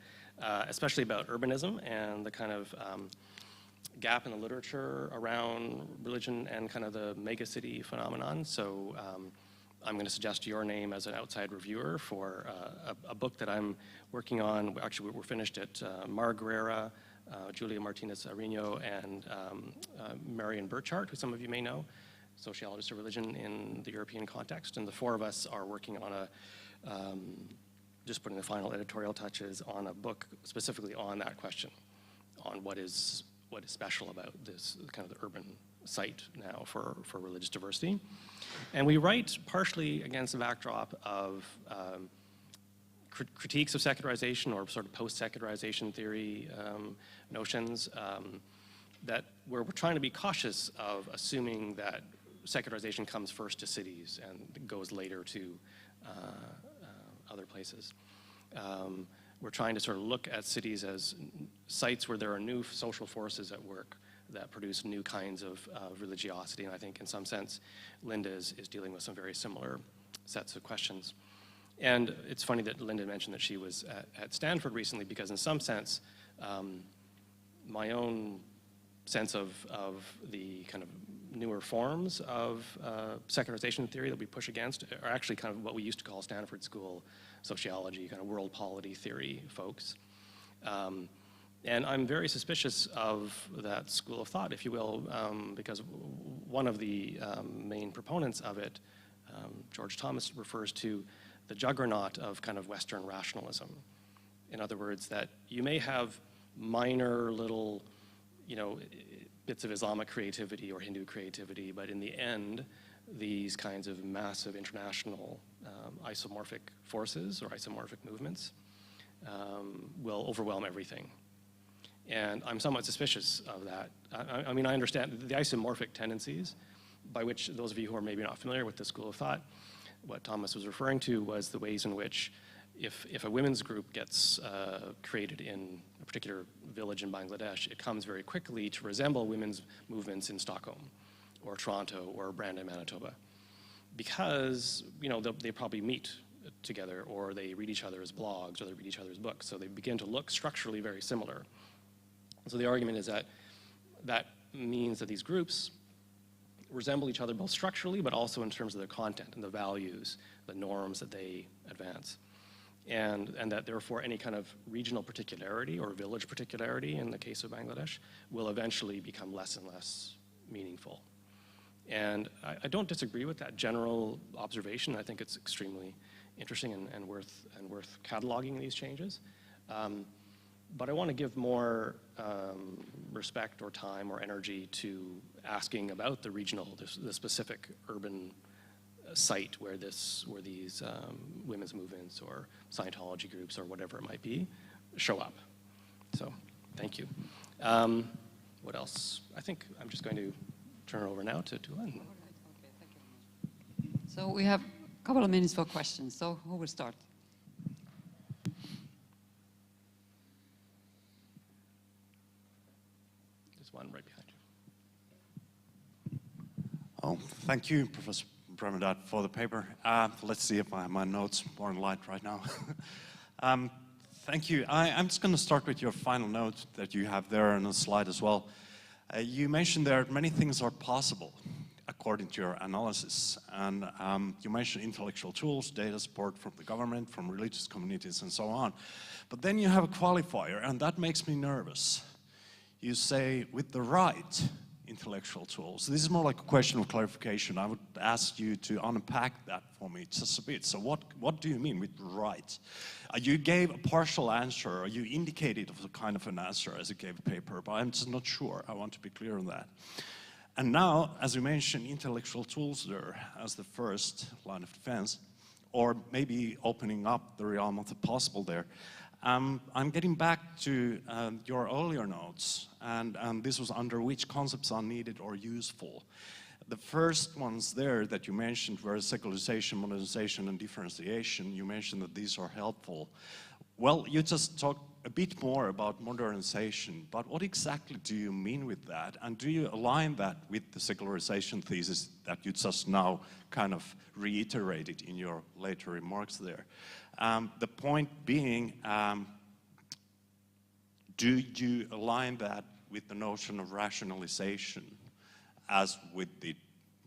especially about urbanism and the kind of gap in the literature around religion and kind of the megacity phenomenon. So I'm going to suggest your name as an outside reviewer for a book that I'm working on. Actually, we're finished it. Marguera, Julia Martinez-Arino, and Marion Burchart, who some of you may know, sociologist of religion in the European context. And the four of us are working on just putting the final editorial touches on a book specifically on that question, on what is special about this kind of the urban site now for religious diversity. And we write partially against the backdrop of critiques of secularization or sort of post-secularization theory notions where we're trying to be cautious of assuming that secularization comes first to cities and goes later to other places. We're trying to sort of look at cities as sites where there are new social forces at work that produce new kinds of religiosity, and I think in some sense Linda is dealing with some very similar sets of questions. And it's funny that Linda mentioned that she was at Stanford recently, because in some sense my own sense of the kind of newer forms of secularization theory that we push against are actually kind of what we used to call Stanford School sociology, kind of world polity theory folks. And I'm very suspicious of that school of thought, if you will, because one of the main proponents of it, George Thomas, refers to the juggernaut of kind of Western rationalism. In other words, that you may have minor little, bits of Islamic creativity or Hindu creativity, but in the end, these kinds of massive international isomorphic forces or isomorphic movements will overwhelm everything. And I'm somewhat suspicious of that. I mean, I understand the isomorphic tendencies, by which those of you who are maybe not familiar with the school of thought, what Thomas was referring to was the ways in which if a women's group gets created in a particular village in Bangladesh, it comes very quickly to resemble women's movements in Stockholm or Toronto or Brandon, Manitoba. Because, they probably meet together, or they read each other's blogs, or they read each other's books, so they begin to look structurally very similar. So the argument is that that means that these groups resemble each other both structurally, but also in terms of their content and the values, the norms that they advance. And that therefore any kind of regional particularity or village particularity in the case of Bangladesh will eventually become less and less meaningful. And I don't disagree with that general observation. I think it's extremely interesting and worth cataloging these changes. But I want to give more respect or time or energy to asking about the regional, the specific urban site where these women's movements or Scientology groups or whatever it might be show up. So, thank you. What else? I think I'm just going to turn it over now to Tuula. Okay, thank you. So we have a couple of minutes for questions. So who will start? There's one right behind you. Oh, thank you, Professor Bramadat, for the paper. Let's see if I have my notes more in light right now. Thank you. I'm just going to start with your final note that you have there on the slide as well. You mentioned there many things are possible according to your analysis. And you mentioned intellectual tools, data support from the government, from religious communities, and so on. But then you have a qualifier, and that makes me nervous. You say, with the right intellectual tools. This is more like a question of clarification. I would ask you to unpack that for me just a bit. So what do you mean with right? You gave a partial answer, or you indicated a kind of an answer as you gave a paper, but I'm just not sure. I want to be clear on that. And now, as you mentioned, intellectual tools there as the first line of defense, or maybe opening up the realm of the possible there. I'm getting back to your earlier notes, and this was under which concepts are needed or useful. The first ones there that you mentioned were secularization, modernization, and differentiation. You mentioned that these are helpful. Well, you just talked a bit more about modernization, but what exactly do you mean with that? And do you align that with the secularization thesis that you just now kind of reiterated in your later remarks there? The point being, do you align that with the notion of rationalization as with the,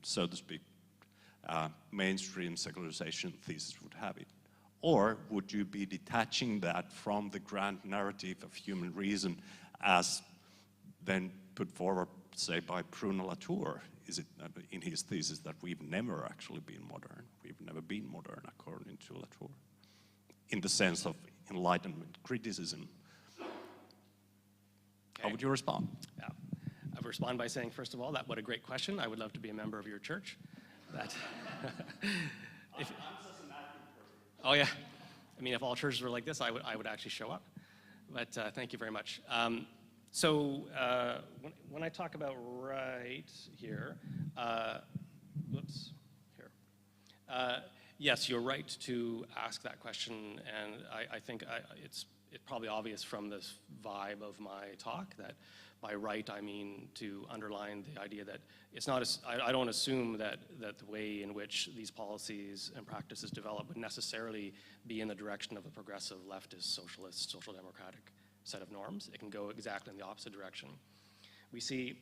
so to speak, mainstream secularization thesis would have it? Or would you be detaching that from the grand narrative of human reason as then put forward, say, by Bruno Latour? Is it in his thesis that we've never actually been modern? We've never been modern, according to Latour, in the sense of Enlightenment criticism. Okay. How would you respond? Yeah. would respond by saying, first of all, what a great question. I would love to be a member of your church. That oh yeah, I mean, if all churches were like this, I would actually show up. But thank you very much. So when I talk about right here, whoops, here. Yes, you're right to ask that question, and I think it's probably obvious from this vibe of my talk that by right I mean to underline the idea that it's not. I don't assume that the way in which these policies and practices develop would necessarily be in the direction of a progressive leftist, socialist, social democratic set of norms. It can go exactly in the opposite direction. We see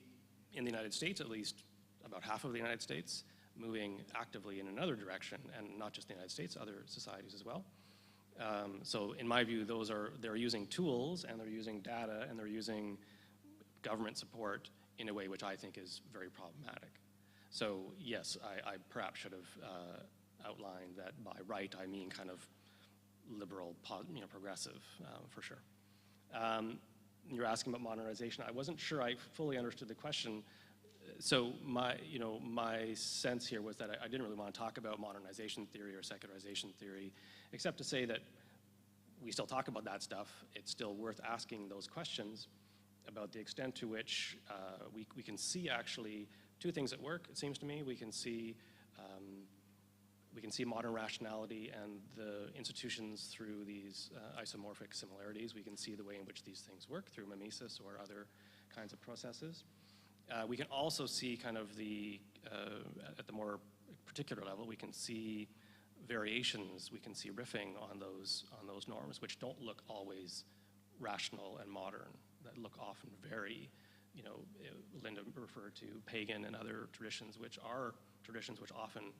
in the United States, at least about half of the United States, moving actively in another direction, and not just the United States, other societies as well. So in my view, they're using tools, and they're using data, and they're using government support in a way which I think is very problematic. So yes, I perhaps should have outlined that by right I mean kind of liberal, progressive, for sure. You're asking about modernization. I wasn't sure I fully understood the question. So my sense here was that I didn't really want to talk about modernization theory or secularization theory, except to say that we still talk about that stuff. It's still worth asking those questions about the extent to which we can see actually two things at work, it seems to me. We can see modern rationality and the institutions through these isomorphic similarities. We can see the way in which these things work through mimesis or other kinds of processes. We can also see kind of at the more particular level, we can see variations, we can see riffing on those norms, which don't look always rational and modern, that look often very, Linda referred to pagan and other traditions, which are traditions which often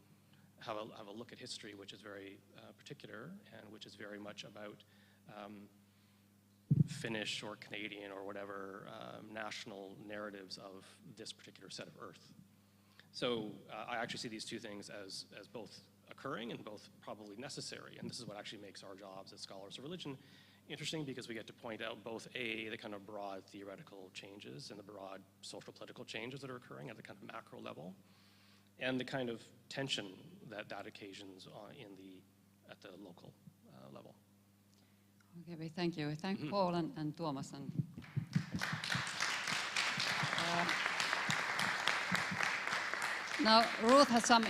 have a look at history which is very particular and which is very much about Finnish or Canadian or whatever national narratives of this particular set of Earth. So I actually see these two things as both occurring and both probably necessary, and this is what actually makes our jobs as scholars of religion interesting, because we get to point out both the kind of broad theoretical changes and the broad social political changes that are occurring at the kind of macro level, and the kind of tension that occasions at the local level. Okay, we thank you. We thank Paul and Tuomas. Now, Ruth has some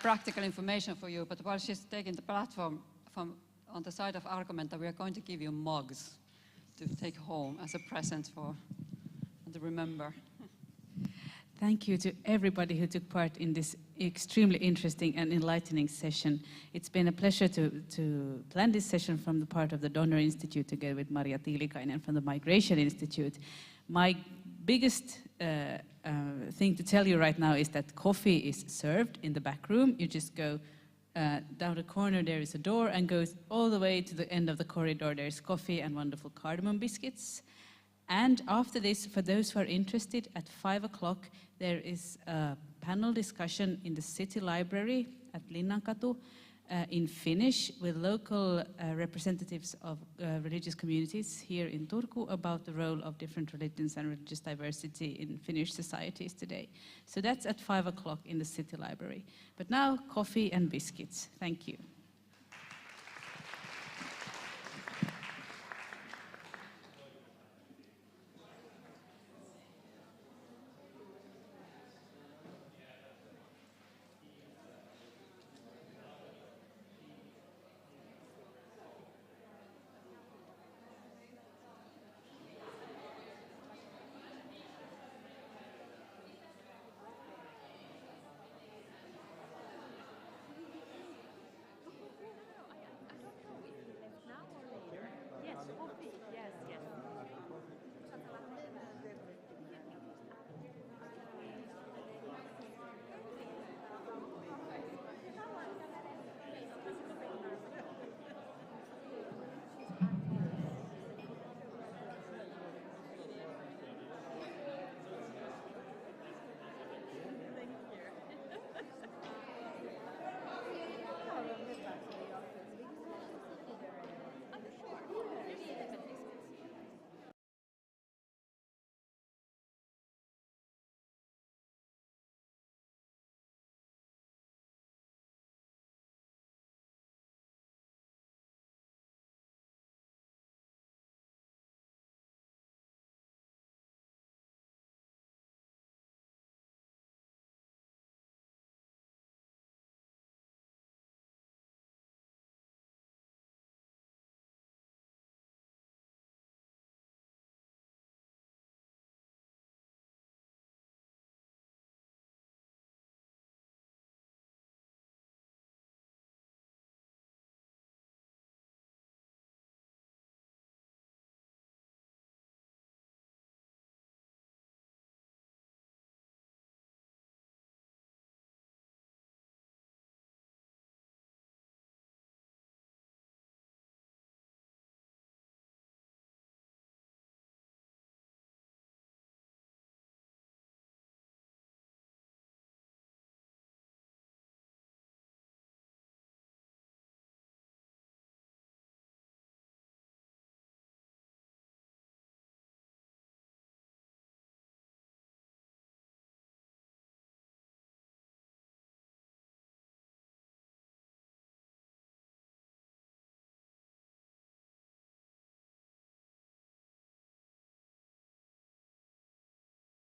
practical information for you, but while she's taking the platform on the side of Argumenta, we are going to give you mugs to take home as a present and to remember. Thank you to everybody who took part in this extremely interesting and enlightening session. It's been a pleasure to plan this session from the part of the Donner Institute together with Maria Tiilikainen from the Migration Institute. My biggest thing to tell you right now is that coffee is served in the back room. You just go down the corner, there is a door, and goes all the way to the end of the corridor. There is coffee and wonderful cardamom biscuits. And after this, for those who are interested, at 5 o'clock, there is a panel discussion in the City Library at Linnankatu in Finnish with local representatives of religious communities here in Turku about the role of different religions and religious diversity in Finnish societies today. So that's at 5 o'clock in the City Library. But now, coffee and biscuits. Thank you.